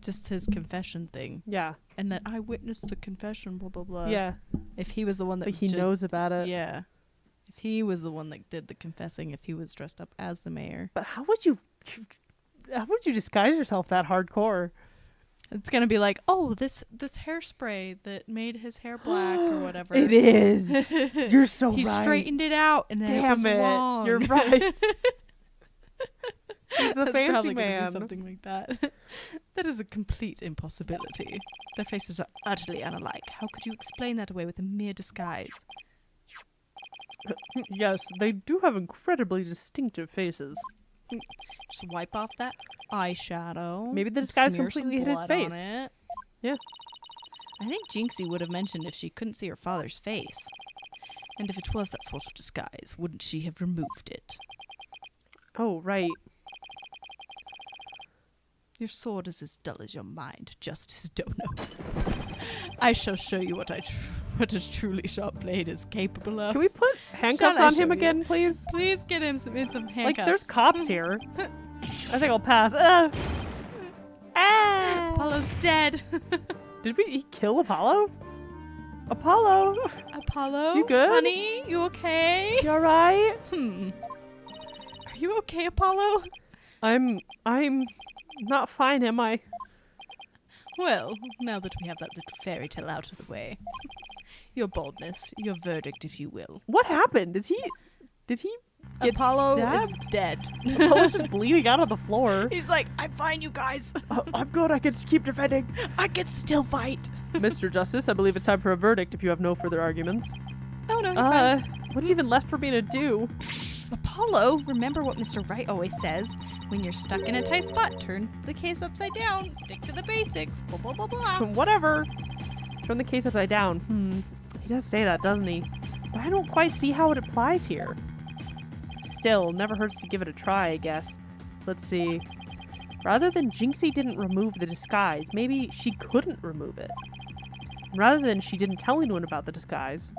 Just his confession thing. Yeah. And that I witnessed the confession, blah, blah, blah. Yeah. If he was the one that But he ju- knows about it. Yeah. If he was the one that did the confessing, if he was dressed up as the mayor. But how would you disguise yourself that hardcore? It's gonna be like, oh, this hairspray that made his hair black or whatever. It is. You're so He right. straightened it out and then it was Damn it. wrong. You're right. He's the That's fancy probably gonna man. be something like that. That is a complete impossibility. Their faces are utterly unalike. How could you explain that away with a mere disguise? Yes, they do have incredibly distinctive faces. Just wipe off that eyeshadow. Maybe the and disguise smear some completely hid his blood face. on it. Yeah. I think Jinxie would have mentioned if she couldn't see her father's face. And if it was that sort of disguise, wouldn't she have removed it? Oh, right. Your sword is as dull as your mind, Justice Dono. I shall show you what a truly sharp blade is capable of. Can we put handcuffs Shall I on him show you? again, please? Please get him some handcuffs. Like, there's cops here. I think I'll pass. Apollo's dead. Did he kill Apollo? Apollo, Apollo? You good? Honey, you okay? you alright? Are you okay, Apollo? I'm not fine, am I? Well, now that we have that little fairy tale out of the way. Your boldness, your verdict, if you will. What happened? Did he gets Apollo stabbed. is dead. Apollo's just bleeding out on the floor. He's like, I'm fine, you guys. I'm good. I can just keep defending. I can still fight. Mr. Justice, I believe it's time for a verdict if you have no further arguments. Oh, no, he's fine. What's even left for me to do? Apollo, remember what Mr. Wright always says. When you're stuck in a tight spot, turn the case upside down. Stick to the basics. Blah, blah, blah, blah. Whatever. Turn the case upside down. He does say that, doesn't he? But I don't quite see how it applies here. Still, never hurts to give it a try, I guess. Let's see. Rather than Jinxie didn't remove the disguise, maybe she couldn't remove it. Rather than she didn't tell anyone about the disguise,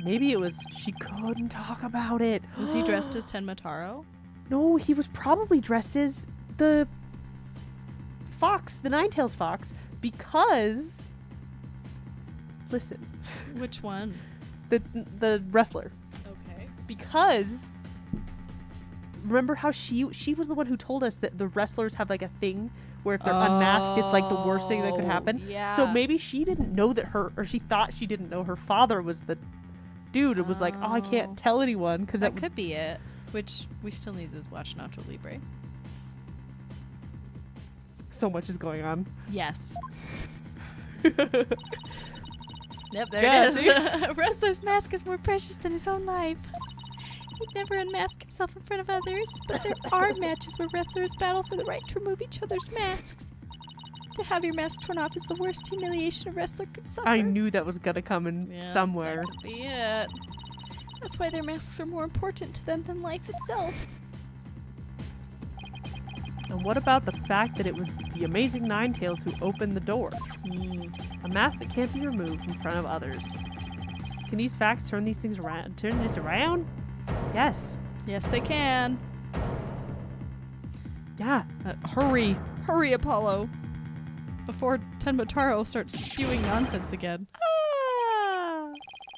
maybe it was she couldn't talk about it. Was he dressed as Tenma Taro? No, he was probably dressed as the fox, the Ninetales fox, because... Listen. Which one? The wrestler. Okay. Because... Remember how she was the one who told us that the wrestlers have like a thing where if they're unmasked, it's like the worst thing that could happen. Yeah. So maybe she didn't know that she thought she didn't know her father was the dude. It was like, oh, I can't tell anyone because That could be it. Which we still need to watch Nacho Libre. so much is going on. Yes. Yep, there Yeah, it is. A wrestler's mask is more precious than his own life. He'd never unmask himself in front of others, but there are matches where wrestlers battle for the right to remove each other's masks. To have your mask torn off is the worst humiliation a wrestler could suffer. I knew that was gonna come in Yeah, somewhere. That could be it. That's why their masks are more important to them than life itself. And what about the fact that it was the amazing Ninetales who opened the door? A mask that can't be removed in front of others. Can these facts turn these things around? Turn this around? Yes. Yes, they can. Yeah. Hurry, Apollo, before Tenma Taro starts spewing nonsense again.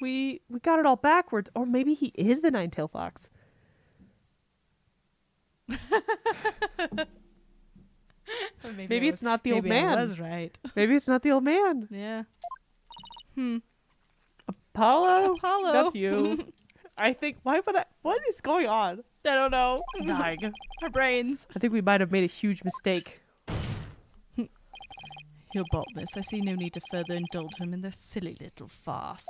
We got it all backwards. Or maybe he is the Ninetail fox. Maybe it's not the old man. I was right. Maybe it's not the old man. Yeah. Apollo? Apollo. That's you. I think, what is going on? I don't know. Dying. Our brains. I think we might have made a huge mistake. Your boldness, I see no need to further indulge him in their silly little farce.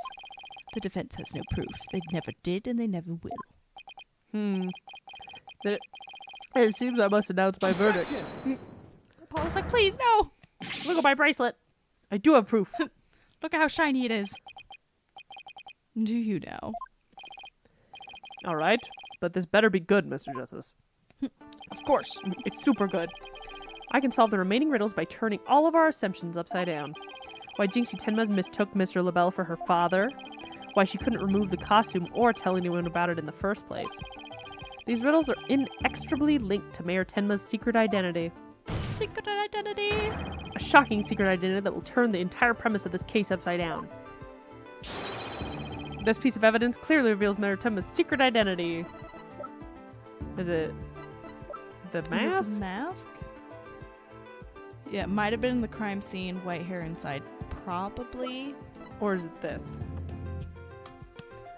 The defense has no proof. They never did and they never will. It seems I must announce my verdict. Apollo's like, please, no! Look at my bracelet. I do have proof. Look at how shiny it is. Do you now? All right, but this better be good, Mr. Justice. Of course. It's super good. I can solve the remaining riddles by turning all of our assumptions upside down. Why Jinxie Tenma mistook Mr. LaBelle for her father. Why she couldn't remove the costume or tell anyone about it in the first place. These riddles are inextricably linked to Mayor Tenma's secret identity. Secret identity. A shocking secret identity that will turn the entire premise of this case upside down. This piece of evidence clearly reveals Mayor Tenma's secret identity. Is it the mask? The mask? Yeah, it might have been the crime scene, white hair inside. Probably. Or is it this?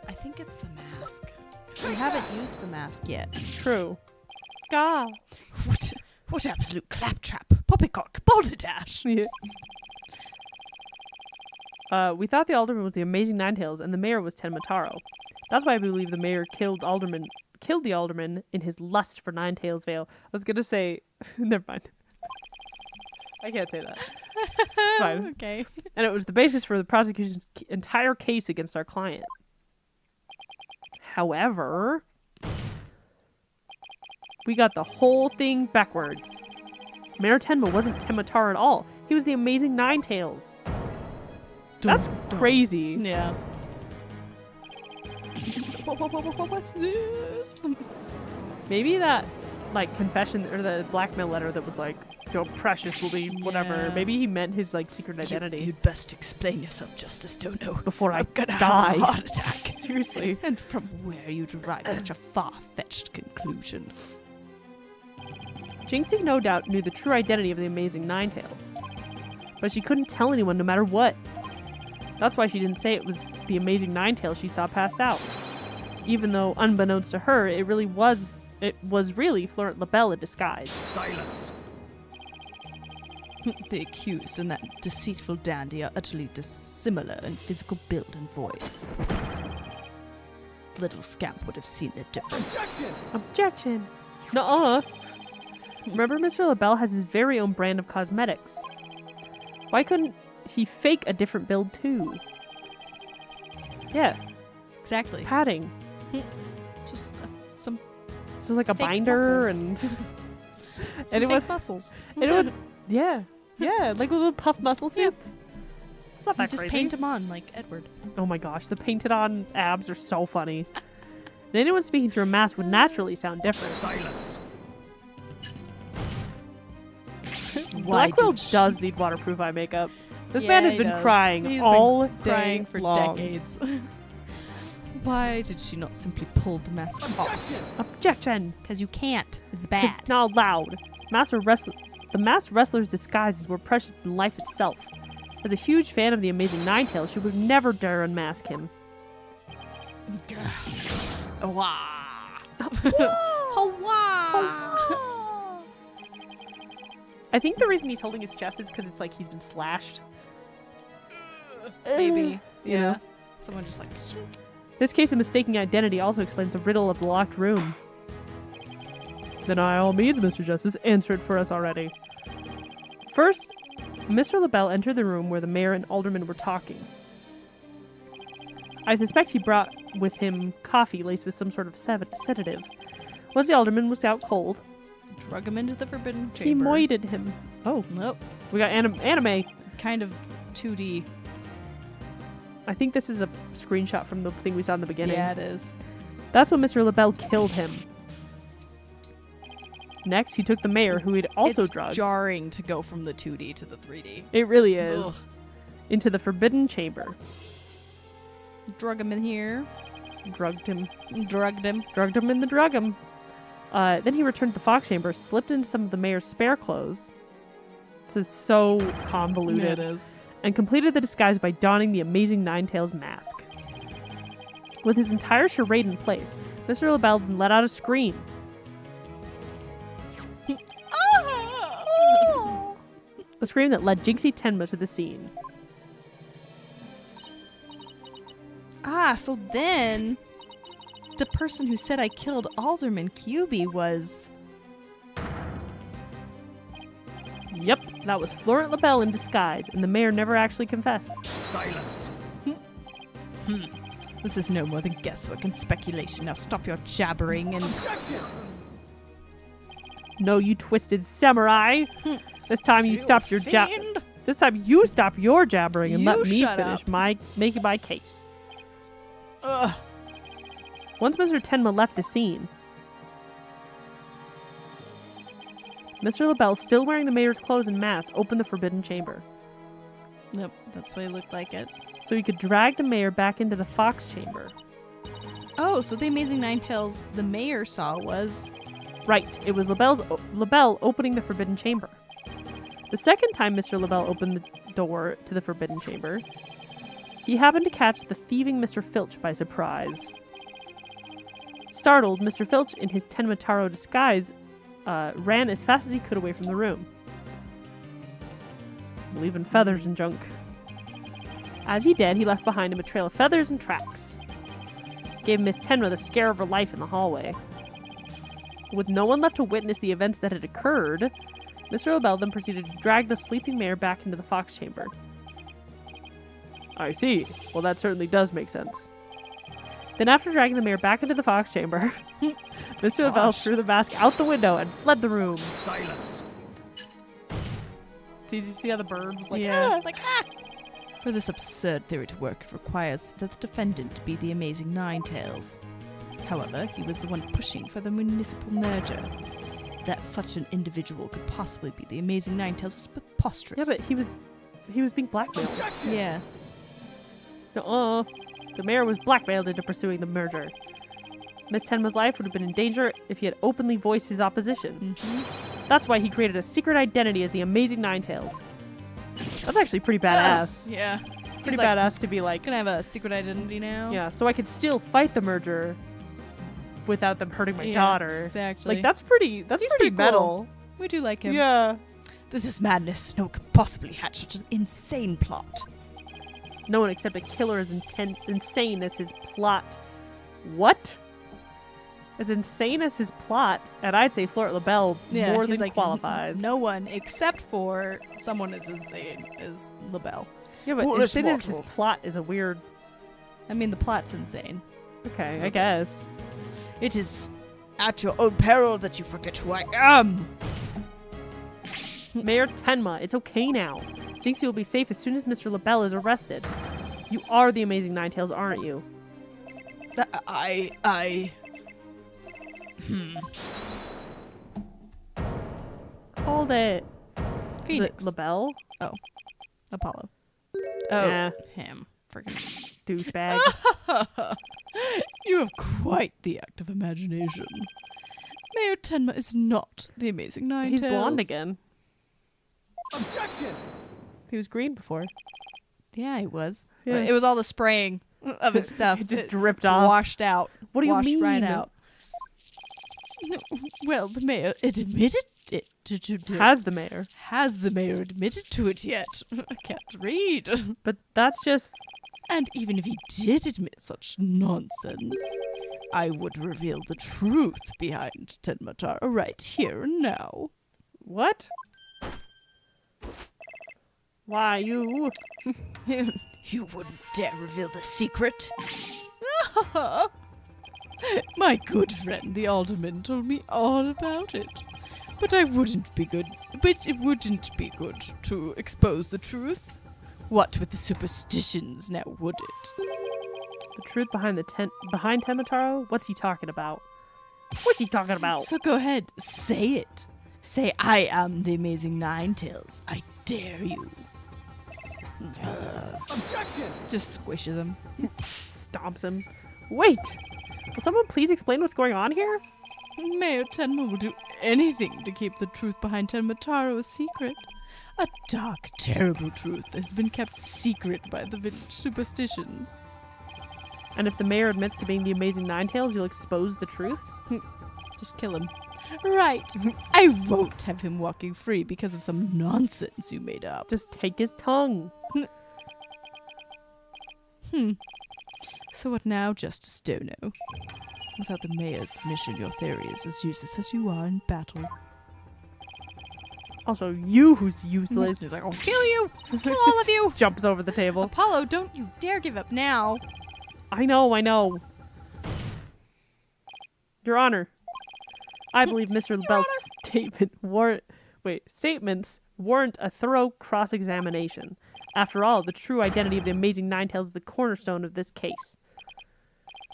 I think it's the mask. We haven't used the mask yet. True. Gah. What absolute claptrap. Poppycock. Balderdash. Yeah. We thought the alderman was the amazing Ninetales and the mayor was Tenma Taro. That's why I believe the mayor killed the alderman in his lust for Ninetales Vale. I was gonna say, never mind. I can't say that. It's fine. Okay. And it was the basis for the prosecution's entire case against our client. However, we got the whole thing backwards. Mayor Tenma wasn't Tenma Taro at all. He was the amazing Ninetales. That's crazy. Yeah. What's this? Maybe that, like, confession or the blackmail letter that was like, your precious will be whatever. Yeah. Maybe he meant his, like, secret identity. You'd best explain yourself, Justice Dono. Before I gonna die. have a heart attack. Seriously. And from where you derive such a far-fetched conclusion. Jinxie no doubt knew the true identity of the amazing Ninetales. But she couldn't tell anyone no matter what. That's why she didn't say it was the amazing Ninetales she saw passed out. even though unbeknownst to her, it was really Florent Labelle in disguise. Silence. The accused and that deceitful dandy are utterly dissimilar in physical build and voice. The little scamp would have seen the difference. Objection. Objection! Nuh-uh! Remember, Mr. Labelle has his very own brand of cosmetics. Why couldn't he fake a different build too? Yeah, Exactly. padding. Just some So it's like a fake binder muscles. and some And it fake would- muscles. it would yeah, like little puff muscle Yeah. suits. It's not You that just crazy. paint them on like Edward. Oh my gosh, the painted on abs are so funny. And anyone speaking through a mask would naturally sound different. Silence. Why Blackwell did she- does need waterproof eye makeup. This Yeah, man has he been does. crying He's been all crying day for long. decades. Why did she not simply pull the mask off? Objection. Objection! Because you can't. It's 'Cause bad. It's not allowed. The masked wrestler's disguise is more precious than life itself. As a huge fan of the Amazing Ninetales, she would never dare unmask him. I think the reason he's holding his chest is because it's like he's been slashed. Maybe. You know? Someone just like. This case of mistaking identity also explains the riddle of the locked room. Then by all means, Mr. Justice, answer it for us already. First, Mr. Labelle entered the room where the mayor and alderman were talking. I suspect he brought with him coffee laced with some sort of sedative. Once the alderman was out cold, Drug him into the forbidden chamber. he moited him. Oh, Nope. we got anime. Kind of 2D. I think this is a screenshot from the thing we saw in the beginning. Yeah, it is. That's when Mr. Labelle killed him. Next, he took the mayor, who he'd also it's drugged. jarring to go from the 2D to the 3D. It really is. Ugh. Into the forbidden chamber. Drug him in here. Drugged him. Drugged him. Drugged him in the drug him. Then he returned to the fox chamber, slipped into some of the mayor's spare clothes. This is so convoluted. Yeah, it is. And completed the disguise by donning the Amazing Ninetales mask. With his entire charade in place, Mr. Labelle then let out a scream. A scream that led Jinxie Tenma to the scene. Ah, so then the person who said I killed Alderman QB was... Yep, that was Florent Labelle in disguise, and the mayor never actually confessed. Silence. This is no more than guesswork and speculation. Now stop your jabbering and... Objection. No, you twisted samurai! This time you stopped your Fiend! This time you stop your jabbering and You let me shut finish up. making my case. Ugh. Once Mr. Tenma left the scene, Mr. Labelle, still wearing the mayor's clothes and mask, opened the forbidden chamber. Nope, that's why it looked like it. So he could drag the mayor back into the fox chamber. Oh, so the Amazing Ninetales the mayor saw was... Right, it was Labelle opening the forbidden chamber. The second time Mr. Labelle opened the door to the forbidden chamber, he happened to catch the thieving Mr. Filch by surprise. Startled, Mr. Filch, in his Tenmataro disguise, ran as fast as he could away from the room, leaving feathers and junk. As he did, he left behind him a trail of feathers and tracks. Gave Miss Tenma the scare of her life in the hallway. With no one left to witness the events that had occurred, Mr. Labelle then proceeded to drag the sleeping mayor back into the fox chamber. I see. Well, that certainly does make sense. Then after dragging the mayor back into the fox chamber, Mr. Labelle threw the mask out the window and fled the room. Silence. Did you see how the bird was like, Yeah. "Ah!" Like, ah! For this absurd theory to work, it requires that the defendant to be the Amazing Ninetales. However, he was the one pushing for the municipal merger. That such an individual could possibly be the Amazing Ninetales is preposterous. Yeah, but he was being blackmailed. Objection. Yeah. The mayor was blackmailed into pursuing the merger. Miss Tenma's life would have been in danger if he had openly voiced his opposition. That's why he created a secret identity as the Amazing Ninetales. That's actually pretty badass. Yeah. Pretty badass to be like, Can I have a secret identity now? yeah, so I could still fight the merger, without them hurting my Yeah, daughter. Exactly. Like that's pretty He's pretty pretty cool. metal. We do like him. Yeah. This is madness. No one could possibly hatch such an insane plot. No one except a killer as insane as his plot. What? As insane as his plot, and I'd say Fleur LaBelle more he's than like, qualifies. No one except for someone as insane as LaBelle. Yeah, but Foolish insane as his mortal. plot is a weird. I mean, the plot's insane. Okay, I guess. It is at your own peril that you forget who I am. Mayor Tenma, it's okay now. Jinxie will be safe as soon as Mr. LaBelle is arrested. You are the Amazing Ninetales, aren't you? Hold it. Phoenix. LaBelle? Apollo. Yeah. Him. Freaking. Douchebag. You have quite the active imagination. Mayor Tenma is not the Amazing Ninetales. He's blonde again. Objection! He was green before. Yeah, he was. Yeah. It was all the spraying of his stuff. It just dripped off. Washed out. What do you washed mean? right out. No, well, the mayor admitted it. Has the mayor. Has the mayor admitted to it yet? I can't read. But that's just... And even if he did admit such nonsense, I would reveal the truth behind Tenmatara right here and now. What? Why, you... You wouldn't dare reveal the secret. My good friend, the alderman, told me all about it. But it wouldn't be good to expose the truth. What with the superstitions, now would it? The truth behind behind Temataro? What's he talking about? What's he talking about? So go ahead, say it. Say, I am the Amazing Ninetales. I dare you. Objection! Just squishes him. Stomps him. Wait! Will someone please explain what's going on here? Mayor Tenma will do anything to keep the truth behind Tenmataro a secret. A dark, terrible truth that has been kept secret by the village superstitions. And if the mayor admits to being the Amazing Ninetales, you'll expose the truth? Just kill him. Right. I won't have him walking free because of some nonsense you made up. Just take his tongue. So what now, Justice Dono? Without the mayor's admission, your theory is as useless as you are in battle. Also, you who's useless. He's like, I'll kill you! Kill all Just of you! jumps over the table. Apollo, don't you dare give up now! I know. Your Honor, I believe Mr. LaBelle's statements warrant a thorough cross-examination. After all, the true identity of the Amazing Ninetales is the cornerstone of this case.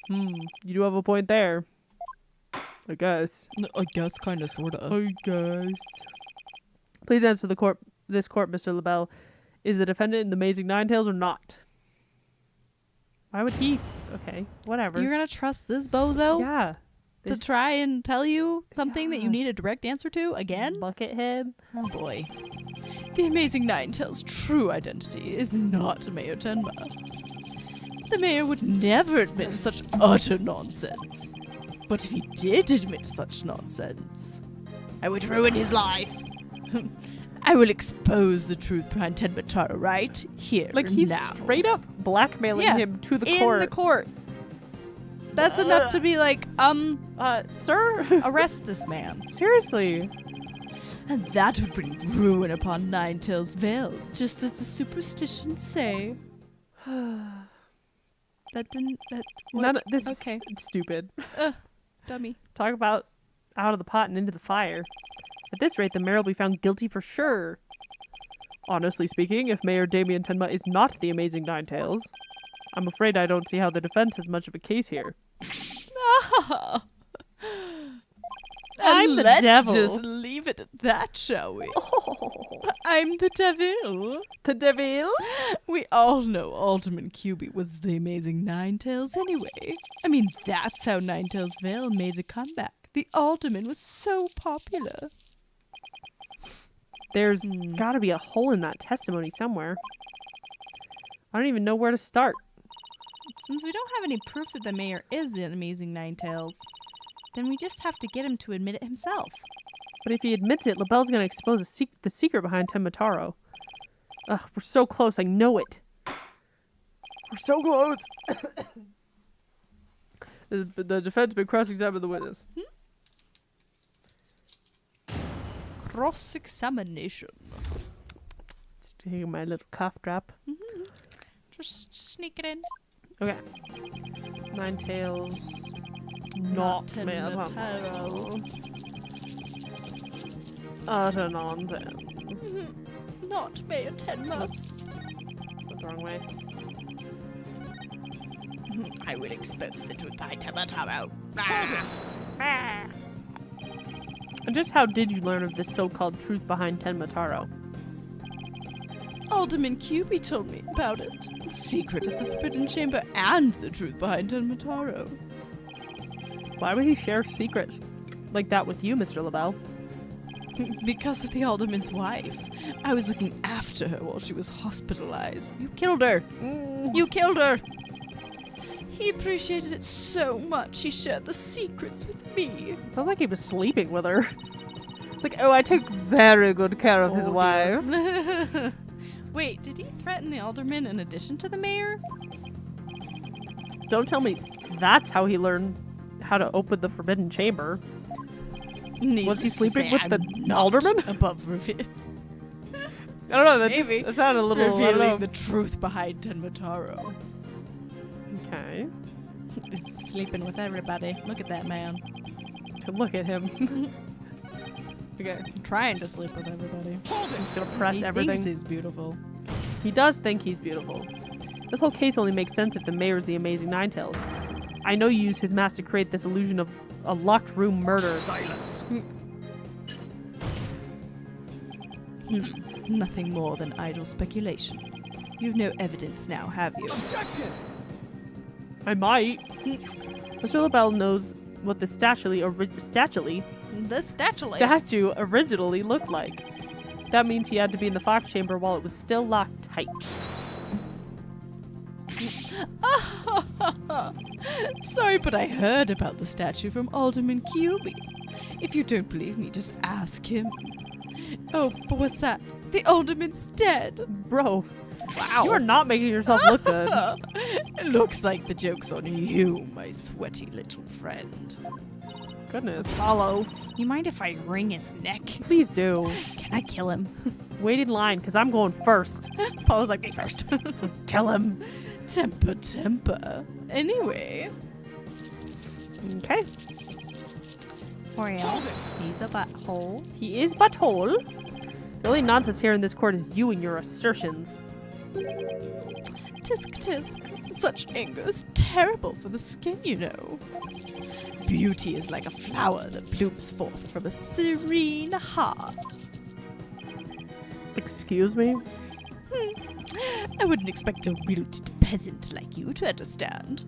You do have a point there. I guess. I guess, kinda, sorta. I guess. Please answer this court, Mr. LaBelle. Is the defendant in the Amazing Ninetales or not? Why would he? Okay, whatever. You're gonna trust this bozo Yeah. to try and tell you something that you Yeah. need a direct answer to again? Buckethead. Oh boy. The Amazing Ninetales' true identity is not Mayor Tenma. The mayor would never admit to such utter nonsense. But if he did admit to such nonsense, I would ruin his life. I will expose the truth behind Tenmatara right here Like he's now. straight up blackmailing Yeah, him to the in court. the court. That's enough to be like, Sir? arrest this man. Seriously. And that would bring ruin upon Ninetales Vale, just as the superstitions say. That didn't. What? This Okay. is stupid. Dummy. Talk about out of the pot and into the fire. At this rate, the mayor will be found guilty for sure. Honestly speaking, if Mayor Damien Tenma is not the Amazing Ninetales, I'm afraid I don't see how the defense has much of a case here. And I'm the let's devil. just leave it at that, shall we? I'm the devil. The devil? We all know Alderman Cubie was the Amazing Ninetales anyway. I mean, that's how Ninetales Vale made a comeback. The Alderman was so popular. There's gotta be a hole in that testimony somewhere. I don't even know where to start. Since we don't have any proof that the mayor is the Amazing Ninetales, Then we just have to get him to admit it himself. But if he admits it, LaBelle's gonna expose the secret behind Tenmataro. Ugh, we're so close. I know it. We're so close. The defense may cross-examine the witness. Cross-examination. Just taking my little cough drop. Just sneak it in. Okay. Nine tails. Not Tenmataro. Utter nonsense. Not Mayor Tenma. Oops. Went the wrong way. I will expose the truth behind Tenmataro. And just how did you learn of this so-called truth behind Tenmataro? Alderman Cubey told me about it. The secret of the Forbidden Chamber and the truth behind Tenmataro. Why would he share secrets like that with you, Mr. LaBelle? Because of the alderman's wife. I was looking after her while she was hospitalized. You killed her. You killed her. He appreciated it so much he shared the secrets with me. Sounds like he was sleeping with her. It's like, oh, I take very good care of his wife. Wait, did he threaten the alderman in addition to the mayor? Don't tell me that's how he learned how to open the Forbidden Chamber. Was he sleeping with the alderman? Above reveal. I don't know. That Maybe. That sounded a little. I don't know. Revealing the truth behind Tenmataro. Okay. He's sleeping with everybody. Look at that man. Look at him. Okay. I'm trying to sleep with everybody. He's gonna press He everything. thinks he's beautiful. He does think he's beautiful. This whole case only makes sense if the mayor's the Amazing Ninetales. I know you used his mask to create this illusion of a locked room murder. Silence. Nothing more than idle speculation. You've no evidence now, have you? Objection. I might. Mr. LaBelle knows what the statue originally looked like. That means he had to be in the Fox Chamber while it was still locked tight. Sorry, but I heard about the statue from Alderman Cubey. If you don't believe me, just ask him. Oh, but what's that? The alderman's dead. Bro, Wow. you are not making yourself look good. It looks like the joke's on you, my sweaty little friend. Goodness. Follow. You mind if I wring his neck? Please do. Can I kill him? Wait in line, because I'm going first. Paula's like me first. Kill him. Temper. Anyway. Okay. Oriel, he's a butthole. He is butthole. The only nonsense here in this court is you and your assertions. Tisk. Such anger is terrible for the skin, you know. Beauty is like a flower that blooms forth from a serene heart. Excuse me? I wouldn't expect a wilted peasant like you to understand.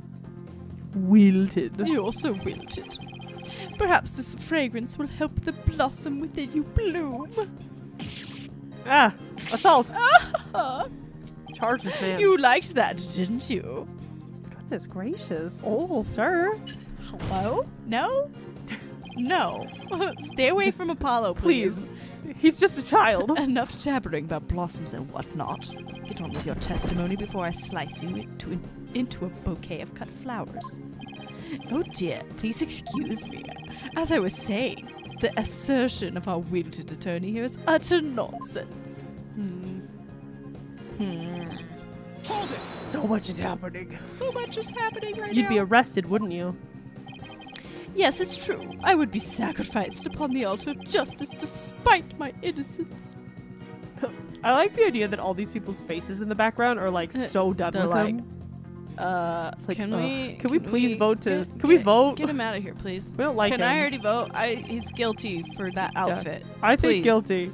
Wilted. You're so wilted. Perhaps this fragrance will help the blossom within you bloom. Ah! Assault! Ah, Charge this man. you liked that, didn't you? Goodness gracious. Oh. Sir. Hello? No? No. Stay away from Apollo, please. Please. He's just a child. Enough jabbering about blossoms and whatnot. Get on with your testimony before I slice you into a bouquet of cut flowers. Oh dear, please excuse me. As I was saying, the assertion of our wilted attorney here is utter nonsense. Hold it. So much is happening. So much is happening right You'd now. be arrested, wouldn't you? Yes, it's true. I would be sacrificed upon the altar of justice despite my innocence. I like the idea that all these people's faces in the background are like so done They're with like, him. Like, can ugh. we please vote to? Can we vote? Get him out of here, please. We don't like Can him. I already vote? He's guilty for that outfit. I think Please. guilty.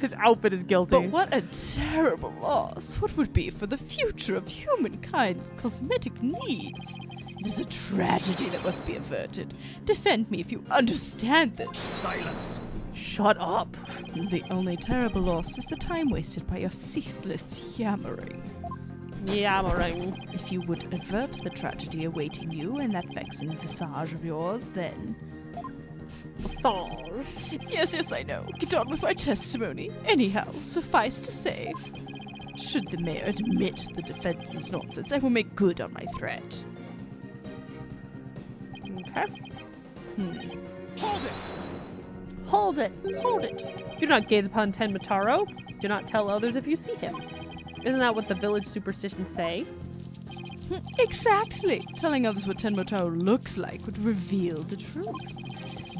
His outfit is guilty. But what a terrible loss. What would be for the future of humankind's cosmetic needs? It is a tragedy that must be averted. Defend me if you understand this. Silence. Shut up. The only terrible loss is the time wasted by your ceaseless yammering. Yammering. If you would avert the tragedy awaiting you in that vexing visage of yours, then... Massage. Yes, I know. Get on with my testimony. Anyhow, suffice to say, should the mayor admit the defense is nonsense, I will make good on my threat. Okay. Hold it! Hold it. Hold it. Do not gaze upon Tenmataro. Do not tell others if you see him. Isn't that what the village superstitions say? Exactly. Telling others what Tenmotaro looks like would reveal the truth.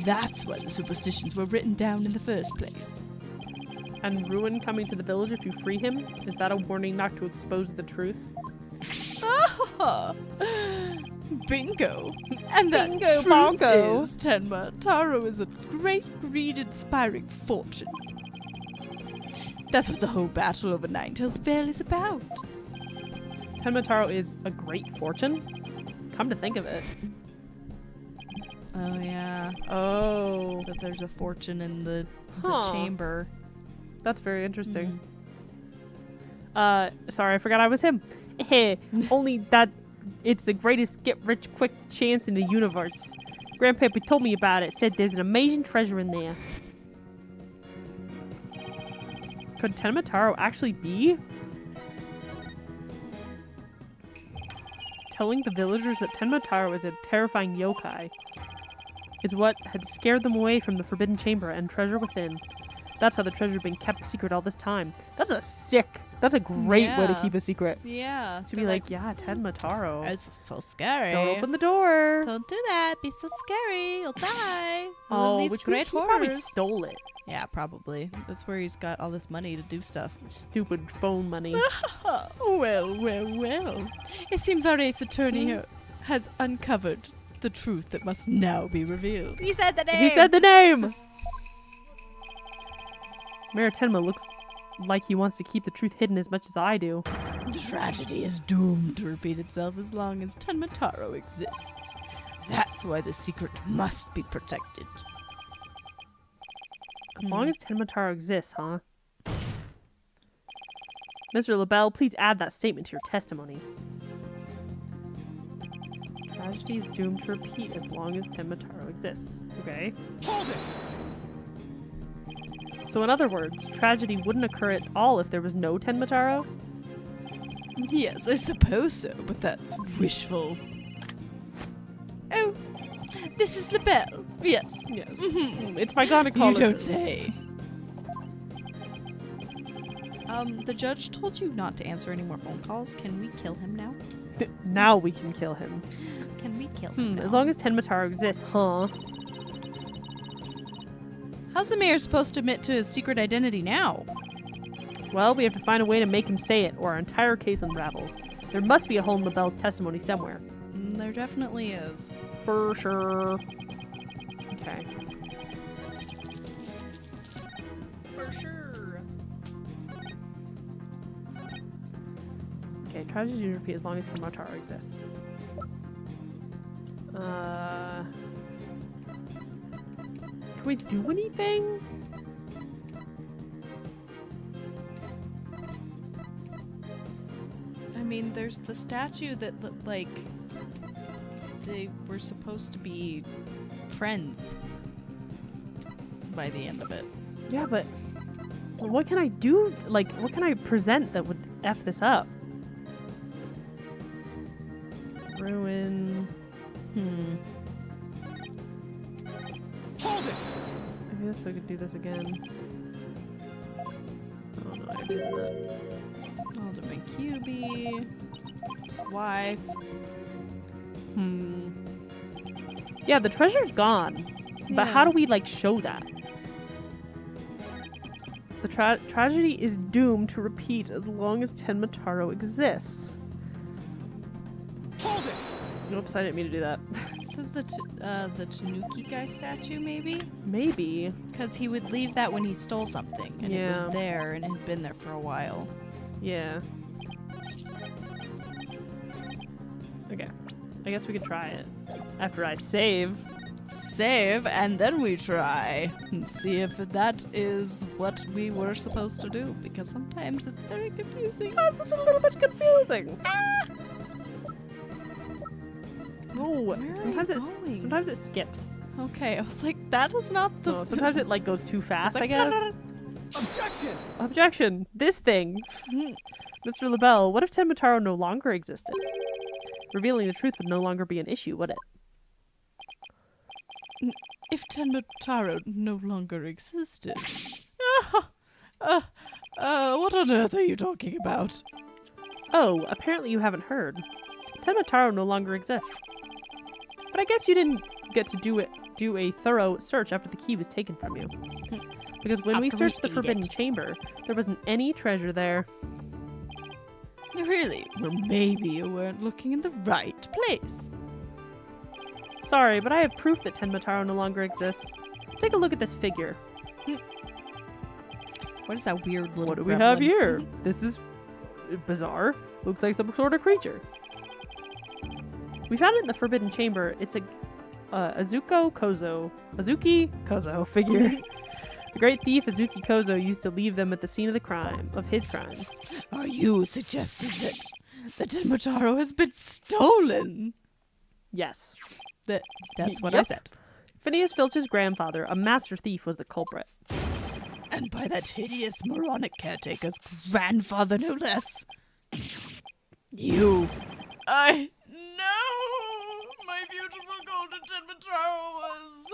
That's why the superstitions were written down in the first place. And ruin coming to the village if you free him? Is that a warning not to expose the truth? Ah, bingo. And that Bingo truth bongo. is Tenma Taro is a great greed-inspiring fortune. That's what the whole battle over Ninetales Vale is about. Tenmataro is a great fortune? Come to think of it. Oh yeah, Oh. that there's a fortune in the Huh. chamber. That's very interesting. Sorry, I forgot I was him. Only that it's the greatest get-rich-quick chance in the universe. Grandpappy told me about it. Said there's an amazing treasure in there. Could Tenmataro actually be? Telling the villagers that Tenmataro is a terrifying yokai is what had scared them away from the forbidden chamber and treasure within. That's how the treasure had been kept secret all this time. That's a great way to Yeah. keep a secret. Yeah. She'd be like, yeah, Tenmataro. It's so scary. Don't open the door. Don't do that. Be so scary. You'll die. Oh, These which great means he probably horrors. stole it. Yeah, probably. That's where he's got all this money to do stuff. Stupid phone money. Well. It seems our ace attorney here has uncovered the truth that must now be revealed. He said the name. He said the name! Mayor Tenma looks like he wants to keep the truth hidden as much as I do. Tragedy is doomed to repeat itself as long as Tenmataro exists. That's why the secret must be protected. As long as Tenmataro exists, huh? Mr. LaBelle, please add that statement to your testimony. Tragedy is doomed to repeat as long as Tenmataro exists. Okay. Hold it! So in other words, tragedy wouldn't occur at all if there was no Tenmataro? Yes, I suppose so, but that's wishful. Oh, this is the bell. Yes. Yes. Mhm. It's my gynecologist. You don't say. The judge told you not to answer any more phone calls. Can we kill him now? Now we can kill him. Can we kill him? As long as Tenmataro exists, huh? How's the mayor supposed to admit to his secret identity now? Well, we have to find a way to make him say it, or our entire case unravels. There must be a hole in LaBelle's testimony somewhere. There definitely is. For sure. Okay. For sure. Okay, tragedy to repeat as long as Tenmataro exists. Can we do anything? I mean, there's the statue that, like, they were supposed to be friends by the end of it. Yeah, but what can I do? Like, what can I present that would F this up? Ruin. Hold it! I guess I could do this again. Oh no, I did that. Alderman QB. Wife. Yeah, the treasure's gone. But how Yeah. do we, like, show that? The tragedy is doomed to repeat as long as Tenmataro exists. Hold it! Oops, I didn't mean to do that. This is the Tanuki guy statue, maybe? Maybe. Because he would leave that when he stole something, and it Yeah. was there, and it had been there for a while. Yeah. Okay. I guess we could try it. After I save. save, and then we try and see if that is what we were supposed to do, because sometimes it's very confusing. It's a little bit confusing. No, Where are sometimes you going? sometimes it skips. Okay, I was like, that is not the... No, sometimes it like goes too fast, like, I guess. Objection! Objection! This thing! Mr. LaBelle, what if Tenmataro no longer existed? Revealing the truth would no longer be an issue, would it? If Tenmataro no longer existed... what on earth are you talking about? Oh, apparently you haven't heard. Tenmataro no longer exists. But I guess you didn't get to do a thorough search after the key was taken from you. Because when we After we searched the ate Forbidden it. Chamber, there wasn't any treasure there. Really? Well, maybe you weren't looking in the right place. Sorry, but I have proof that Tenmataro no longer exists. Take a look at this figure. What is that weird little What do we have gremlin? here? This is bizarre. Looks like some sort of creature. We found it in the Forbidden Chamber. It's a Azuki Kozo figure. The great thief Azuki Kozo used to leave them at the scene of his crimes. Are you suggesting that Tenmataro has been stolen? Yes. That's what I Yep. said. Phineas Filch's grandfather, a master thief, was the culprit. And by that hideous moronic caretaker's grandfather, no less. You. I know my beautiful golden Tenmataro was.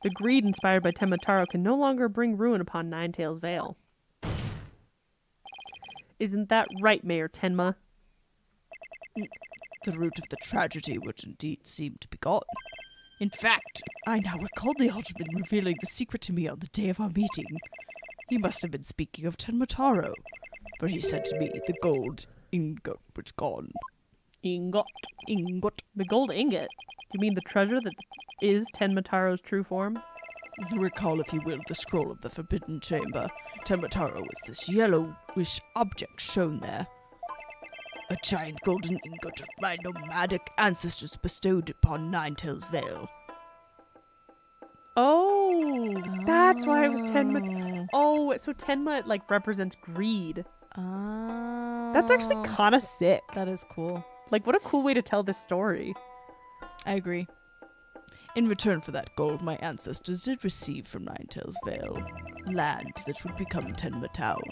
The greed inspired by Tenmataro can no longer bring ruin upon Ninetails Vale. Isn't that right, Mayor Tenma? The root of the tragedy would indeed seem to be gone. In fact, I now recall the Alderman revealing the secret to me on the day of our meeting. He must have been speaking of Tenmataro, for he said to me the gold ingot was gone. Ingot. Ingot. The gold ingot? Do you mean the treasure that is Tenmataro's true form? Recall, if you will, the scroll of the Forbidden Chamber. Tenmataro was this yellowish object shown there. A giant golden ingot of my nomadic ancestors bestowed upon Ninetails Vale. Oh, that's why it was Tenma. Oh, so Tenma like represents greed. That's actually kind of sick. That is cool. Like, what a cool way to tell this story. I agree. In return for that gold, my ancestors did receive from Ninetails Vale land that would become Tenma Town.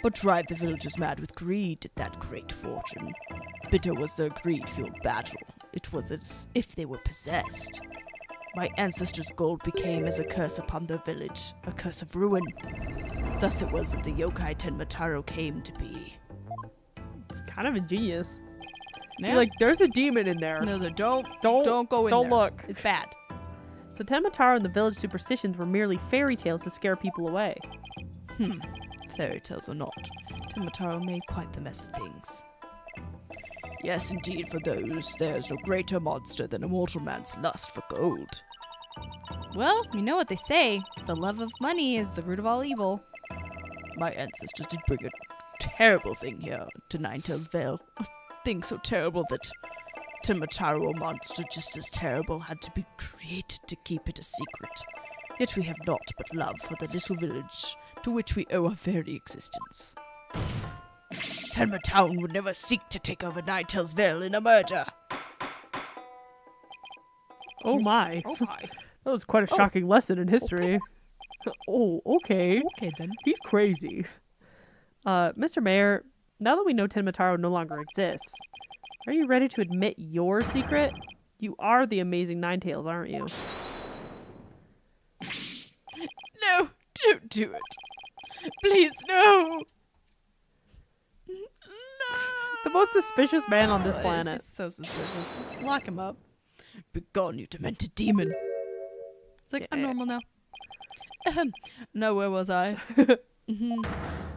But drive the villagers mad with greed at that great fortune. Bitter was their greed-fueled battle. It was as if they were possessed. My ancestors' gold became as a curse upon their village, a curse of ruin. Thus it was that the yokai Tenmataro came to be. It's kind of ingenious. Yeah. You're like, there's a demon in there. No, Don't go in Don't there. look. It's bad. So Tenmataro and the village superstitions were merely fairy tales to scare people away. Fairy tales or not, Tenmataro made quite the mess of things. Yes, indeed, for those, there's no greater monster than a mortal man's lust for gold. Well, you know what they say. The love of money is the root of all evil. My ancestors did bring a terrible thing here to Ninetails Vale. A thing so terrible that Tenmataro, a monster just as terrible, had to be created to keep it a secret. Yet we have naught but love for the little village to which we owe our very existence. Tenma Town would never seek to take over Ninetails Vale in a murder. Oh my. Oh my. That was quite a shocking lesson in history. Oh, okay. Okay then. He's crazy. Mr. Mayor, now that we know Tenmataro no longer exists, are you ready to admit your secret? You are the amazing Ninetails, aren't you? No, don't do it. Please, no. No. The most suspicious man on this Oh, planet. He's so suspicious. Lock him up. Begone, you demented demon. It's like, I'm Yeah. normal now. No, where was I?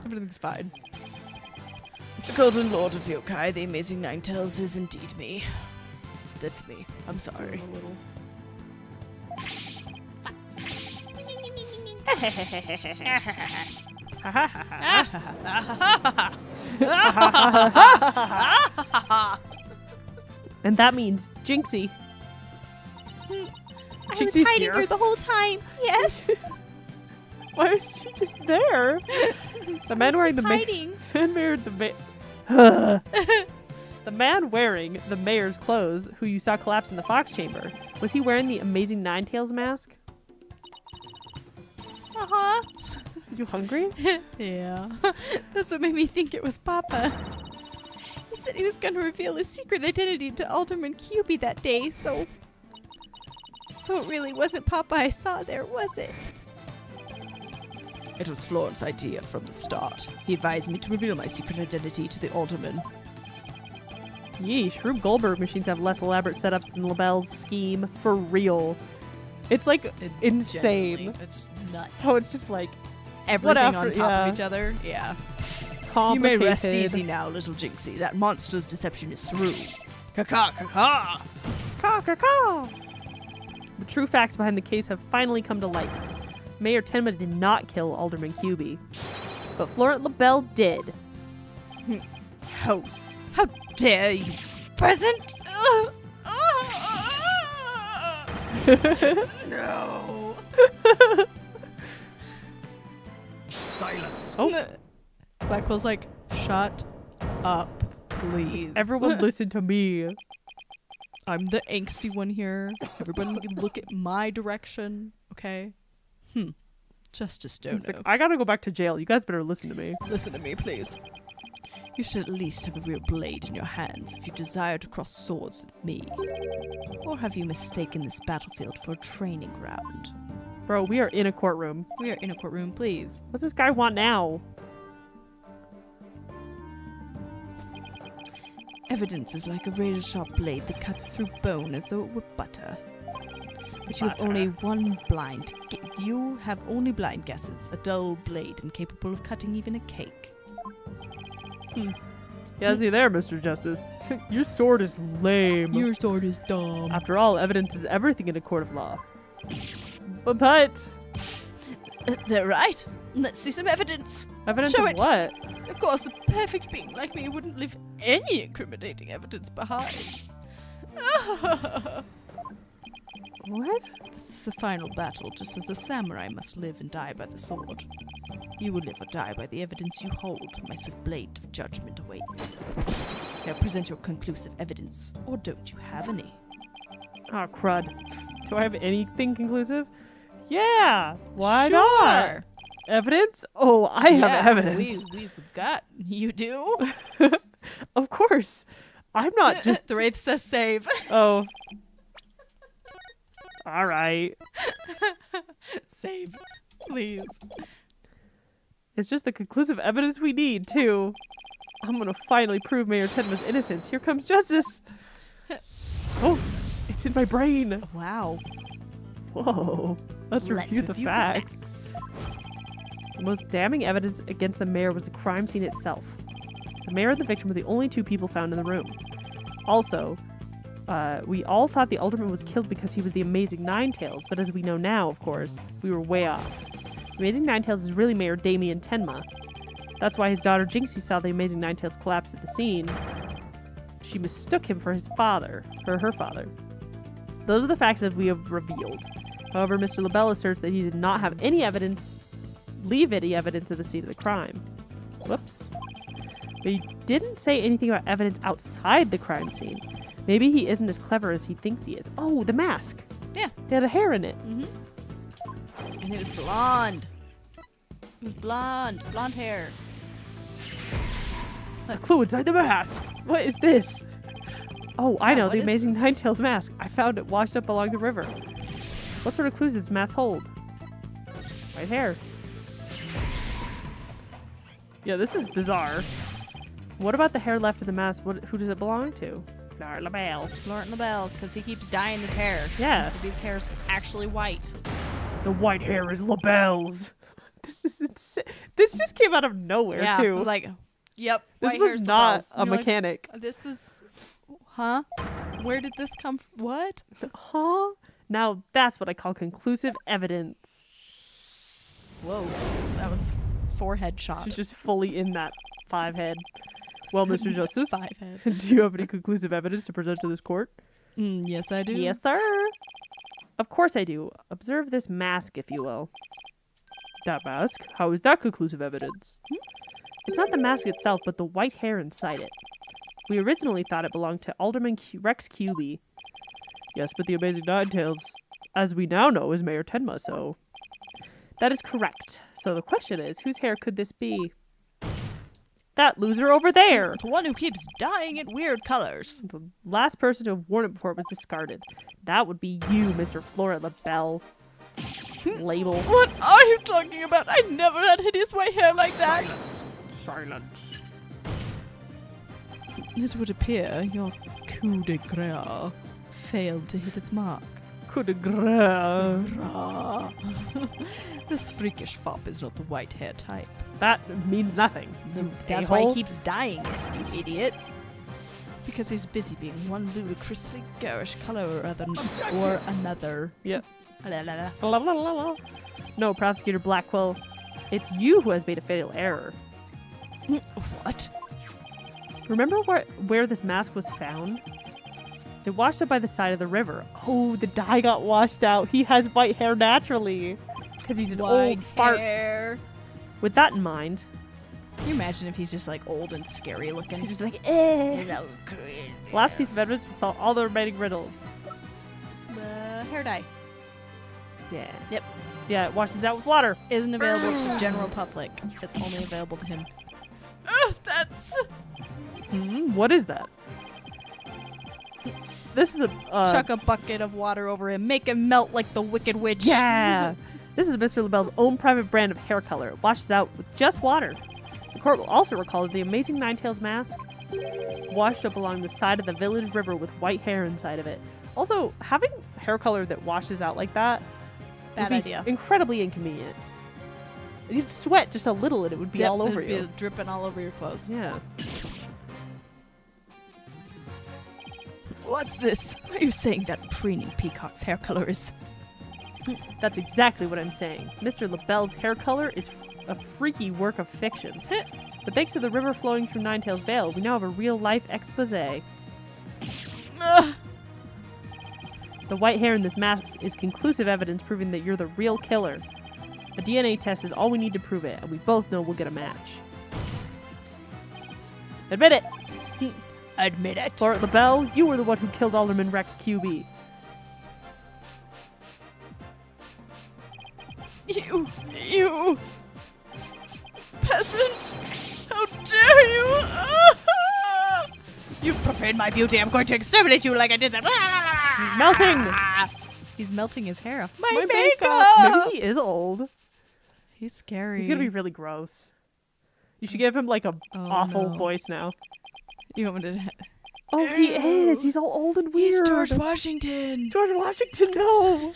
Everything's fine. The Golden Lord of Yokai, the Amazing Ninetails, is indeed me. That's me. I'm sorry. And that means Jinxie. I was Jinxie's hiding here. here the whole time. Yes. Why is she just there? The man wearing the hiding. the man wearing the mayor's clothes, who you saw collapse in the fox chamber, was he wearing the amazing Ninetales mask? Uh-huh. Are you hungry? Yeah. That's what made me think it was Papa. He said he was going to reveal his secret identity to Alderman QB that day, so it really wasn't Papa I saw there, was it? It was Florence's idea from the start. He advised me to reveal my secret identity to the Alderman. Yeesh, Rube Goldberg machines have less elaborate setups than LaBelle's scheme. For real. It's like insane. It's nuts. Oh, it's just like Everything on top of each other. Yeah. You may rest complicated. easy now, little Jinxie. That monster's deception is through. Caca, caca. Caw, caw, caw. The true facts behind the case have finally come to light. Mayor Tenma did not kill Alderman QB, but Florent LaBelle did. How dare you, present? No. Silence. Oh, Blackwell's like, shut up, please. everyone listen to me. I'm the angsty one here. Everybody look at my direction, okay? Justice It's Dono. like, I gotta go back to jail. You guys better listen to me. Listen to me, please. You should at least have a real blade in your hands if you desire to cross swords with me. Or have you mistaken this battlefield for a training ground? Bro, we are in a courtroom. We are in a courtroom, please. What's this guy want now? Evidence is like a razor-sharp blade that cuts through bone as though it were butter. But you have only you have only blind guesses, a dull blade incapable of cutting even a cake. Yeah, see there, Mr. Justice. Your sword is lame. Your sword is dumb. After all, evidence is everything in a court of law. But They're right. Let's see some evidence. evidence Show of it. what? Of course, a perfect being like me wouldn't leave any incriminating evidence behind. What? This is the final battle, just as a samurai must live and die by the sword. You will live or die by the evidence you hold. My swift blade of judgment awaits. Now present your conclusive evidence, or don't you have any? Oh, crud. Do I have anything conclusive? Yeah! Why Sure. not? Evidence? Oh, I have evidence. We've got. You do? Of course. I'm not just... The Wraith says save. Oh. All right. Save, please. It's just the conclusive evidence we need, too. I'm gonna finally prove Mayor Tenma's innocence. Here comes justice. Oh, it's in my brain. Wow. Whoa. Let's review the facts. The most damning evidence against the mayor was the crime scene itself. The mayor and the victim were the only two people found in the room. Also, we all thought the alderman was killed because he was the Amazing Ninetales, but as we know now, of course, we were way off. The Amazing Ninetales is really Mayor Damien Tenma. That's why his daughter Jinxie saw the Amazing Ninetales collapse at the scene. She mistook him for his father, or her father. Those are the facts that we have revealed. However, Mr. LaBelle asserts that he did not have any evidence, leave any evidence at the scene of the crime. Whoops. But he didn't say anything about evidence outside the crime scene. Maybe he isn't as clever as he thinks he is. Oh, the mask. Yeah. It had a hair in it. And it was blonde. It was blonde. Blonde hair. A clue inside the mask. What is this? Oh, I Yeah, know, what the is Amazing this? Ninetales mask. I found it washed up along the river. What sort of clues does this mask hold? Right here. Yeah, this is bizarre. What about the hair left in the mask? Who does it belong to? Laura LaBelle. Laurent LaBelle, because he keeps dyeing his hair. Yeah. Maybe his hair's actually white. The white hair is LaBelle's. This is insane. This just came out of nowhere, Yeah, too. I was like, yep. this white was hair's not LaBelle's. a And you're like, mechanic. this is... Huh? Where did this come from? What? Huh? Now that's what I call conclusive evidence. Whoa. That was forehead shot. She's just fully in that 5 head. Well, Mr. Justice, 5 head. do you have any conclusive evidence to present to this court? Yes, I do. Yes, sir. Of course I do. Observe this mask, if you will. That mask? How is that conclusive evidence? It's not the mask itself, but the white hair inside it. We originally thought it belonged to Alderman Rex Cuby. Yes, but the Amazing Ninetales, as we now know, is Mayor Tenma, so... That is correct. So the question is, whose hair could this be? That loser over there! The one who keeps dyeing it weird colors. The last person to have worn it before it was discarded. That would be you, Mr. Flora LaBelle. Label. What are you talking about? I never had hideous white hair like that. Silence. Silence. It would appear your coup de grace failed to hit its mark. Coup de grace. This freakish fop is not the white hair type. That means nothing. That's why he keeps dying, you idiot. Because he's busy being one ludicrously garish color or another. Yep. La, la, la. Blah, blah, blah, blah. No, Prosecutor Blackwell, it's you who has made a fatal error. What? Remember where this mask was found? It washed up by the side of the river. Oh, the dye got washed out. He has white hair naturally. Because he's an White old fart. hair. With that in mind... Can you imagine if he's just like old and scary looking? He's just like, eh. So crazy. Last piece of evidence will solve all the remaining riddles. The hair dye Yeah. Yep. Yeah, it washes out with water. isn't available to general public. It's only available to him. That's... What is that? This is a... Chuck a bucket of water over him. Make him melt like the Wicked Witch. Yeah! This is Mr. LaBelle's own private brand of hair color. It washes out with just water. The court will also recall that the Amazing Ninetales mask washed up along the side of the village river with white hair inside of it. Also, having hair color that washes out like that Bad would be idea. incredibly inconvenient. You'd sweat just a little and it would be all over it'd you. be dripping all over your clothes. Yeah. What's this? Are you saying that preening peacock's hair color is... That's exactly what I'm saying. Mr. LaBelle's hair color is a freaky work of fiction. But thanks to the river flowing through Ninetales Vale, we now have a real-life expose. Ugh. The white hair in this mask is conclusive evidence proving that you're the real killer. A DNA test is all we need to prove it, and we both know we'll get a match. Admit it! Admit it. Flora LaBelle, you were the one who killed Alderman Rex QB. You peasant! How dare you! You've profaned my beauty. I'm going to exterminate you like I did that. He's melting! He's melting his hair off. My makeup! Maybe he is old. He's scary. He's gonna be really gross. You should give him like a awful no. voice now. You want me to... Oh, he is! He's all old and weird! He's George Washington! George Washington, no!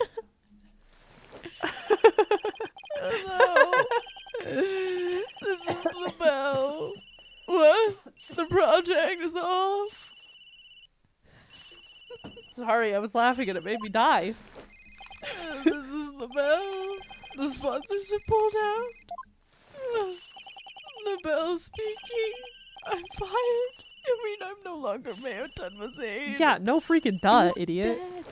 No. This is LaBelle. What? The project is off. Sorry, I was laughing and it made me die. This is LaBelle. The sponsorship pulled out. LaBelle speaking. I'm fired. You mean I'm no longer Mayor Tenma's aide? Yeah, no freaking duh, He's idiot. dead.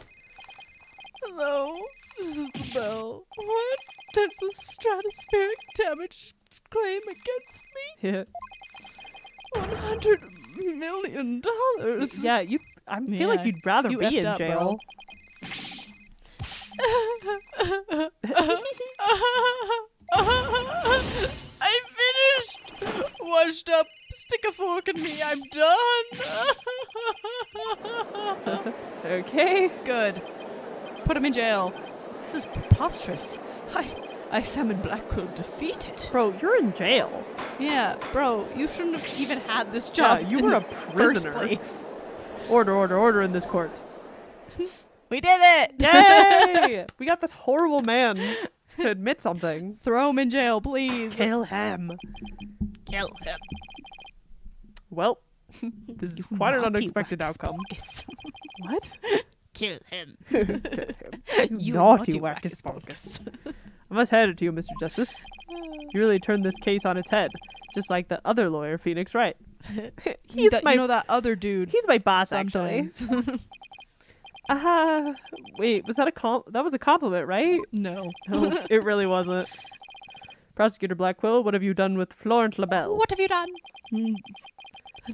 Hello, this is LaBelle. What? There's a stratospheric damage claim against me? Yeah. $100 million. Yeah, I feel like Yeah, you'd rather you be effed in up, jail. I'm finished. Washed up. Stick a fork in me. I'm done. Okay. Good. Put him in jail. This is preposterous. I summoned Blackwell defeated. Bro, you're in jail. Yeah, bro, you shouldn't have even had this job. Yeah, you in were the a prisoner. First place. Order in this court. We did it! Yay! We got this horrible man to admit something. Throw him in jail, please. Kill him. Kill him. Well, this is quite an unexpected outcome. What? Kill him. You naughty wackus bonkus. I must hand it to you, Mr. Justice. You really turned this case on its head, just like the other lawyer, Phoenix Wright. You know that other dude. He's my boss, actually. Sometimes. Wait, was that that was a compliment, right? No. No, it really wasn't. Prosecutor Blackquill, what have you done with Florent Labelle? What have you done? Mm.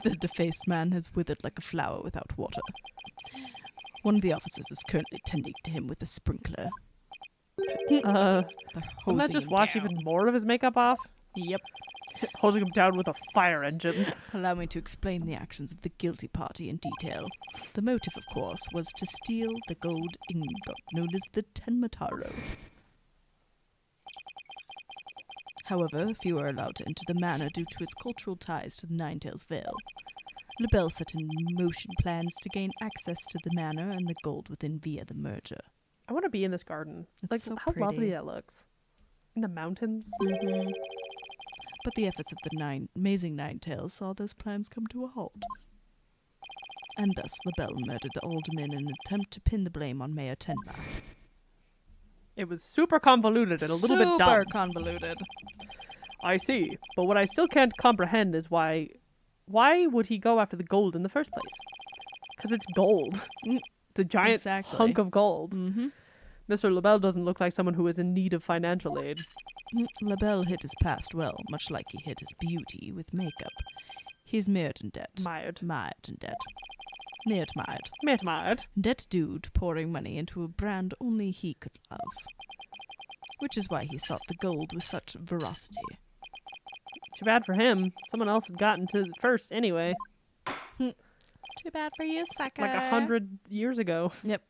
The defaced man has withered like a flower without water. One of the officers is currently tending to him with a sprinkler. Wouldn't that hosing just him wash down. even more of his makeup off? Yep. Hosing him down with a fire engine. Allow me to explain the actions of the guilty party in detail. The motive, of course, was to steal the gold ingot known as the Tenmataro. However, few are allowed to enter the manor due to its cultural ties to the Ninetails Vale. Labelle set in motion plans to gain access to the manor and the gold within via the merger. I want to be in this garden. It's Like, so how lovely pretty. that looks. In the mountains. But the efforts of the amazing Ninetails saw those plans come to a halt. And thus Labelle murdered the alderman in an attempt to pin the blame on Mayor Tenma. It was super convoluted and a little bit dumb. Super convoluted. I see. But what I still can't comprehend is why would he go after the gold in the first place? Because it's gold. Mm, It's a giant exactly. hunk of gold. Mm-hmm. Mr. Labelle doesn't look like someone who is in need of financial aid. Labelle hid his past well, much like he hid his beauty with makeup. He's mired in debt. Mired. Mired in debt. Mired. Mired. Debt dude pouring money into a brand only he could love. Which is why he sought the gold with such veracity. Too bad for him. Someone else had gotten to it first anyway. Too bad for you, sucker. Like 100 years ago. Yep.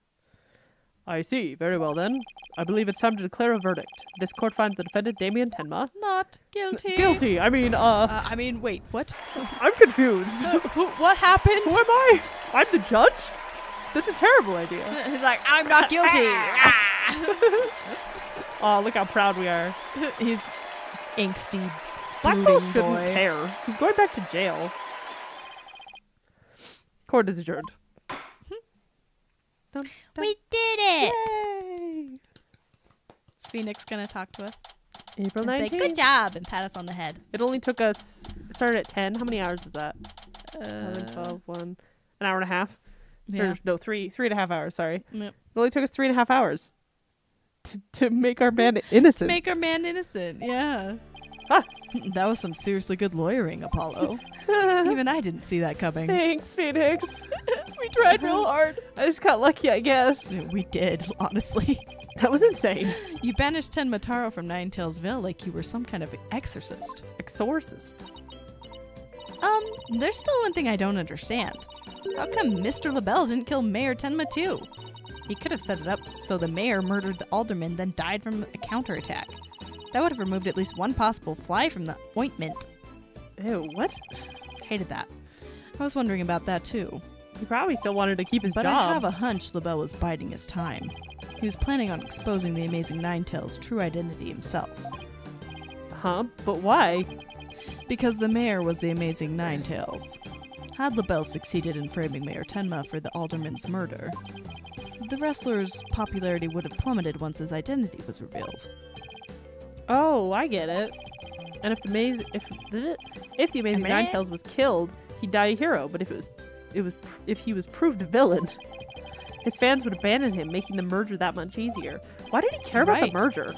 I see. Very well then. I believe it's time to declare a verdict. This court finds the defendant Damien Tenma Not guilty. guilty. I mean, Wait, what? I'm confused. What happened? Who am I? I'm the judge? That's a terrible idea. He's like, I'm not guilty. Oh, look how proud we are. He's angsty, Blackwell brooding shouldn't boy. care. He's going back to jail. Court is adjourned. Dun, dun. We did it! Yay! Is Phoenix gonna talk to us? April And say, 19th. good job, and pat us on the head. It only took us. It started at 10. How many hours is that? 11, Uh, 12, 1. An hour and a half? yeah. Or, no, 3.5 hours. Sorry. Yep. It only took us 3.5 hours to make our man innocent. Make our man innocent, yeah. Ah. That was some seriously good lawyering, Apollo. Even I didn't see that coming. Thanks, Phoenix. We tried real hard. I just got lucky, I guess. We did, honestly. That was insane. You banished Tenmataro from Ninetails Vale like you were some kind of exorcist. Exorcist. There's still one thing I don't understand. How come Mr. Labelle didn't kill Mayor Tenma too? He could have set it up so the mayor murdered the alderman, then died from a counterattack. That would have removed at least one possible fly from the ointment. Ew, what? Hated that. I was wondering about that too. He probably still wanted to keep his But job. I have a hunch Labelle was biding his time. He was planning on exposing the amazing Ninetails' true identity himself. Huh? But why? Because the mayor was the amazing Ninetails. Had Labelle succeeded in framing Mayor Tenma for the alderman's murder, the wrestler's popularity would have plummeted once his identity was revealed. Oh, I get it. And if the amazing Ninetails was killed, he'd die a hero. But if he was proved a villain, his fans would abandon him, making the merger that much easier. Why did he care about the Right. merger?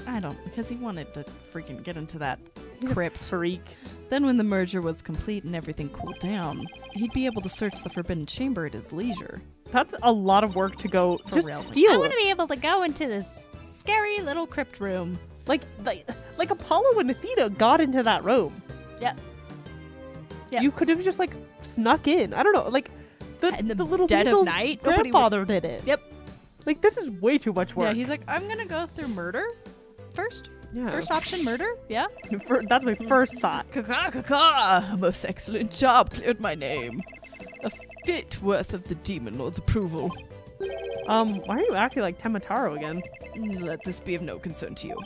I don't, because he wanted to freaking get into that He's a crypt. freak. Then when the merger was complete and everything cooled down, he'd be able to search the Forbidden Chamber at his leisure. That's a lot of work to go For just real. I steal. want to be able to go into this scary little crypt room. Like Apollo and Athena got into that room. Yep. Yep. You could have just like snuck in. I don't know. Like In the little dead of weasel's night, nobody would- grandfather did it. Yep. Like this is way too much work. Yeah, he's like, I'm gonna go through murder first. Yeah. First option, murder? Yeah? That's my first thought. Caca. Most excellent job, cleared my name. A fit worth of the Demon Lord's approval. Why are you acting like Temataro again? Let this be of no concern to you.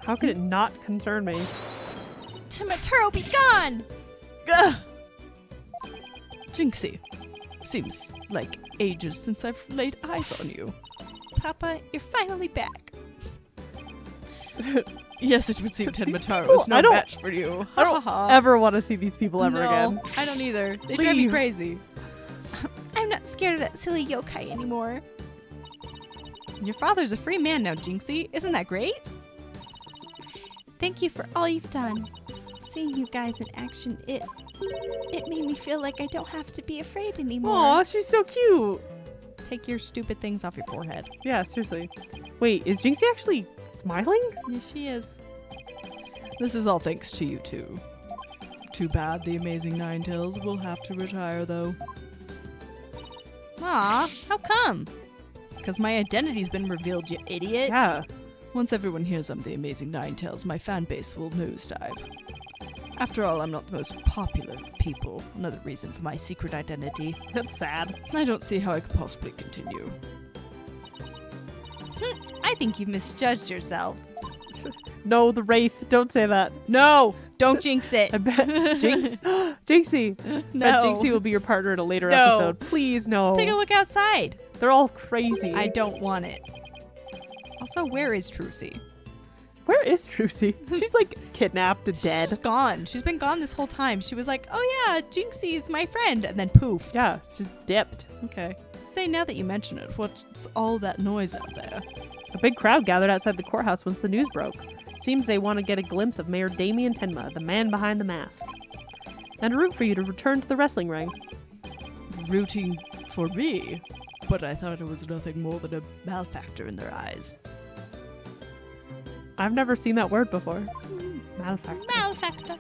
How could it not concern me? Timaturo, be gone! Gah! Jinxie, seems like ages since I've laid eyes on you. Papa, you're finally back. Yes, it would seem Tenmataro people- is no I don't- match for you. I don't ever want to see these people ever no, again. I don't either. They drive me Leave. crazy. I'm not scared of that silly yokai anymore. Your father's a free man now, Jinxie. Isn't that great? Thank you for all you've done. Seeing you guys in action, it made me feel like I don't have to be afraid anymore. Aw, she's so cute. Take your stupid things off your forehead. Yeah, seriously. Wait, is Jinxie actually smiling? Yes, she is. This is all thanks to you two. Too bad the amazing Ninetales will have to retire, though. Aw, how come? Because my identity's been revealed, you idiot. Yeah. Once everyone hears I'm the amazing Ninetales, my fan base will nosedive. After all, I'm not the most popular of people. Another reason for my secret identity. That's sad. I don't see how I could possibly continue. I think you've misjudged yourself. No, the Wraith. Don't say that. No! Don't jinx it! I bet Jinxie. No. Bet Jinxie will be your partner in a later No. episode. Please, no. Take a look outside. They're all crazy. I don't want it. Also, where is Trucy? Where is Trucy? She's like kidnapped and dead. She's gone. She's been gone this whole time. She was like, oh yeah, Jinxie's my friend, and then poof. Yeah, just dipped. Okay. Say, now that you mention it, what's all that noise out there? A big crowd gathered outside the courthouse once the news broke. Seems they want to get a glimpse of Mayor Damien Tenma, the man behind the mask. And root for you to return to the wrestling ring. Rooting for me? But I thought it was nothing more than a malefactor in their eyes. I've never seen that word before. Malefactor. Malefactor.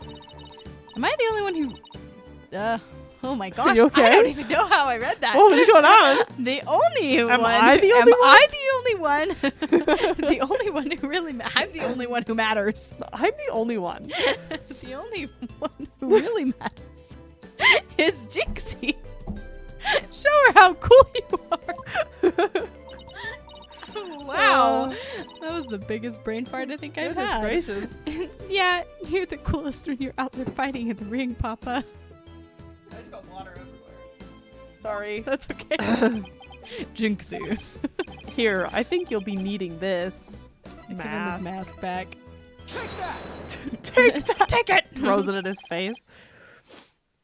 Am I the only one who... oh my gosh, you okay? I don't even know how I read that. Oh, what's going on? The only one. Am I the only one? I the only one? The only one who really I'm the only one who matters. I'm the only one. The only one who really matters is Jinxie. Show her how cool you are. Wow. That was the biggest brain fart I think I've Goodness had. gracious. Yeah, you're the coolest when you're out there fighting in the ring, Papa. I just got water everywhere. Sorry. That's okay. Jinxie. Here, I think you'll be needing this. Give him his mask back. Take that! Take that. Take it! Throws it in his face.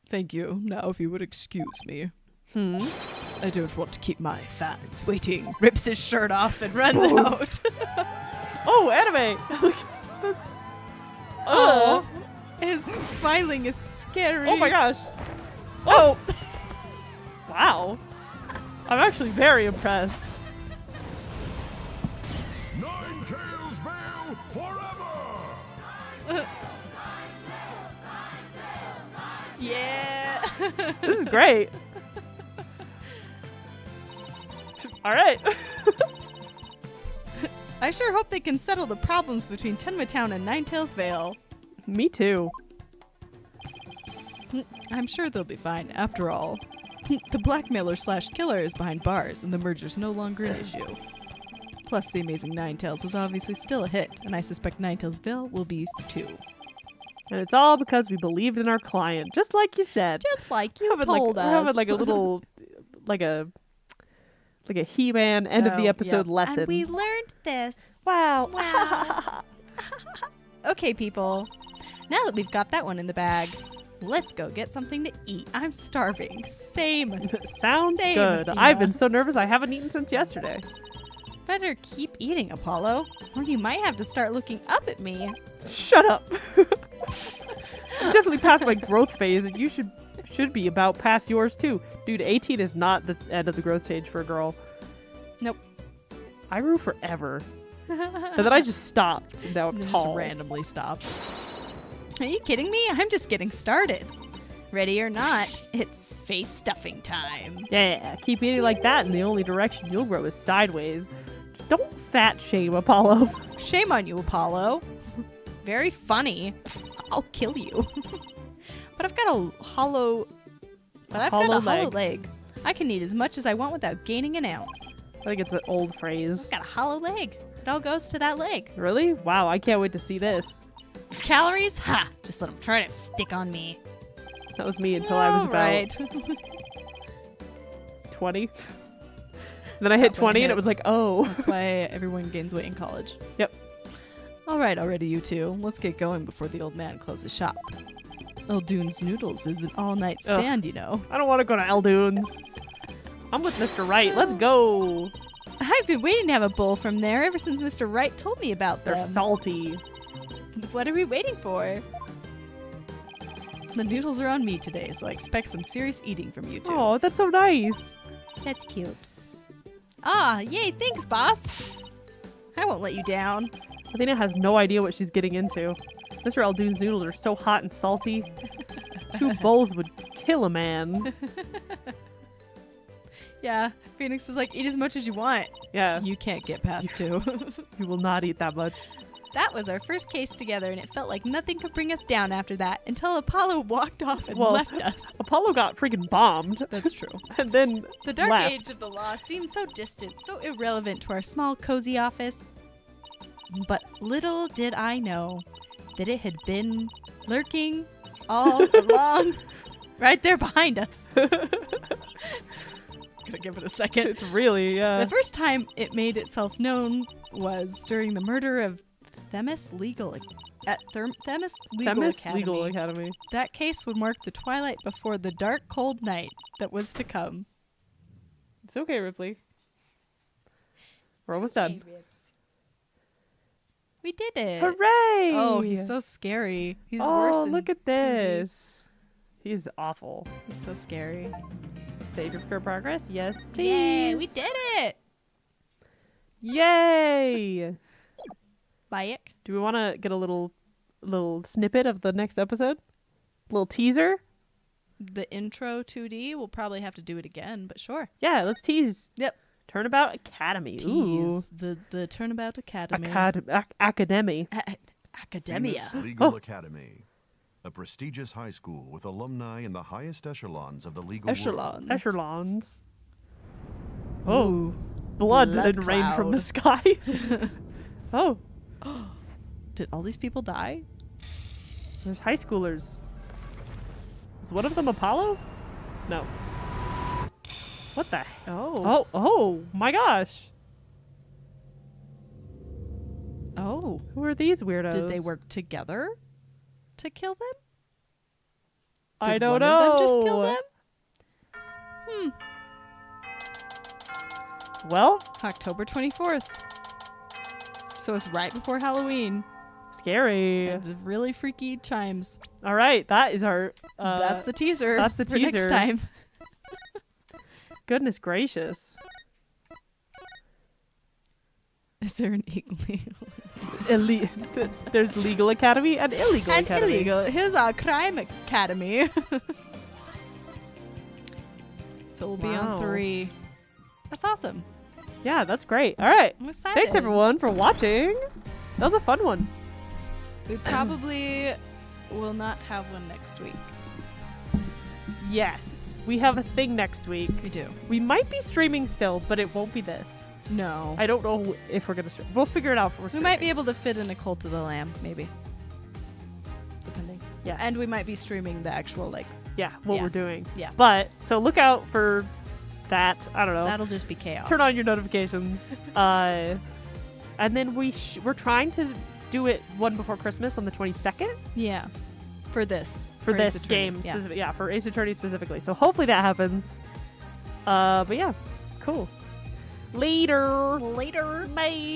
Thank you. Now, if you would excuse me. Hmm. I don't want to keep my fans waiting. Rips his shirt off and runs out. Oh, anime! Oh, his smiling is scary. Oh my gosh. Oh! Wow. I'm actually very impressed. Ninetales forever! Yeah. This is great. All right. I sure hope they can settle the problems between Tenma Town and Ninetales Vale. Me too. I'm sure they'll be fine. After all, the blackmailer slash killer is behind bars, and the merger's no longer an issue. Plus, the Amazing Ninetales is obviously still a hit, and I suspect Ninetales Vale will be too. And it's all because we believed in our client, just like you said. Just like you Having told like, us. We're having like a little, like a He-Man end of the Oh, episode yeah. lesson. And we learned this. Wow. Wow. Okay, people. Now that we've got that one in the bag, let's go get something to eat. I'm starving. Same. Sounds Same, good. Athena. I've been so nervous I haven't eaten since yesterday. Better keep eating, Apollo, or you might have to start looking up at me. Shut up. I'm definitely past my growth phase, and you should be about past yours too. Dude, 18 is not the end of the growth stage for a girl. Nope. I grew forever. And then I just stopped. And now I'm And then tall. just randomly stopped. Are you kidding me? I'm just getting started. Ready or not, it's face stuffing time. Yeah, keep eating like that, and the only direction you'll grow is sideways. Don't fat shame Apollo. Shame on you, Apollo. Very funny. I'll kill you. But I've got a hollow Hollow leg. I can eat as much as I want without gaining an ounce. I think it's an old phrase. I've got a hollow leg. It all goes to that leg. Really? Wow, I can't wait to see this. Calories? Ha! Just let them try to stick on me. That was me until I was about Right. 20. Then I hit That's when it 20 and it was hits. like, oh. That's why everyone gains weight in college. Yep. All right, already, you two. Let's get going before the old man closes shop. Eldoon's Noodles is an all-night Ugh. stand, you know. I don't want to go to Eldoon's. I'm with Mr. Right. Let's go. I've been waiting to have a bowl from there ever since Mr. Wright told me about They're them. salty. What are we waiting for? The noodles are on me today, so I expect some serious eating from you two. Oh, that's so nice. That's cute. Ah, yay, thanks, boss. I won't let you down. Athena has no idea what she's getting into. Mr. Aldoon's noodles are so hot and salty. 2 bowls would kill a man. Yeah, Phoenix is like, eat as much as you want. Yeah, You can't get past 2. you will not eat that much. That was our first case together, and it felt like nothing could bring us down after that until Apollo walked off and Well, left us. Apollo got freaking bombed. That's true. And then The dark left. age of the law seemed so distant, so irrelevant to our small, cozy office. But little did I know that it had been lurking all along, right there behind us. Gonna give it a second. It's really, The first time it made itself known was during the murder of Themis Legal at Themis Legal Themis Academy. Legal Academy. That case would mark the twilight before the dark, cold night that was to come. It's okay, Ripley. We're almost done. We did it. Hooray! Oh, he's so scary. He's worse Oh, than look at 2D. this. He's awful. He's so scary. Save your progress? Yes, please. Yay, we did it. Yay! Bayek. Do we want to get a little snippet of the next episode? Little teaser? The intro 2D, we'll probably have to do it again, but sure. Yeah, let's tease. Yep. Turnabout Academy. Ooh. Tease the Turnabout Academy. Academy. Academia. Phoenix Legal Oh. Academy, a prestigious high school with alumni in the highest echelons of the legal world. Echelons. Echelons. Oh, Ooh. blood blood and rain from the cloud. sky. Oh, Did all these people die? there's high schoolers. Is one of them Apollo? No. What the? Oh my gosh. Oh. Who are these weirdos? Did they work together to kill them? I Did don't one know. of them just kill them? Well, October 24th. So it's right before Halloween. scary. And really freaky chimes. All right, that is our. That's the teaser. that's the for next teaser. time. Goodness gracious. Is there an There's legal academy and illegal and academy. illegal? Here's our crime academy. So we'll be Wow. on 3. That's awesome. Yeah, that's great. All right. I'm excited. Thanks everyone for watching. That was a fun one. We probably will not have one next week. Yes, we have a thing next week. We do. We might be streaming still, but it won't be this. No. I don't know if we're gonna stream. We'll figure it out. For We might be able to fit in a Cult of the Lamb, maybe. Depending. Yes. And we might be streaming the actual, like, what Yeah. we're doing. Yeah. But so look out for that. I don't know. that'll just be chaos. Turn on your notifications. And then we're trying to do it one before Christmas on the 22nd Yeah. For this. for Ace this Attorney. game. Yeah. For Ace Attorney specifically. So hopefully that happens. But yeah, cool. Later. Later. Bye.